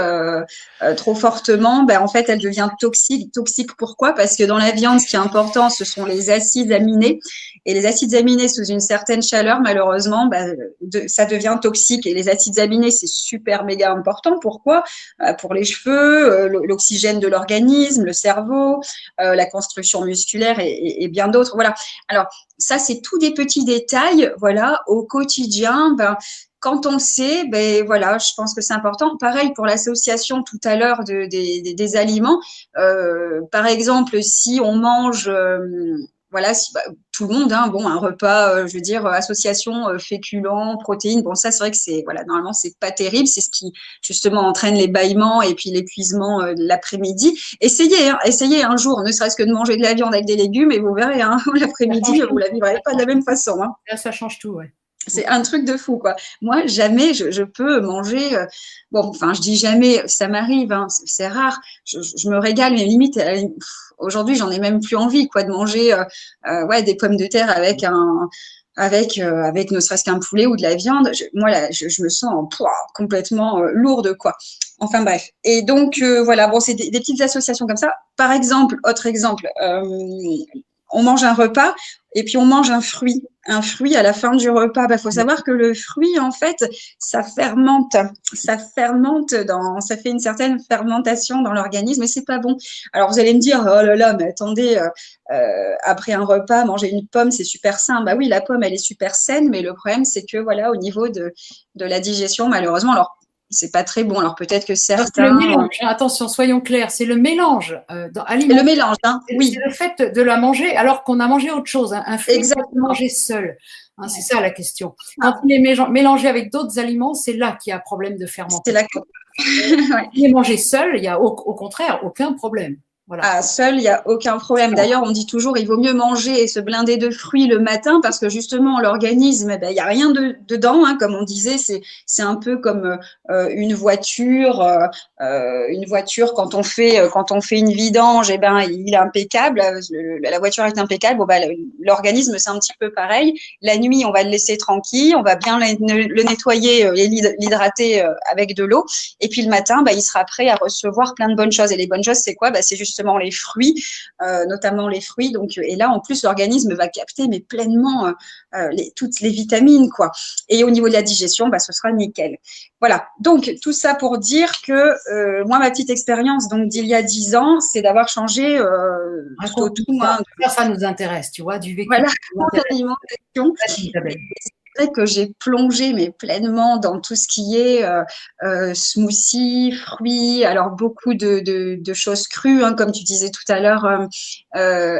trop fortement, ben, en fait, elle devient toxique. Toxique, pourquoi? Parce que dans la viande, ce qui est important, ce sont les acides aminés. Et les acides aminés, sous une certaine chaleur, malheureusement, ben, ça devient toxique. Et les acides aminés, c'est super méga important. Pourquoi? Pour les cheveux, l'oxygène de l'organisme, le cerveau, la construction musculaire et bien d'autres. Voilà. Alors, ça, c'est tous des petits détails, voilà, au quotidien. Ben, quand on le sait, ben voilà, je pense que c'est important. Pareil pour l'association tout à l'heure des aliments. Par exemple, si on mange, voilà, tout le monde, hein, bon, un repas, je veux dire, association féculents, protéines. Bon, ça, c'est vrai que c'est, voilà, normalement, c'est pas terrible. C'est ce qui justement entraîne les bâillements et puis l'épuisement l'après-midi. Essayez un jour, ne serait-ce que de manger de la viande avec des légumes et vous verrez, hein, l'après-midi, vous la vivrez pas de la même façon. Hein. Là, ça change tout, ouais. C'est un truc de fou, quoi. Moi, jamais je peux manger. Bon, enfin, je dis jamais, ça m'arrive, hein, c'est rare. Je me régale, mais limite, aujourd'hui, j'en ai même plus envie, quoi, de manger, ouais, des pommes de terre avec ne serait-ce qu'un poulet ou de la viande. Moi, là, je me sens complètement lourde, quoi. Enfin bref. Et donc voilà, bon, c'est des petites associations comme ça. Par exemple, autre exemple, on mange un repas et puis on mange un fruit. Un fruit à la fin du repas. Faut savoir que le fruit, en fait, ça fermente. Ça fait une certaine fermentation dans l'organisme et c'est pas bon. Alors vous allez me dire, oh là là, mais attendez, après un repas, manger une pomme, c'est super sain. Bah oui, la pomme, elle est super saine, mais le problème, c'est que voilà, au niveau de la digestion, malheureusement, alors c'est pas très bon. Alors peut-être que certains. Le mélange, attention, soyons clairs, c'est le mélange alimentaire. Le mélange, hein, oui. C'est le fait de la manger alors qu'on a mangé autre chose. Hein. Un fruit, c'est manger seul. Hein, c'est ça la question. Quand il est mélangé avec d'autres aliments, c'est là qu'il y a un problème de fermentation. C'est là ouais. Il est mangé seul, il y a au contraire aucun problème. Voilà. Ah, seul, il n'y a aucun problème. D'ailleurs, on dit toujours, il vaut mieux manger et se blinder de fruits le matin parce que justement, l'organisme, il n'y a rien dedans. Hein, comme on disait, c'est un peu comme une voiture. Une voiture, quand on fait une vidange, eh ben, il est impeccable. La voiture est impeccable. Bon, l'organisme, c'est un petit peu pareil. La nuit, on va le laisser tranquille. On va bien le nettoyer et l'hydrater avec de l'eau. Et puis le matin, il sera prêt à recevoir plein de bonnes choses. Et les bonnes choses, c'est quoi? C'est justement les fruits, notamment les fruits. Donc, et là, en plus, l'organisme va capter mais pleinement toutes les vitamines, quoi. Et au niveau de la digestion, ce sera nickel. Voilà. Donc, tout ça pour dire que moi, ma petite expérience donc d'il y a 10 ans, c'est d'avoir changé ça nous intéresse, tu vois, du vécu. Voilà, l'alimentation. C'est vrai que j'ai plongé mais pleinement dans tout ce qui est smoothie, fruits, alors beaucoup de choses crues, hein, comme tu disais tout à l'heure,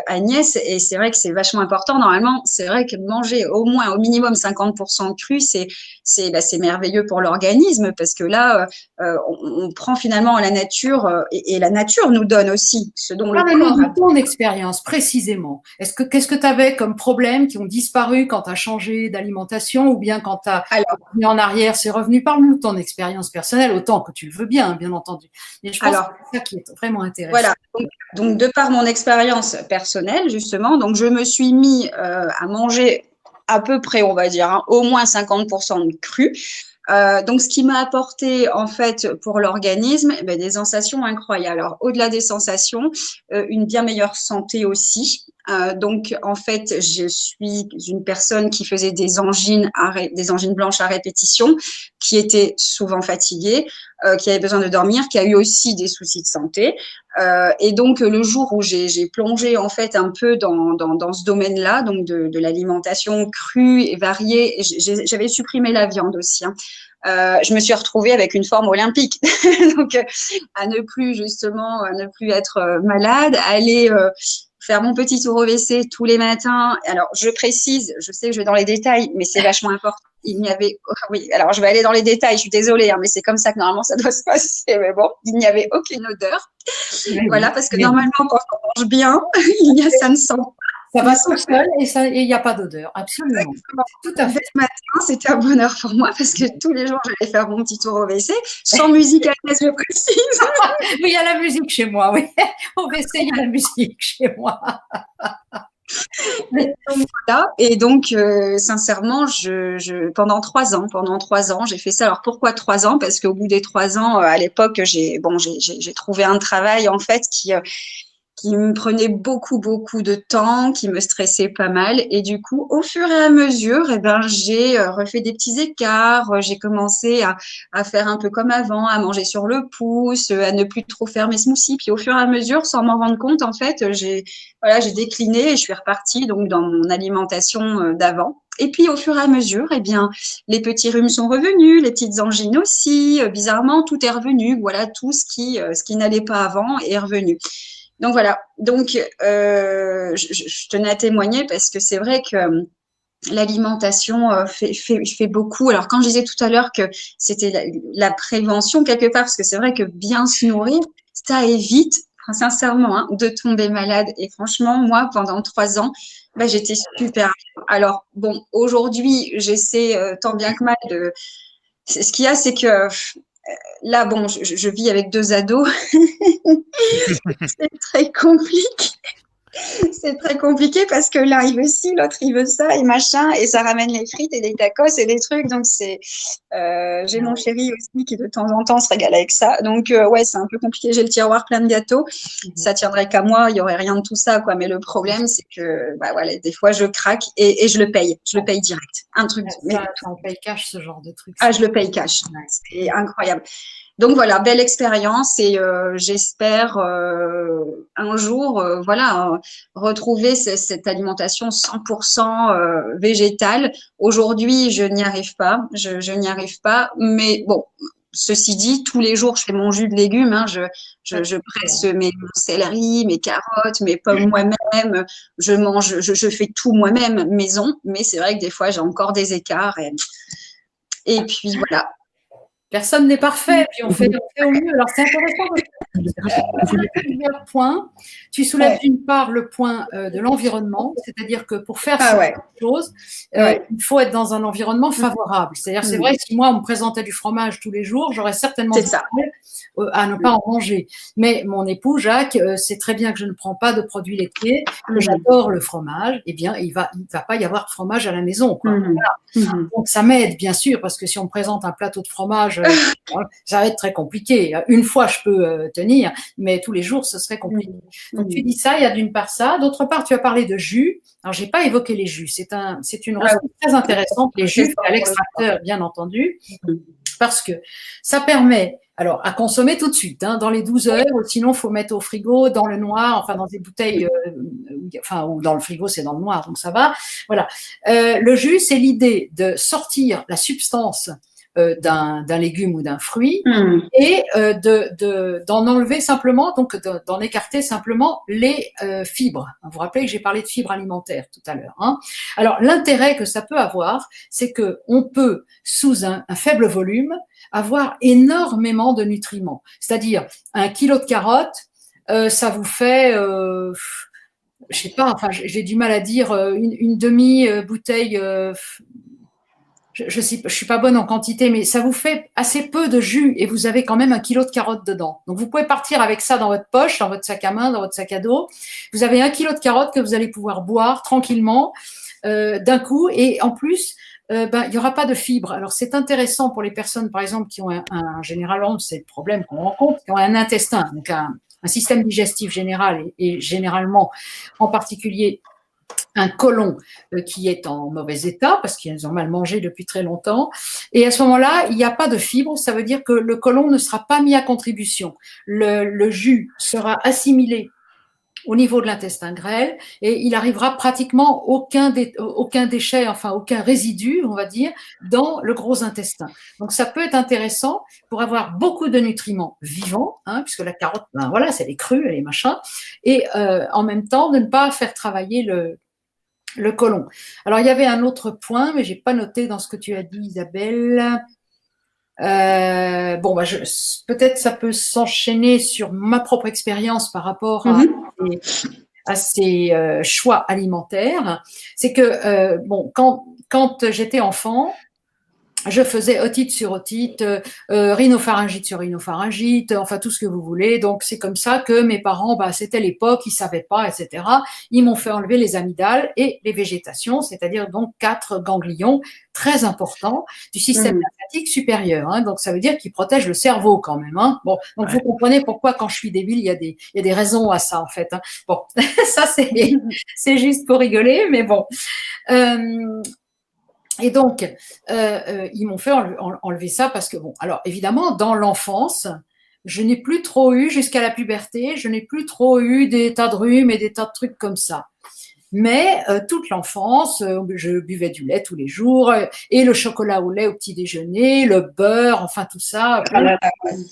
Agnès, et c'est vrai que c'est vachement important. Normalement, c'est vrai que manger au moins, au minimum 50% cru, c'est merveilleux pour l'organisme parce que là, on prend finalement la nature et la nature nous donne aussi ce dont le corps a. Ton expérience, précisément, qu'est-ce que tu avais comme problèmes qui ont disparu quand tu as changé d'alimentation ou bien quand tu as revenu en arrière, c'est revenu? Parle-nous de ton expérience personnelle, autant que tu le veux bien entendu. Mais je pense que c'est ça qui est vraiment intéressant. Voilà. Donc, de par mon expérience personnelle, justement, donc je me suis mis à manger à peu près, on va dire, au moins 50% de cru. Donc, ce qui m'a apporté, en fait, pour l'organisme, des sensations incroyables. Alors, au-delà des sensations, une bien meilleure santé aussi. Donc, en fait, je suis une personne qui faisait des angines blanches à répétition, qui était souvent fatiguée, qui avait besoin de dormir, qui a eu aussi des soucis de santé. Et donc, le jour où j'ai plongé, en fait, un peu dans ce domaine-là, donc de l'alimentation crue et variée, j'avais supprimé la viande aussi, hein. Je me suis retrouvée avec une forme olympique. Donc, à ne plus être malade, à aller faire mon petit tour au WC tous les matins. Alors, je précise, je sais que je vais dans les détails, mais c'est vachement important. Oui, alors je vais aller dans les détails, je suis désolée, hein, mais c'est comme ça que normalement ça doit se passer. Mais bon, il n'y avait aucune odeur. Voilà, parce que normalement, quand on mange bien, ça ne sent pas. Ça va tout seul et il n'y a pas d'odeur, absolument. Exactement. Tout à fait. Ce matin, c'était un bonheur pour moi parce que tous les jours, j'allais faire mon petit tour au WC, sans musique à l'aise, je précise. Oui, il y a la musique chez moi, oui. Au WC, il y a la musique chez moi. Donc, voilà. Et donc, sincèrement, pendant 3 ans, j'ai fait ça. Alors, pourquoi 3 ans? Parce qu'au bout des 3 ans, à l'époque, j'ai trouvé un travail, en fait, qui me prenait beaucoup, beaucoup de temps, qui me stressait pas mal. Et du coup, au fur et à mesure, eh ben, j'ai refait des petits écarts. J'ai commencé à faire un peu comme avant, à manger sur le pouce, à ne plus trop faire mes smoothies. Puis au fur et à mesure, sans m'en rendre compte, en fait, j'ai décliné et je suis repartie donc dans mon alimentation d'avant. Et puis, au fur et à mesure, eh bien, les petits rhumes sont revenus, les petites angines aussi. Bizarrement, tout est revenu. Voilà, tout ce qui n'allait pas avant est revenu. Donc voilà, donc je tenais à témoigner parce que c'est vrai que l'alimentation fait beaucoup. Alors quand je disais tout à l'heure que c'était la prévention quelque part, parce que c'est vrai que bien se nourrir, ça évite, sincèrement, hein, de tomber malade. Et franchement, moi, pendant 3 ans, j'étais super. Alors bon, aujourd'hui, j'essaie tant bien que mal de… Ce qu'il y a, c'est que là, bon, je vis avec 2 ados. C'est très compliqué. C'est très compliqué parce que l'un, il veut ci, l'autre, il veut ça et machin. Et ça ramène les frites et les tacos et des trucs. Donc, j'ai mon chéri aussi qui, de temps en temps, se régale avec ça. Donc, ouais, c'est un peu compliqué. J'ai le tiroir plein de gâteaux. Ça tiendrait qu'à moi. Il n'y aurait rien de tout ça, quoi. Mais le problème, c'est que, voilà, des fois, je craque et je le paye. Je le paye direct. Un truc. Ça, on paye cash, ce genre de truc. Ah, je le paye cash. C'est incroyable. Donc voilà, belle expérience et j'espère un jour retrouver cette alimentation 100% végétale. Aujourd'hui, je n'y arrive pas, je n'y arrive pas, mais bon, ceci dit, tous les jours, je fais mon jus de légumes, hein, je presse mon céleri, mes carottes, mes pommes moi-même, je fais tout moi-même maison, mais c'est vrai que des fois, j'ai encore des écarts et puis voilà. Personne n'est parfait, puis on fait au mieux. Alors, c'est intéressant parce que plusieurs points. Tu soulèves d'une part le point de l'environnement, c'est-à-dire que pour faire ces choses, il faut être dans un environnement favorable. C'est-à-dire, c'est vrai, si moi, on me présentait du fromage tous les jours, j'aurais certainement à ne pas en manger. Mais mon époux, Jacques, sait très bien que je ne prends pas de produits laitiers, que j'adore le fromage, eh bien, il va pas y avoir de fromage à la maison, quoi. Voilà. Donc, ça m'aide, bien sûr, parce que si on me présente un plateau de fromage, ça va être très compliqué. Une fois, je peux tenir, mais tous les jours, ce serait compliqué. Donc, tu dis ça, il y a d'une part ça. D'autre part, tu as parlé de jus. Alors, j'ai pas évoqué les jus. C'est une recette très intéressante. Les jus à l'extracteur, bien entendu, parce que ça permet, alors, à consommer tout de suite, hein, dans les 12 heures, sinon, faut mettre au frigo, dans le noir, enfin, dans des bouteilles, ou dans le frigo, c'est dans le noir, donc ça va. Voilà. Le jus, c'est l'idée de sortir la substance d'un légume ou d'un fruit et d'en enlever simplement, donc d'en écarter simplement les fibres. Vous vous rappelez que j'ai parlé de fibres alimentaires tout à l'heure. Hein. Alors, l'intérêt que ça peut avoir, c'est que on peut, sous un faible volume, avoir énormément de nutriments. C'est-à-dire, 1 kilo de carottes, ça vous fait… je sais pas, enfin, j'ai du mal à dire une demi-bouteille… je suis pas bonne en quantité, mais ça vous fait assez peu de jus et vous avez quand même 1 kilo de carottes dedans. Donc, vous pouvez partir avec ça dans votre poche, dans votre sac à main, dans votre sac à dos. Vous avez 1 kilo de carottes que vous allez pouvoir boire tranquillement d'un coup. Et en plus, il y aura pas de fibres. Alors, c'est intéressant pour les personnes, par exemple, qui ont généralement, c'est le problème qu'on rencontre, qui ont un intestin, donc un système digestif général et généralement, en particulier, un côlon qui est en mauvais état parce qu'ils ont mal mangé depuis très longtemps. Et à ce moment-là, il n'y a pas de fibres. Ça veut dire que le côlon ne sera pas mis à contribution. Le jus sera assimilé au niveau de l'intestin grêle et il arrivera pratiquement aucun déchet, enfin aucun résidu, on va dire, dans le gros intestin. Donc ça peut être intéressant pour avoir beaucoup de nutriments vivants, hein, puisque la carotte, voilà, c'est les crues, les machins, et en même temps de ne pas faire travailler le côlon. Alors il y avait un autre point, mais j'ai pas noté dans ce que tu as dit, Isabelle. Peut-être ça peut s'enchaîner sur ma propre expérience par rapport à ces choix alimentaires. C'est que quand j'étais enfant, je faisais otite sur otite, rhinopharyngite sur rhinopharyngite, enfin tout ce que vous voulez. Donc c'est comme ça que mes parents, c'était l'époque, ils savaient pas, etc. Ils m'ont fait enlever les amygdales et les végétations, c'est-à-dire donc 4 ganglions très importants du système lymphatique supérieur. Hein. Donc ça veut dire qu'ils protègent le cerveau quand même. Hein. Bon, donc vous comprenez pourquoi quand je suis débile, il y a des raisons à ça en fait. Hein. Bon, ça c'est juste pour rigoler, mais bon. Et donc, ils m'ont fait enlever ça parce que, bon, alors évidemment, dans l'enfance, je n'ai plus trop eu, jusqu'à la puberté, je n'ai plus trop eu des tas de rhumes et des tas de trucs comme ça. Mais toute l'enfance, je buvais du lait tous les jours, et le chocolat au lait au petit déjeuner, le beurre, enfin tout ça,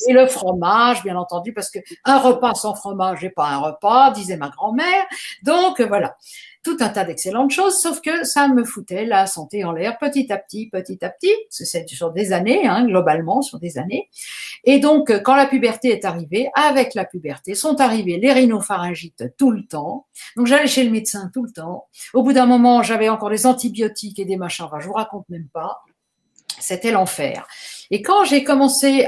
et le fromage, bien entendu, parce que un repas sans fromage n'est pas un repas, disait ma grand-mère. Donc voilà, tout un tas d'excellentes choses, sauf que ça me foutait la santé en l'air petit à petit, c'est sur des années, hein, globalement, sur des années. Et donc, quand la puberté est arrivée, avec la puberté, sont arrivées les rhinopharyngites tout le temps. Donc, j'allais chez le médecin tout le temps. Au bout d'un moment, j'avais encore des antibiotiques et des machins. Enfin, je vous raconte même pas. C'était l'enfer. Et quand j'ai commencé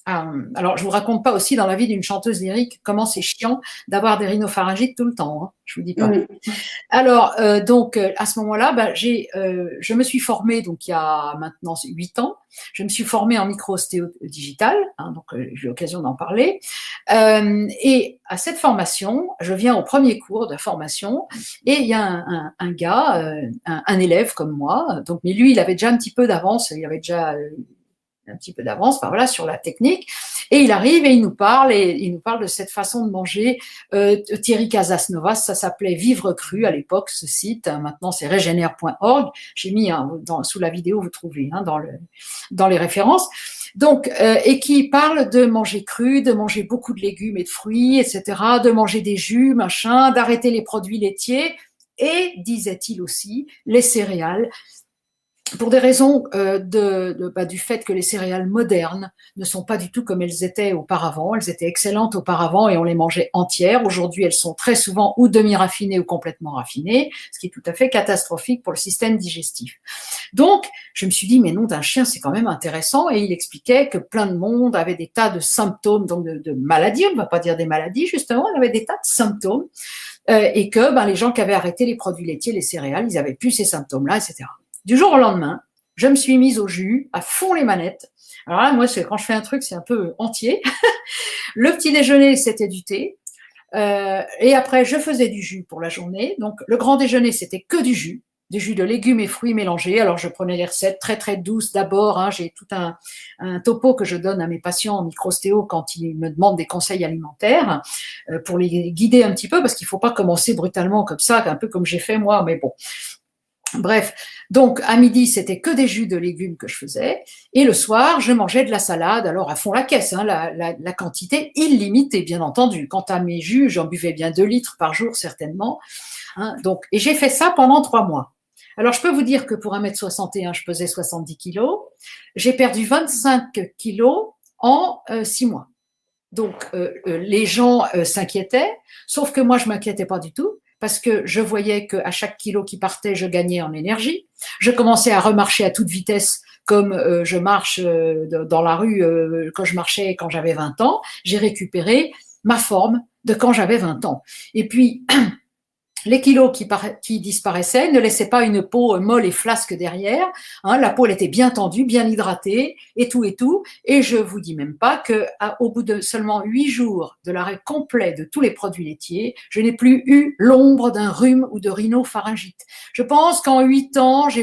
alors je vous raconte pas aussi dans la vie d'une chanteuse lyrique comment c'est chiant d'avoir des rhinopharyngites tout le temps, hein, je vous dis pas. Alors donc à ce moment-là, je me suis formée donc il y a maintenant 8 ans. Je me suis formée en micro-ostéo digital, hein, donc j'ai eu l'occasion d'en parler. Et à cette formation, je viens au premier cours de formation et il y a un gars, un élève comme moi, donc mais lui il avait déjà un petit peu d'avance, il avait déjà un petit peu d'avance, enfin voilà, sur la technique. Et il arrive et il nous parle de cette façon de manger. Thierry Casasnovas, ça s'appelait Vivre Cru à l'époque, ce site. Maintenant, c'est régénère.org. J'ai mis sous la vidéo, vous trouvez dans les références. Donc, et qui parle de manger cru, de manger beaucoup de légumes et de fruits, etc., de manger des jus, machin, d'arrêter les produits laitiers et, disait-il aussi, les céréales. Pour des raisons du fait que les céréales modernes ne sont pas du tout comme elles étaient auparavant. Elles étaient excellentes auparavant et on les mangeait entières. Aujourd'hui, elles sont très souvent ou demi-raffinées ou complètement raffinées, ce qui est tout à fait catastrophique pour le système digestif. Donc, je me suis dit, mais nom d'un chien, c'est quand même intéressant. Et il expliquait que plein de monde avait des tas de symptômes, donc de maladies, on ne va pas dire des maladies, justement, il avait des tas de symptômes. Et que les gens qui avaient arrêté les produits laitiers, les céréales, ils n'avaient plus ces symptômes-là, etc. Du jour au lendemain, je me suis mise au jus, à fond les manettes. Alors là, moi, quand je fais un truc, c'est un peu entier. Le petit déjeuner, c'était du thé. Et après, je faisais du jus pour la journée. Donc, le grand déjeuner, c'était que du jus de légumes et fruits mélangés. Alors, je prenais les recettes très, très douces d'abord. Hein, j'ai tout un topo que je donne à mes patients en micro-ostéo quand ils me demandent des conseils alimentaires pour les guider un petit peu, parce qu'il ne faut pas commencer brutalement comme ça, un peu comme j'ai fait moi, mais bon. Bref, donc à midi, c'était que des jus de légumes que je faisais. Et le soir, je mangeais de la salade, alors à fond la caisse, hein, la quantité illimitée, bien entendu. Quant à mes jus, j'en buvais bien 2 litres par jour, certainement. Hein, donc, et j'ai fait ça pendant 3 mois. Alors, je peux vous dire que pour 1m61, je pesais 70 kilos. J'ai perdu 25 kilos en 6 mois. Donc, les gens s'inquiétaient, sauf que moi, je m'inquiétais pas du tout, parce que je voyais qu'à chaque kilo qui partait, je gagnais en énergie. Je commençais à remarcher à toute vitesse, comme je marche dans la rue quand je marchais quand j'avais 20 ans. J'ai récupéré ma forme de quand j'avais 20 ans. Et puis, les kilos qui disparaissaient ne laissaient pas une peau molle et flasque derrière. Hein, la peau, elle était bien tendue, bien hydratée, et tout et tout. Et je vous dis même pas que, au bout de seulement 8 jours de l'arrêt complet de tous les produits laitiers, je n'ai plus eu l'ombre d'un rhume ou de rhinopharyngite. Je pense qu'en 8 ans, j'en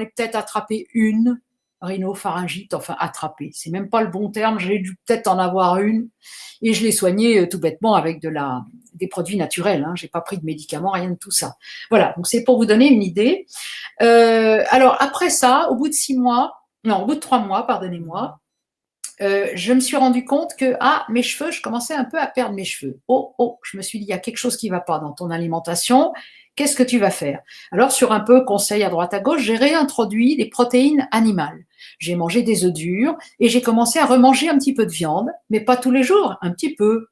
ai peut-être attrapé une rhinopharyngite, enfin attrapé. C'est même pas le bon terme. J'ai dû peut-être en avoir une, et je l'ai soignée tout bêtement avec des produits naturels. Hein. J'ai pas pris de médicaments, rien de tout ça. Voilà. Donc c'est pour vous donner une idée. Alors après ça, au bout de 3 mois, pardonnez-moi, je me suis rendu compte que mes cheveux, je commençais un peu à perdre mes cheveux. Je me suis dit, il y a quelque chose qui va pas dans ton alimentation. Qu'est-ce que tu vas faire? Alors, sur un peu conseil à droite à gauche, j'ai réintroduit des protéines animales. J'ai mangé des œufs durs et j'ai commencé à remanger un petit peu de viande, mais pas tous les jours, un petit peu.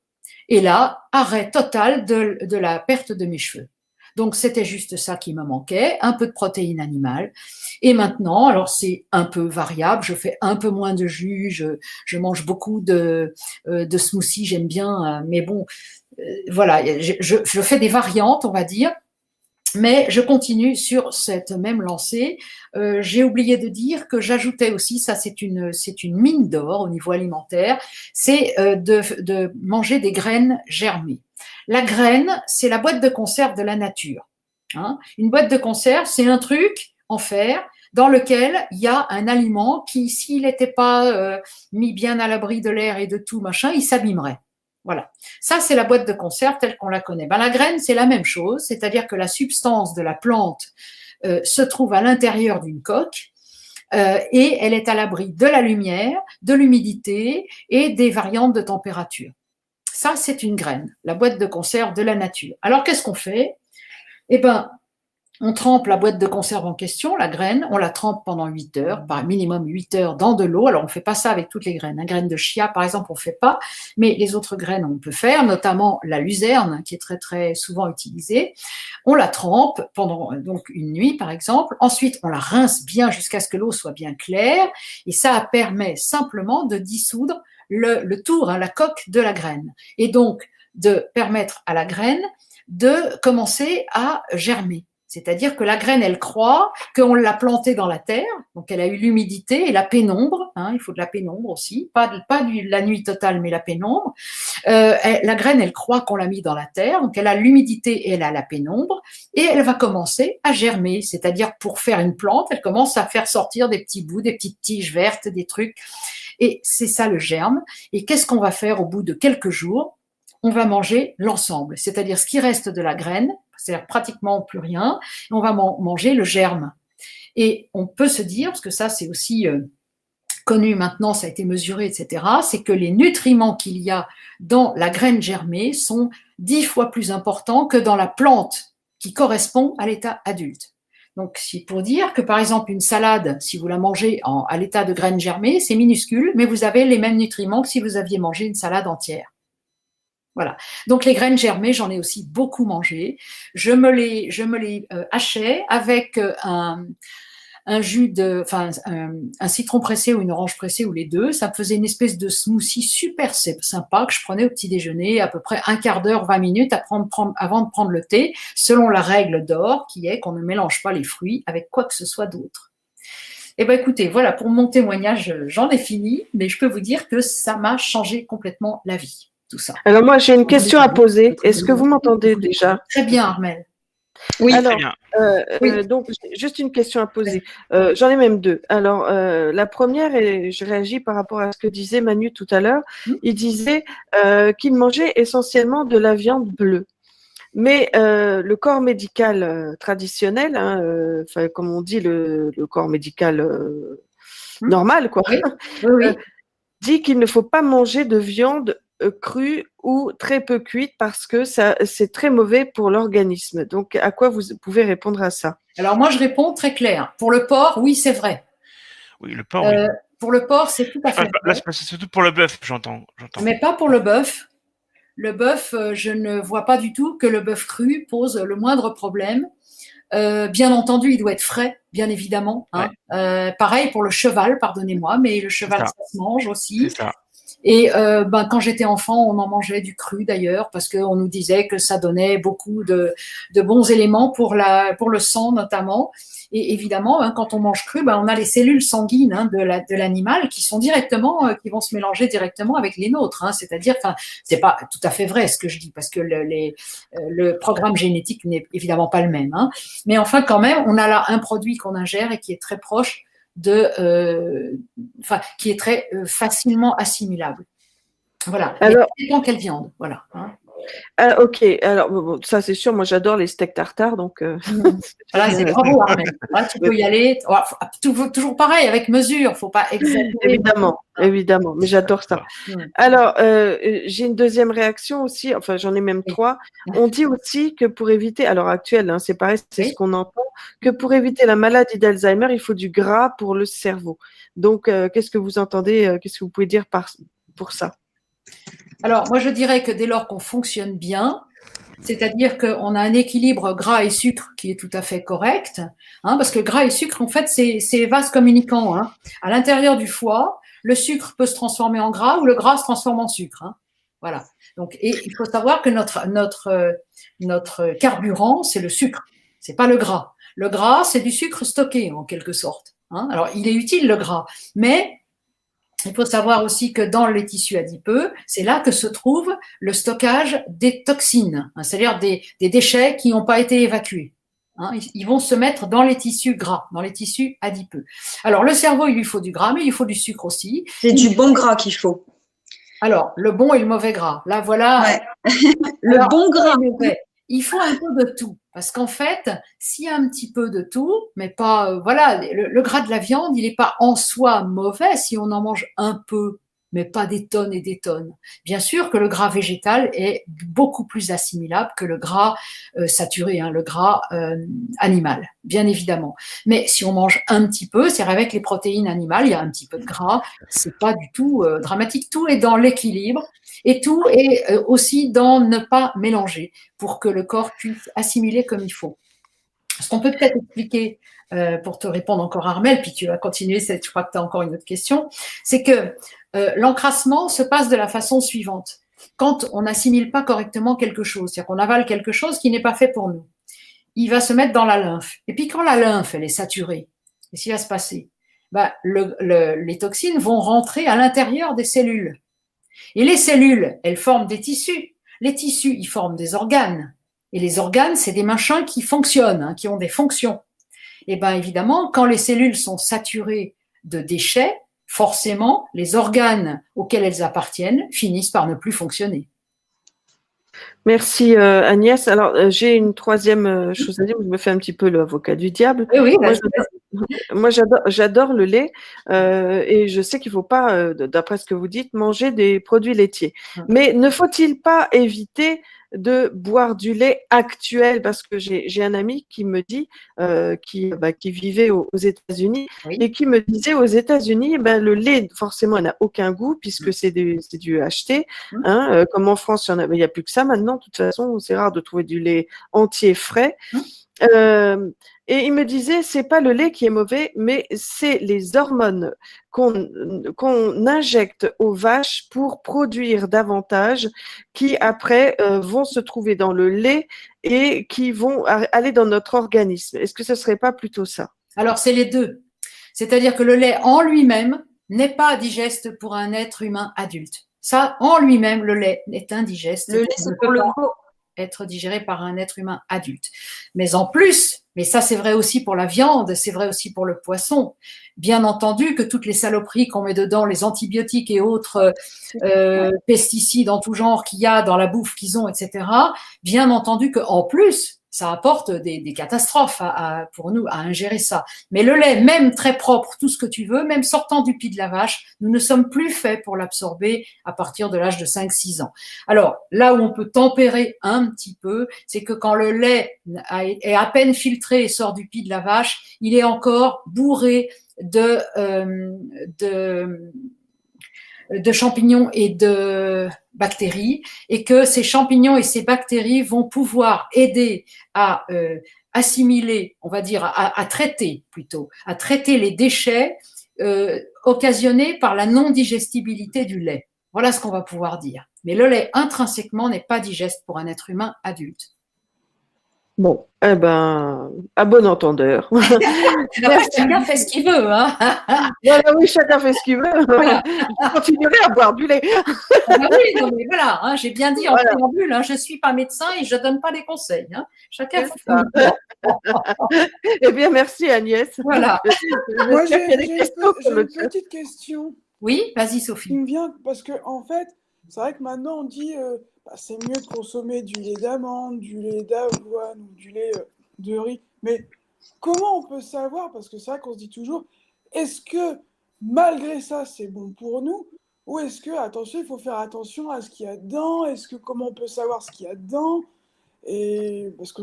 Et là, arrêt total de la perte de mes cheveux. Donc, c'était juste ça qui me manquait, un peu de protéines animales. Et maintenant, alors c'est un peu variable, je fais un peu moins de jus, je mange beaucoup de smoothies, j'aime bien, mais bon, voilà, je fais des variantes, on va dire. Mais je continue sur cette même lancée. J'ai oublié de dire que j'ajoutais aussi, ça c'est une mine d'or au niveau alimentaire, c'est de manger des graines germées. La graine, c'est la boîte de conserve de la nature. Hein. Une boîte de conserve, c'est un truc en fer dans lequel il y a un aliment qui, s'il n'était pas mis bien à l'abri de l'air et de tout machin, il s'abîmerait. Voilà. Ça, c'est la boîte de conserve telle qu'on la connaît. Ben, la graine, c'est la même chose, c'est-à-dire que la substance de la plante se trouve à l'intérieur d'une coque et elle est à l'abri de la lumière, de l'humidité et des variantes de température. Ça, c'est une graine, la boîte de conserve de la nature. Alors, qu'est-ce qu'on fait? Eh ben, on trempe la boîte de conserve en question, la graine, on la trempe pendant 8 heures, par minimum 8 heures dans de l'eau. Alors, on ne fait pas ça avec toutes les graines. Une graine de chia, par exemple, on ne fait pas, mais les autres graines, on peut faire, notamment la luzerne, qui est très, très souvent utilisée. On la trempe pendant donc une nuit, par exemple. Ensuite, on la rince bien jusqu'à ce que l'eau soit bien claire. Et ça permet simplement de dissoudre le tour, hein, la coque de la graine. Et donc, de permettre à la graine de commencer à germer. C'est-à-dire que la graine, elle croît, qu'on l'a plantée dans la terre, donc elle a eu l'humidité et la pénombre, hein, il faut de la pénombre aussi, pas la nuit totale, mais la pénombre. La graine, elle croît qu'on l'a mis dans la terre, donc elle a l'humidité et elle a la pénombre, et elle va commencer à germer, c'est-à-dire pour faire une plante, elle commence à faire sortir des petits bouts, des petites tiges vertes, des trucs, et c'est ça le germe. Et qu'est-ce qu'on va faire au bout de quelques jours? On va manger l'ensemble, c'est-à-dire ce qui reste de la graine, c'est-à-dire pratiquement plus rien, et on va manger le germe. Et on peut se dire, parce que ça c'est aussi connu maintenant, ça a été mesuré, etc., c'est que les nutriments qu'il y a dans la graine germée sont 10 fois plus importants que dans la plante qui correspond à l'état adulte. Donc, c'est pour dire que, par exemple, une salade, si vous la mangez à l'état de graine germée, c'est minuscule, mais vous avez les mêmes nutriments que si vous aviez mangé une salade entière. Voilà. Donc les graines germées, j'en ai aussi beaucoup mangé. Je me les hachais avec un jus un citron pressé ou une orange pressée ou les deux. Ça me faisait une espèce de smoothie super sympa que je prenais au petit déjeuner, à peu près un quart d'heure, 20 minutes avant de prendre le thé, selon la règle d'or qui est qu'on ne mélange pas les fruits avec quoi que ce soit d'autre. Eh bien, écoutez, voilà, pour mon témoignage, j'en ai fini, mais je peux vous dire que ça m'a changé complètement la vie. Tout ça. Alors moi, j'ai une question à poser. Est-ce que vous m'entendez déjà? Très bien, Armelle. Oui. Alors, Oui. donc, juste une question à poser. J'en ai même deux. Alors, la première, et je réagis par rapport à ce que disait Manu tout à l'heure. Il disait qu'il mangeait essentiellement de la viande bleue. Mais le corps médical traditionnel, hein, comme on dit, le corps médical normal, quoi, Oui. dit qu'il ne faut pas manger de viande crue ou très peu cuite parce que c'est très mauvais pour l'organisme. Donc, à quoi vous pouvez répondre à ça? Alors, moi, je réponds très clair. Pour le porc, oui, c'est vrai. Oui, le porc, oui. Pour le porc, c'est tout à fait Là, vrai. c'est surtout pour le bœuf, j'entends. Mais pas pour le bœuf. Le bœuf, je ne vois pas du tout que le bœuf cru pose le moindre problème. Bien entendu, il doit être frais, bien évidemment. Hein. Ouais. Pareil pour le cheval, pardonnez-moi, mais le cheval, ça se mange aussi. C'est ça. Et quand j'étais enfant, on en mangeait du cru d'ailleurs, parce qu'on nous disait que ça donnait beaucoup de bons éléments pour le sang notamment. Et évidemment, hein, quand on mange cru, on a les cellules sanguines hein, de l'animal qui sont directement, qui vont se mélanger directement avec les nôtres. Hein, c'est-à-dire, c'est pas tout à fait vrai ce que je dis, parce que le programme génétique n'est évidemment pas le même. Hein, mais enfin, quand même, on a là un produit qu'on ingère et qui est très proche qui est très facilement assimilable. Voilà. Alors, ça dépend quelle viande. Voilà. Hein. Ok, alors bon, ça c'est sûr, moi j'adore les steaks tartare, donc. Voilà, c'est bravo, Armelle. Là, tu peux y aller. Toujours pareil, avec mesure, faut pas exagérer. Évidemment, mais j'adore ça. Alors, j'ai une deuxième réaction aussi, enfin j'en ai même 3. On dit aussi que pour éviter, à l'heure actuelle, hein, c'est pareil, c'est ce qu'on entend, que pour éviter la maladie d'Alzheimer, il faut du gras pour le cerveau. Donc, qu'est-ce que vous entendez, qu'est-ce que vous pouvez dire pour ça? Alors, moi, je dirais que dès lors qu'on fonctionne bien, C'est-à-dire qu'on a un équilibre gras et sucre qui est tout à fait correct, hein, parce que gras et sucre, en fait, c'est vases communicants. Hein. À l'intérieur du foie, le sucre peut se transformer en gras ou le gras se transforme en sucre. Hein. Voilà. Donc, et il faut savoir que notre carburant, c'est le sucre, c'est pas le gras. Le gras, c'est du sucre stocké en quelque sorte. Hein. Alors, il est utile le gras, mais il faut savoir aussi que dans les tissus adipeux, c'est là que se trouve le stockage des toxines, hein, c'est-à-dire des déchets qui n'ont pas été évacués. Hein, ils vont se mettre dans les tissus gras, dans les tissus adipeux. Alors, le cerveau, il lui faut du gras, mais il lui faut du sucre aussi. C'est du bon gras qu'il faut. Alors, le bon et le mauvais gras. Là, voilà. Ouais. Le bon gras. Il faut un peu de tout. Parce qu'en fait, s'il y a un petit peu de tout, mais pas, voilà, le gras de la viande, il n'est pas en soi mauvais si on en mange un peu, mais pas des tonnes et des tonnes. Bien sûr que le gras végétal est beaucoup plus assimilable que le gras saturé, hein, le gras animal, bien évidemment. Mais si on mange un petit peu, c'est-à-dire avec les protéines animales, il y a un petit peu de gras, c'est pas du tout dramatique. Tout est dans l'équilibre. Et tout est aussi dans ne pas mélanger pour que le corps puisse assimiler comme il faut. Ce qu'on peut peut-être expliquer pour te répondre encore Armelle, puis tu vas continuer, je crois que tu as encore une autre question, c'est que l'encrassement se passe de la façon suivante. Quand on n'assimile pas correctement quelque chose, c'est-à-dire qu'on avale quelque chose qui n'est pas fait pour nous, il va se mettre dans la lymphe. Et puis quand la lymphe, elle est saturée, qu'est-ce qui va se passer? Les toxines vont rentrer à l'intérieur des cellules. Et les cellules, elles forment des tissus. Les tissus, ils forment des organes. Et les organes, c'est des machins qui fonctionnent, hein, qui ont des fonctions. Et bien évidemment, quand les cellules sont saturées de déchets, forcément, les organes auxquels elles appartiennent finissent par ne plus fonctionner. Merci Agnès. Alors j'ai une troisième chose à dire, je me fais un petit peu l'avocat du diable. Oui, moi j'adore le lait et je sais qu'il ne faut pas, d'après ce que vous dites, manger des produits laitiers. Mais ne faut-il pas éviter de boire du lait actuel, parce que j'ai un ami qui me dit qui vivait aux États-Unis et qui me disait aux États-Unis le lait forcément n'a aucun goût puisque c'est du acheté, hein, comme en France il n'y a plus que ça maintenant, de toute façon c'est rare de trouver du lait entier frais. Et il me disait, c'est pas le lait qui est mauvais, mais c'est les hormones qu'on injecte aux vaches pour produire davantage, qui après vont se trouver dans le lait et qui vont aller dans notre organisme. Est-ce que ce serait pas plutôt ça? Alors c'est les deux. C'est-à-dire que le lait en lui-même n'est pas digeste pour un être humain adulte. Ça, en lui-même, le lait est indigeste. Le lait, c'est pour le veau. Être digéré par un être humain adulte. Mais en plus, mais ça c'est vrai aussi pour la viande, c'est vrai aussi pour le poisson, bien entendu que toutes les saloperies qu'on met dedans, les antibiotiques et autres pesticides en tout genre qu'il y a dans la bouffe qu'ils ont, etc., bien entendu qu'en plus, ça apporte des catastrophes pour nous à ingérer ça. Mais le lait, même très propre, tout ce que tu veux, même sortant du pied de la vache, nous ne sommes plus faits pour l'absorber à partir de l'âge de 5-6 ans. Alors, là où on peut tempérer un petit peu, c'est que quand le lait est à peine filtré et sort du pied de la vache, il est encore bourré de champignons et de bactéries, et que ces champignons et ces bactéries vont pouvoir aider à assimiler, on va dire, à traiter les déchets occasionnés par la non-digestibilité du lait. Voilà ce qu'on va pouvoir dire. Mais le lait intrinsèquement n'est pas digeste pour un être humain adulte. Bon, à bon entendeur. Chacun fait ce qu'il veut. Hein. Voilà, oui, chacun fait ce qu'il veut. Voilà. Je continuerai à boire du lait. Oui, non, mais voilà, hein, j'ai bien dit en préambule, hein, je ne suis pas médecin et je ne donne pas des conseils. Hein. Chacun fait ce qu'il veut. Eh bien, merci Agnès. Voilà. Moi, j'ai une petite question. Oui, vas-y Sophie. Qui me vient parce que en fait, c'est vrai que maintenant on dit c'est mieux de consommer du lait d'amande, du lait d'avoine ou du lait de riz. Mais comment on peut savoir? Parce que c'est vrai qu'on se dit toujours, est-ce que malgré ça c'est bon pour nous? Ou est-ce que, attention, il faut faire attention à ce qu'il y a dedans? Comment on peut savoir ce qu'il y a dedans? Et parce que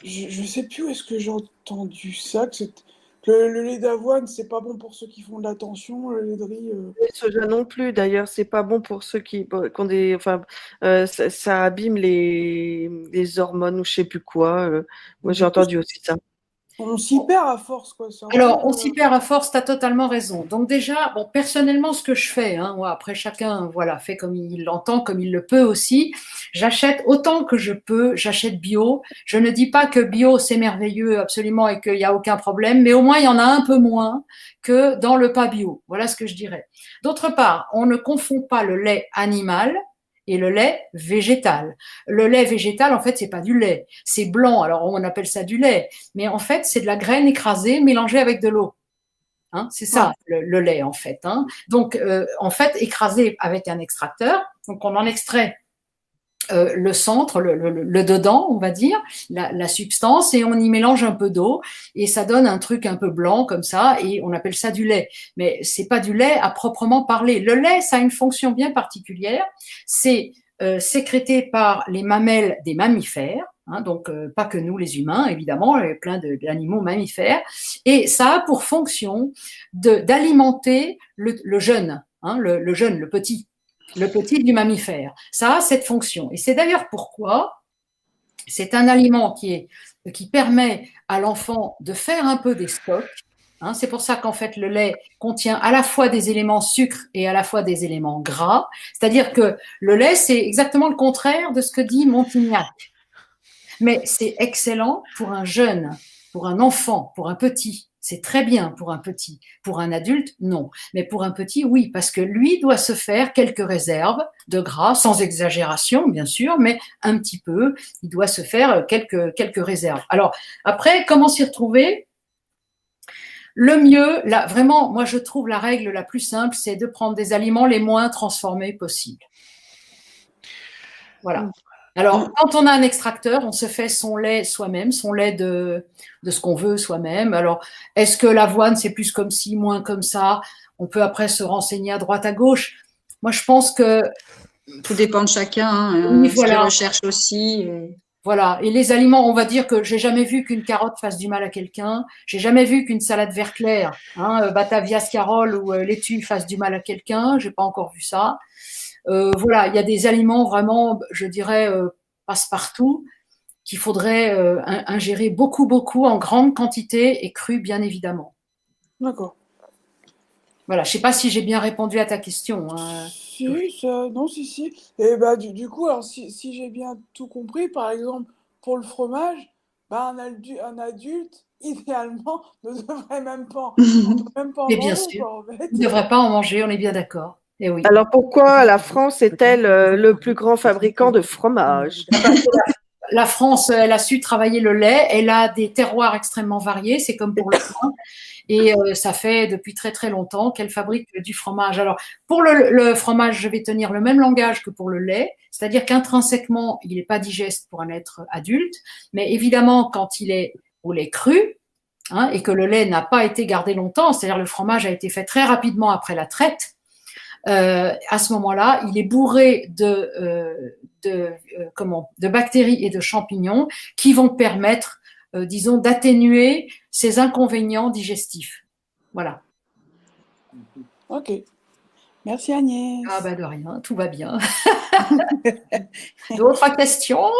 je sais plus où est-ce que j'ai entendu ça, que Le lait d'avoine, c'est pas bon pour ceux qui font de la tension, le lait de riz. Le soja non plus, d'ailleurs, c'est pas bon pour ceux qui ont des. Enfin, ça abîme les hormones ou je sais plus quoi. Moi, j'ai entendu aussi ça. On s'y perd à force, quoi. Alors, on s'y perd à force, tu as totalement raison. Donc déjà, bon, personnellement, ce que je fais, hein, moi, après chacun voilà, fait comme il l'entend, comme il le peut aussi, j'achète autant que je peux, j'achète bio. Je ne dis pas que bio, c'est merveilleux absolument et qu'il n'y a aucun problème, mais au moins, il y en a un peu moins que dans le pas bio. Voilà ce que je dirais. D'autre part, on ne confond pas le lait animal et le lait végétal. Le lait végétal, en fait, c'est pas du lait, c'est blanc. Alors on appelle ça du lait, mais en fait, c'est de la graine écrasée mélangée avec de l'eau. Hein, c'est ça le lait en fait. Hein. Donc en fait, écrasé avec un extracteur. Donc on en extrait le centre, le dedans, on va dire, la substance, et on y mélange un peu d'eau, et ça donne un truc un peu blanc comme ça, et on appelle ça du lait. Mais c'est pas du lait à proprement parler. Le lait, ça a une fonction bien particulière. C'est sécrété par les mamelles des mammifères. Hein, donc pas que nous les humains, évidemment, il y a plein d'animaux mammifères, et ça a pour fonction d'alimenter le jeune, hein, le jeune, le petit du mammifère. Ça a cette fonction. Et c'est d'ailleurs pourquoi c'est un aliment qui permet à l'enfant de faire un peu des stocks. Hein, c'est pour ça qu'en fait, le lait contient à la fois des éléments sucre et à la fois des éléments gras. C'est-à-dire que le lait, c'est exactement le contraire de ce que dit Montignac. Mais c'est excellent pour un jeune, pour un enfant, pour un petit. C'est très bien pour un petit. Pour un adulte, non. Mais pour un petit, oui, parce que lui doit se faire quelques réserves de gras, sans exagération, bien sûr, mais un petit peu. Il doit se faire quelques réserves. Alors, après, comment s'y retrouver ? Le mieux, là, vraiment, moi, je trouve la règle la plus simple, c'est de prendre des aliments les moins transformés possibles. Voilà. Alors, quand on a un extracteur, on se fait son lait soi-même, son lait de ce qu'on veut soi-même. Alors, est-ce que l'avoine, c'est plus comme ci, moins comme ça ? On peut après se renseigner à droite, à gauche. Moi, je pense que… Tout dépend de chacun, hein, oui, voilà. ce qu'il recherche aussi. Voilà. Et les aliments, on va dire que j'ai jamais vu qu'une carotte fasse du mal à quelqu'un. J'ai jamais vu qu'une salade vert clair, hein, Batavia Scarole ou laitue fasse du mal à quelqu'un. J'ai pas encore vu ça. Voilà, il y a des aliments vraiment, je dirais, passe-partout qu'il faudrait ingérer beaucoup, en grande quantité et cru, bien évidemment. D'accord. Voilà, je ne sais pas si j'ai bien répondu à ta question. Si, si. Et bah, du coup, alors, si j'ai bien tout compris, par exemple, pour le fromage, bah, un adulte, idéalement, ne devrait même pas en Et bien manger, sûr, quoi, en fait. il ne devrait pas en manger, on est bien d'accord. Et oui. Alors pourquoi la France est-elle le plus grand fabricant de fromage ? La France, elle a su travailler le lait, elle a des terroirs extrêmement variés, c'est comme pour le pain. Et ça fait depuis très très longtemps qu'elle fabrique du fromage. Alors pour le fromage, je vais tenir le même langage que pour le lait, c'est-à-dire qu'intrinsèquement, il n'est pas digeste pour un être adulte, mais évidemment quand il est au lait cru, hein, et que le lait n'a pas été gardé longtemps, c'est-à-dire le fromage a été fait très rapidement après la traite, à ce moment-là, il est bourré de bactéries et de champignons qui vont permettre, disons, d'atténuer ces inconvénients digestifs. Voilà. Ok. Merci Agnès. Ah bah de rien, tout va bien. D'autres questions ?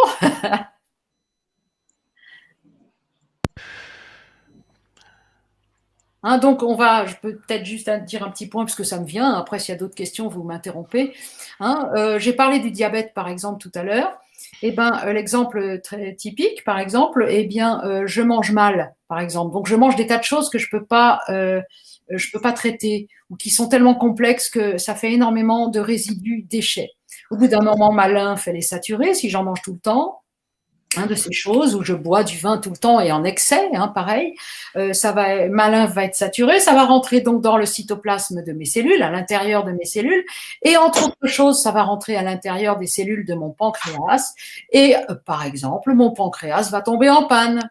Hein, donc, je peux peut-être juste dire un petit point, parce que ça me vient. Après, s'il y a d'autres questions, vous m'interrompez. Hein, j'ai parlé du diabète, par exemple, tout à l'heure. Eh ben, l'exemple très typique, par exemple, eh bien, je mange mal, par exemple. Donc, je mange des tas de choses que je peux pas traiter, ou qui sont tellement complexes que ça fait énormément de résidus, déchets. Au bout d'un moment, ma lymphe, elle est saturée si j'en mange tout le temps. De ces choses où je bois du vin tout le temps et en excès, hein, pareil, ma lymphe va être saturée, ça va rentrer donc dans le cytoplasme de mes cellules, à l'intérieur de mes cellules, et entre autres choses, ça va rentrer à l'intérieur des cellules de mon pancréas, et par exemple, mon pancréas va tomber en panne.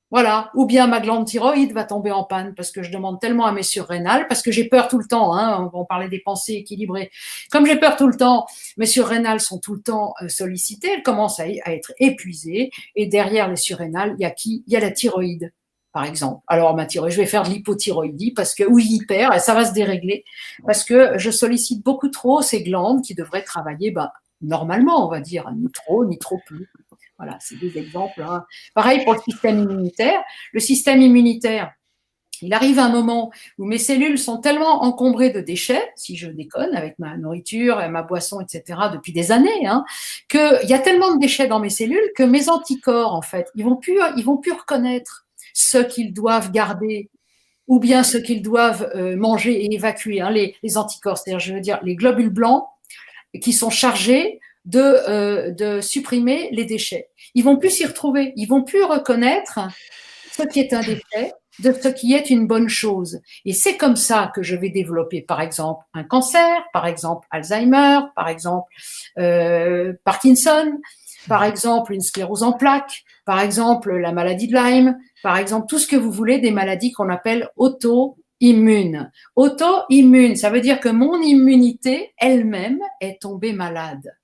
Voilà, ou bien ma glande thyroïde va tomber en panne parce que je demande tellement à mes surrénales, parce que j'ai peur tout le temps, hein, on parlait des pensées équilibrées. Comme j'ai peur tout le temps, mes surrénales sont tout le temps sollicitées, elles commencent à être épuisées, et derrière les surrénales, il y a qui ? Il y a la thyroïde, par exemple. Alors, ma thyroïde, je vais faire de l'hypothyroïdie ou hyper, et ça va se dérégler parce que je sollicite beaucoup trop ces glandes qui devraient travailler normalement, on va dire, ni trop, ni trop peu. Voilà, c'est des exemples. Hein. Pareil pour le système immunitaire. Le système immunitaire, il arrive un moment où mes cellules sont tellement encombrées de déchets, si je déconne, avec ma nourriture, ma boisson, etc., depuis des années, hein, qu'il y a tellement de déchets dans mes cellules que mes anticorps, en fait, ils vont plus reconnaître ce qu'ils doivent garder ou bien ce qu'ils doivent manger et évacuer, hein, les anticorps, c'est-à-dire, je veux dire, les globules blancs qui sont chargés de supprimer les déchets. Ils vont plus s'y retrouver, ils vont plus reconnaître ce qui est un déchet de ce qui est une bonne chose. Et c'est comme ça que je vais développer, par exemple, un cancer, par exemple, Alzheimer, par exemple, Parkinson, par exemple, une sclérose en plaques, par exemple, la maladie de Lyme, par exemple, tout ce que vous voulez, des maladies qu'on appelle auto-immunes. Auto-immune, ça veut dire que mon immunité elle-même est tombée malade.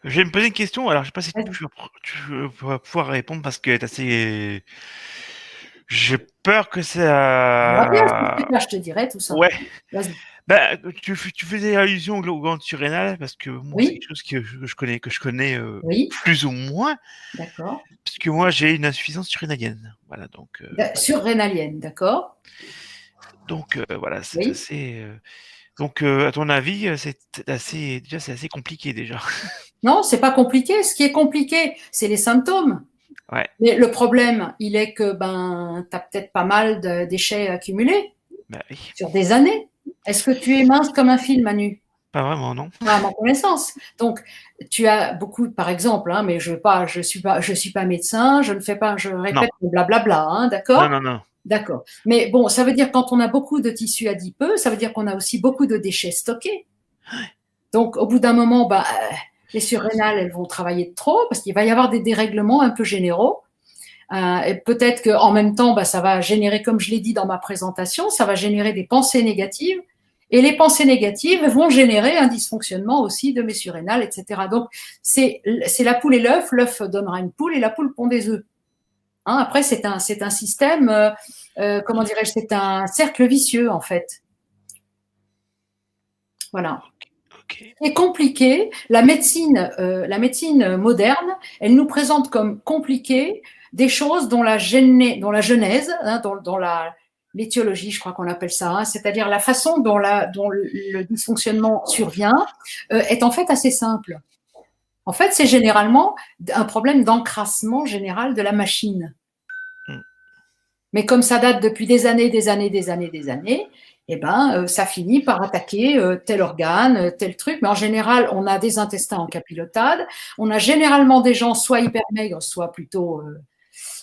Je vais me poser une question. Alors, je ne sais pas si tu vas pouvoir répondre parce qu'elle est assez. J'ai peur que ça. Je te dirai tout ça. Ouais. Tu faisais allusion aux glandes surrénales parce que moi, c'est quelque chose que je connais plus ou moins. D'accord. Parce que moi, j'ai une insuffisance surrénalienne. Voilà, donc. Surrénalienne, d'accord. Donc, voilà, c'est assez. Donc, à ton avis, c'est assez compliqué déjà. Non, c'est pas compliqué. Ce qui est compliqué, c'est les symptômes. Ouais. Mais le problème, il est que tu as peut-être pas mal de déchets accumulés sur des années. Est-ce que tu es mince comme un fil, Manu? Pas vraiment, non. Pas à ma connaissance. Donc, tu as beaucoup, par exemple, hein, mais je suis pas médecin, je répète blablabla, hein, d'accord? Non. D'accord. Mais bon, ça veut dire quand on a beaucoup de tissus adipeux, ça veut dire qu'on a aussi beaucoup de déchets stockés. Donc, au bout d'un moment, les surrénales, elles vont travailler de trop parce qu'il va y avoir des dérèglements un peu généraux. Et peut-être qu'en même temps, ça va générer, comme je l'ai dit dans ma présentation, ça va générer des pensées négatives. Et les pensées négatives vont générer un dysfonctionnement aussi de mes surrénales, etc. Donc, c'est la poule et l'œuf. L'œuf donnera une poule et la poule pond des œufs. Hein, après, c'est un système, comment dirais-je, c'est un cercle vicieux, en fait. Voilà. C'est compliqué. La médecine moderne, elle nous présente comme compliqué des choses dont la genèse, hein, dans l'étiologie, je crois qu'on appelle ça, hein, c'est-à-dire la façon dont le dysfonctionnement survient, est en fait assez simple. En fait, c'est généralement un problème d'encrassement général de la machine. Mais comme ça date depuis des années, ça finit par attaquer tel organe, tel truc. Mais en général, on a des intestins en capilotade. On a généralement des gens soit hyper maigres, soit plutôt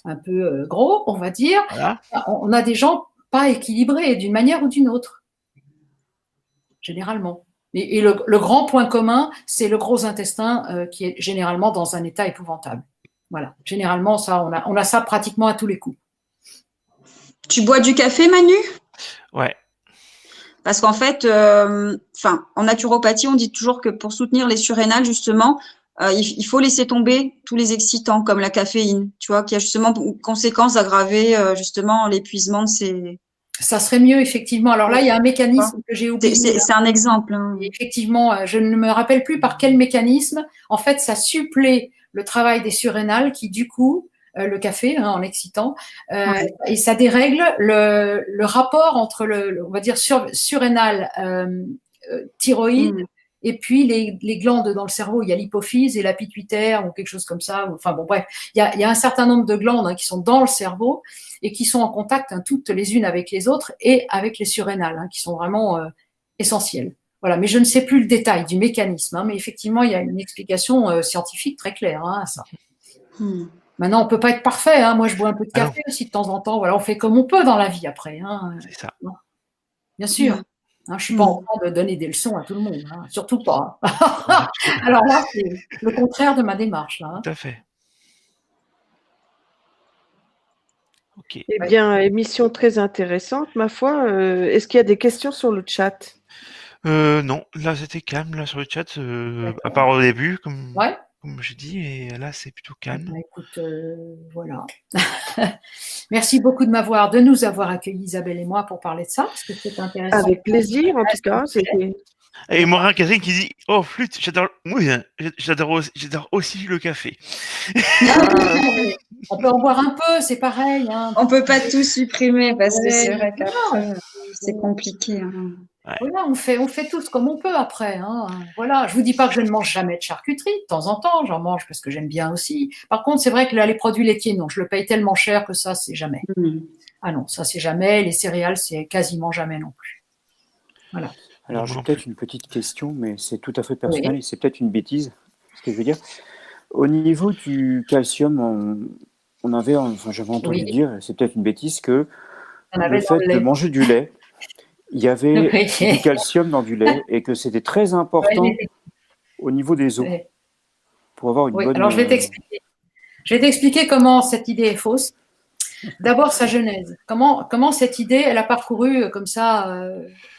un peu gros, on va dire. Voilà. On a des gens pas équilibrés d'une manière ou d'une autre, généralement. Et le grand point commun, c'est le gros intestin qui est généralement dans un état épouvantable. Voilà. Généralement, ça, on a ça pratiquement à tous les coups. Tu bois du café, Manu? Ouais. Parce qu'en fait, en naturopathie, on dit toujours que pour soutenir les surrénales, justement, il faut laisser tomber tous les excitants, comme la caféine, tu vois, qui a justement pour conséquence d'aggraver justement l'épuisement de ces… Ça serait mieux, effectivement. Alors là, il y a un mécanisme que j'ai oublié. C'est un exemple. Hein. Effectivement, je ne me rappelle plus par quel mécanisme. En fait, ça supplée le travail des surrénales qui, du coup, le café, hein, en excitant, et ça dérègle le rapport entre on va dire, surrénal, thyroïde, et puis les glandes dans le cerveau. Il y a l'hypophyse et la pituitaire ou quelque chose comme ça. Enfin bon, bref, il y a un certain nombre de glandes, hein, qui sont dans le cerveau et qui sont en contact, hein, toutes les unes avec les autres et avec les surrénales, hein, qui sont vraiment essentielles. Voilà, mais je ne sais plus le détail du mécanisme, hein, mais effectivement, il y a une explication scientifique très claire, hein, à ça. Maintenant, on peut pas être parfait. Hein. Moi, je bois un peu de café aussi de temps en temps. Voilà, on fait comme on peut dans la vie après. Hein. C'est ça. Bien sûr. Hein, je suis pas en train de donner des leçons à tout le monde. Hein. Surtout pas. Hein. Alors là, c'est le contraire de ma démarche. Là, hein. Tout à fait. Ok. Eh bien, émission très intéressante, ma foi. Est-ce qu'il y a des questions sur le chat? Non, là c'était calme là sur le chat, à part au début. Ouais. comme je dis, et là, c'est plutôt calme. Bah, écoute, voilà. Merci beaucoup de nous avoir accueillis, Isabelle et moi, pour parler de ça, parce que c'est intéressant. Avec plaisir, en tout cas. Et Morin Catherine qui dit oh flûte, j'adore, oui, j'adore aussi le café. On peut en boire un peu, c'est pareil. Hein. On peut pas tout supprimer parce que c'est vrai qu'après c'est compliqué. Hein. Ouais. Voilà, on fait tous comme on peut après. Hein. Voilà, je vous dis pas que je ne mange jamais de charcuterie. De temps en temps, j'en mange parce que j'aime bien aussi. Par contre, c'est vrai que là, les produits laitiers, non, je le paye tellement cher que ça, c'est jamais. Ah non, ça c'est jamais. Les céréales, c'est quasiment jamais non plus. Voilà. Alors, j'ai peut-être une petite question, mais c'est tout à fait personnel et c'est peut-être une bêtise, ce que je veux dire. Au niveau du calcium, j'avais entendu dire, c'est peut-être une bêtise, que le fait de manger du lait, il y avait du calcium dans du lait et que c'était très important au niveau des os pour avoir une bonne... Alors, je vais t'expliquer. Je vais t'expliquer comment cette idée est fausse. D'abord, sa genèse. Comment cette idée, elle a parcouru comme ça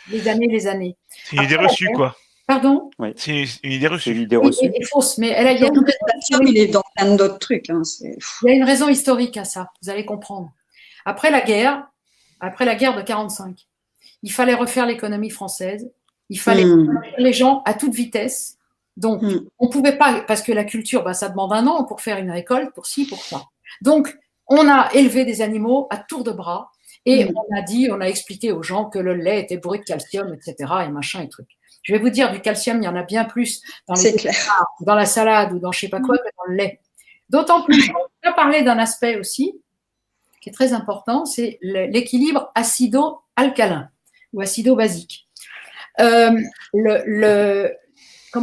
les années. C'est une idée reçue, quoi. Pardon ? Oui. C'est une idée reçue. C'est une idée reçue. Et fausse, mais il y a le calcium, il est dans plein d'autres trucs. Hein, il y a une raison historique à ça, vous allez comprendre. Après la guerre de 45, il fallait refaire l'économie française, il fallait les gens à toute vitesse. Donc, on ne pouvait pas, parce que la culture, ça demande un an pour faire une récolte, pour ci, pour ça. Donc, on a élevé des animaux à tour de bras et on a expliqué aux gens que le lait était bourré de calcium, etc. et machin et truc. Je vais vous dire, du calcium, il y en a bien plus dans la salade ou dans je ne sais pas quoi que dans le lait. D'autant plus, on va parler d'un aspect aussi qui est très important, c'est l'équilibre acido-alcalin ou acido-basique. Comment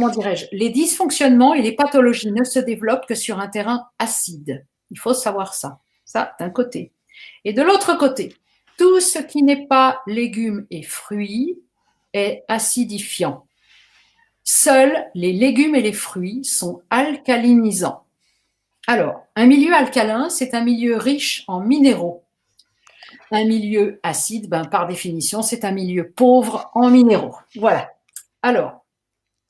dirais-je, les dysfonctionnements et les pathologies ne se développent que sur un terrain acide. Il faut savoir ça. Ça, d'un côté. Et de l'autre côté, tout ce qui n'est pas légumes et fruits est acidifiant. Seuls les légumes et les fruits sont alcalinisants. Alors, un milieu alcalin, c'est un milieu riche en minéraux. Un milieu acide, par définition, c'est un milieu pauvre en minéraux. Voilà. Alors,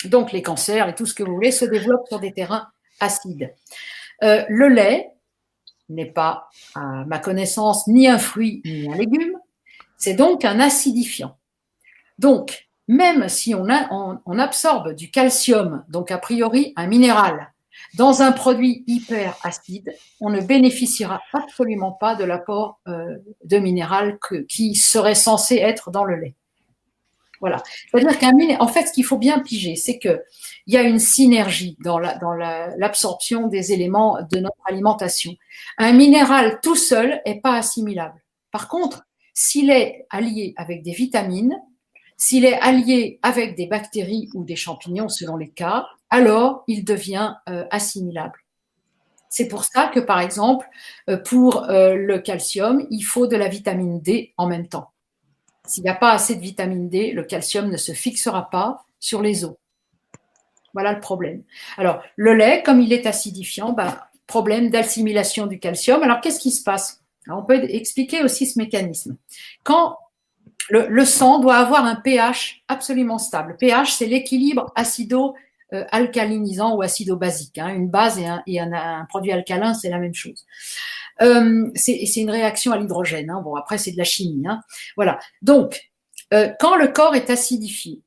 donc les cancers et tout ce que vous voulez se développent sur des terrains acides. Le lait n'est pas, à ma connaissance, ni un fruit ni un légume. C'est donc un acidifiant. Donc, même si on absorbe du calcium, donc a priori un minéral, dans un produit hyper acide, on ne bénéficiera absolument pas de l'apport de minéral qui serait censé être dans le lait. Voilà. C'est-à-dire en fait, ce qu'il faut bien piger, c'est qu'il y a une synergie dans l'absorption des éléments de notre alimentation. Un minéral tout seul n'est pas assimilable. Par contre, s'il est allié avec des vitamines, s'il est allié avec des bactéries ou des champignons selon les cas, alors il devient assimilable. C'est pour ça que, par exemple, pour le calcium, il faut de la vitamine D en même temps. S'il n'y a pas assez de vitamine D, le calcium ne se fixera pas sur les os. Voilà le problème. Alors, le lait, comme il est acidifiant, problème d'assimilation du calcium. Alors, qu'est-ce qui se passe ? Alors, on peut expliquer aussi ce mécanisme. Quand le sang doit avoir un pH absolument stable. pH, c'est l'équilibre acido-alcalinisant ou acido-basique. Une base et un produit alcalin, c'est la même chose. C'est une réaction à l'hydrogène. Bon, après, c'est de la chimie. Voilà. Donc, quand le corps est acidifié,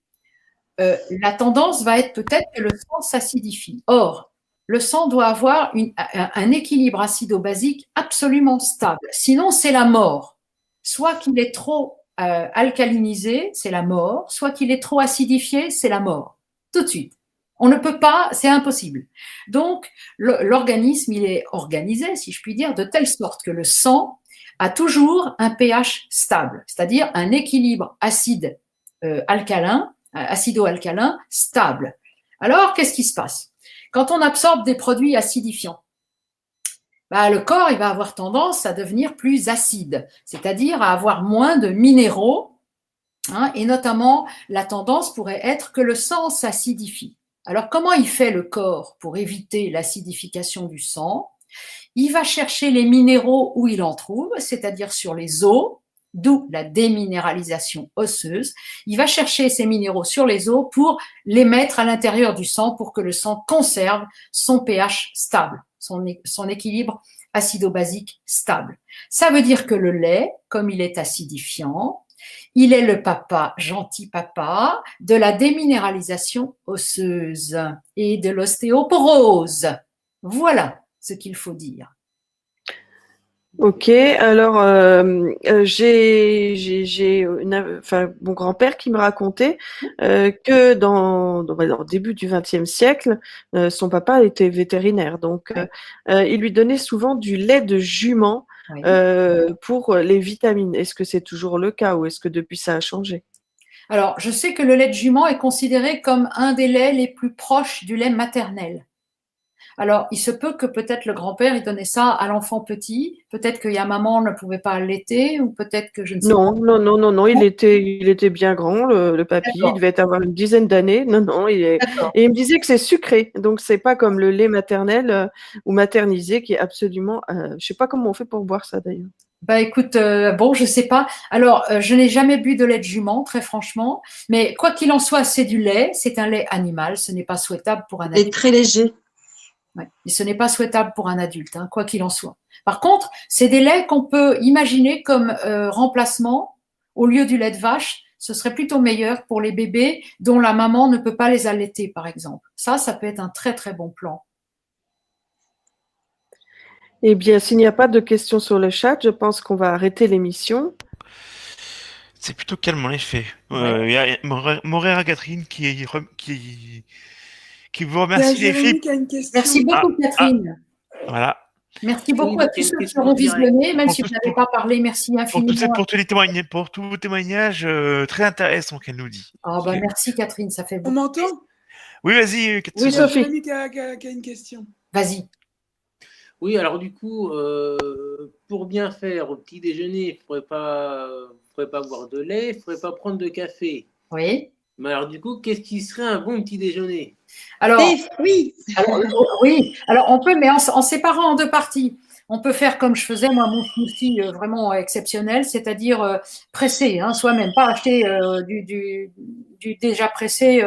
la tendance va être peut-être que le sang s'acidifie. Or, le sang doit avoir un équilibre acido-basique absolument stable. Sinon, c'est la mort. Soit qu'il est trop alcalinisé, c'est la mort. Soit qu'il est trop acidifié, c'est la mort. Tout de suite. On ne peut pas, c'est impossible. Donc, l'organisme, il est organisé, si je puis dire, de telle sorte que le sang a toujours un pH stable, c'est-à-dire un équilibre acide-alcalin, acido-alcalin stable. Alors, qu'est-ce qui se passe ? Quand on absorbe des produits acidifiants, le corps, il va avoir tendance à devenir plus acide, c'est-à-dire à avoir moins de minéraux, et notamment, la tendance pourrait être que le sang s'acidifie. Alors, comment il fait le corps pour éviter l'acidification du sang ? Il va chercher les minéraux où il en trouve, c'est-à-dire sur les os, d'où la déminéralisation osseuse. Il va chercher ces minéraux sur les os pour les mettre à l'intérieur du sang pour que le sang conserve son pH stable, son équilibre acido-basique stable. Ça veut dire que le lait, comme il est acidifiant, il est le papa, gentil papa, de la déminéralisation osseuse et de l'ostéoporose. Voilà ce qu'il faut dire. Ok, alors j'ai mon grand-père qui me racontait que dans le début du XXe siècle, son papa était vétérinaire, donc il lui donnait souvent du lait de jument pour les vitamines. Est-ce que c'est toujours le cas ou est-ce que depuis ça a changé? Alors, je sais que le lait de jument est considéré comme un des laits les plus proches du lait maternel. Alors, il se peut que peut-être le grand-père, il donnait ça à l'enfant petit. Peut-être que maman ne pouvait pas allaiter ou peut-être que je ne sais pas. Non, il était bien grand, le papy. Il devait avoir une dizaine d'années. Et il me disait que c'est sucré. Donc, c'est pas comme le lait maternel ou maternisé qui est absolument, je sais pas comment on fait pour boire ça d'ailleurs. Bah écoute, je sais pas. Alors, je n'ai jamais bu de lait de jument, très franchement. Mais quoi qu'il en soit, c'est du lait. C'est un lait animal. Ce n'est pas souhaitable pour un adulte. Et très léger. Ouais. Et ce n'est pas souhaitable pour un adulte, hein, quoi qu'il en soit. Par contre, c'est des laits qu'on peut imaginer comme remplacement au lieu du lait de vache. Ce serait plutôt meilleur pour les bébés dont la maman ne peut pas les allaiter, par exemple. Ça peut être un très très bon plan. Eh bien, s'il n'y a pas de questions sur le chat, je pense qu'on va arrêter l'émission. C'est plutôt calme en effet. Il y a Morera Catherine qui vous remercie les filles. Merci beaucoup Catherine. Voilà. Merci beaucoup à tous ceux qui auront visionné, même si vous n'avez pas parlé. Merci infiniment. Pour tous vos témoignages très intéressants qu'elle nous dit. Merci Catherine, ça fait beaucoup. On m'entend? Oui, vas-y. Oui, Sophie. J'ai qui a une question. Vas-y. Oui, alors du coup, pour bien faire au petit déjeuner, il ne faudrait pas boire de lait, il ne faudrait pas prendre de café. Oui. Mais alors du coup, qu'est-ce qui serait un bon petit déjeuner? Alors, des fruits. Alors on peut, mais en séparant en deux parties. On peut faire comme je faisais, moi, mon smoothie vraiment exceptionnel, c'est-à-dire pressé, soi-même, pas acheter du déjà pressé.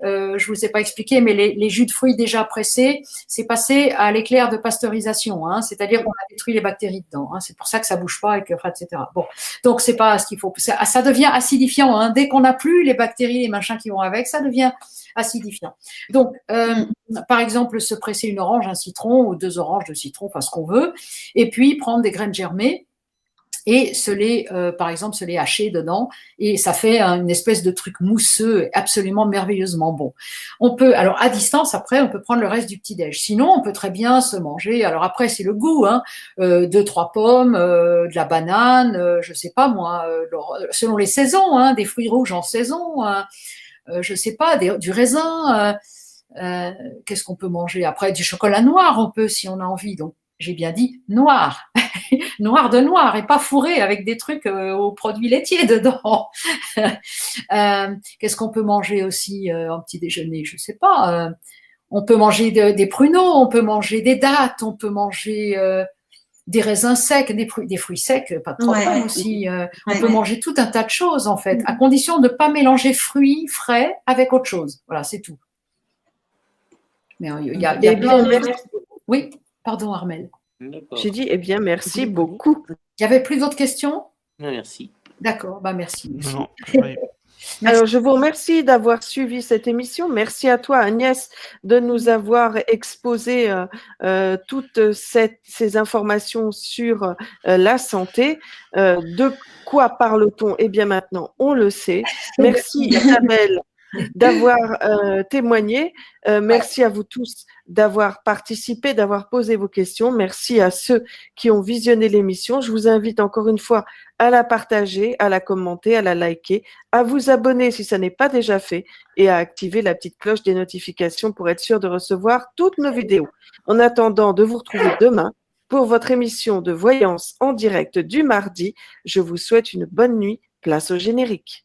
Je vous ai pas expliqué, mais les jus de fruits déjà pressés, c'est passé à l'éclair de pasteurisation, c'est-à-dire qu'on a détruit les bactéries dedans. C'est pour ça que ça bouge pas, etc. Bon, donc c'est pas ce qu'il faut. Ça devient acidifiant. Dès qu'on n'a plus les bactéries, les machins qui vont avec, ça devient acidifiant. Donc, par exemple, se presser une orange, un citron ou 2 oranges de citron, enfin ce qu'on veut, et puis prendre des graines germées et par exemple, se les hacher dedans, et ça fait une espèce de truc mousseux absolument merveilleusement bon. On peut, alors à distance, après, on peut prendre le reste du petit-déj. Sinon, on peut très bien se manger, alors après, c'est le goût, 2-3 pommes, de la banane, je sais pas moi, selon les saisons, des fruits rouges en saison, je sais pas, du raisin, qu'est-ce qu'on peut manger après? Du chocolat noir, on peut, si on a envie. Donc, j'ai bien dit noir, noir de noir, et pas fourré avec des trucs aux produits laitiers dedans. Qu'est-ce qu'on peut manger aussi en petit déjeuner? Je sais pas. On peut manger des pruneaux, on peut manger des dattes, on peut manger des raisins secs, des fruits secs, pas trop aussi. On peut manger tout un tas de choses, en fait, à condition de ne pas mélanger fruits frais avec autre chose. Voilà, c'est tout. Mais il y a plein de... Oui, pardon, Armel. J'ai dit, merci beaucoup. Il n'y avait plus d'autres questions? Non, merci. D'accord, merci. Non. Alors, je vous remercie d'avoir suivi cette émission. Merci à toi, Agnès, de nous avoir exposé toutes ces informations sur la santé. De quoi parle-t-on? Eh bien, maintenant, on le sait. Merci, Isabelle, d'avoir témoigné. Merci à vous tous d'avoir participé, d'avoir posé vos questions. Merci à ceux qui ont visionné l'émission. Je vous invite encore une fois à la partager, à la commenter, à la liker, à vous abonner si ça n'est pas déjà fait et à activer la petite cloche des notifications pour être sûr de recevoir toutes nos vidéos. En attendant de vous retrouver demain pour votre émission de voyance en direct du mardi, je vous souhaite une bonne nuit. Place au générique.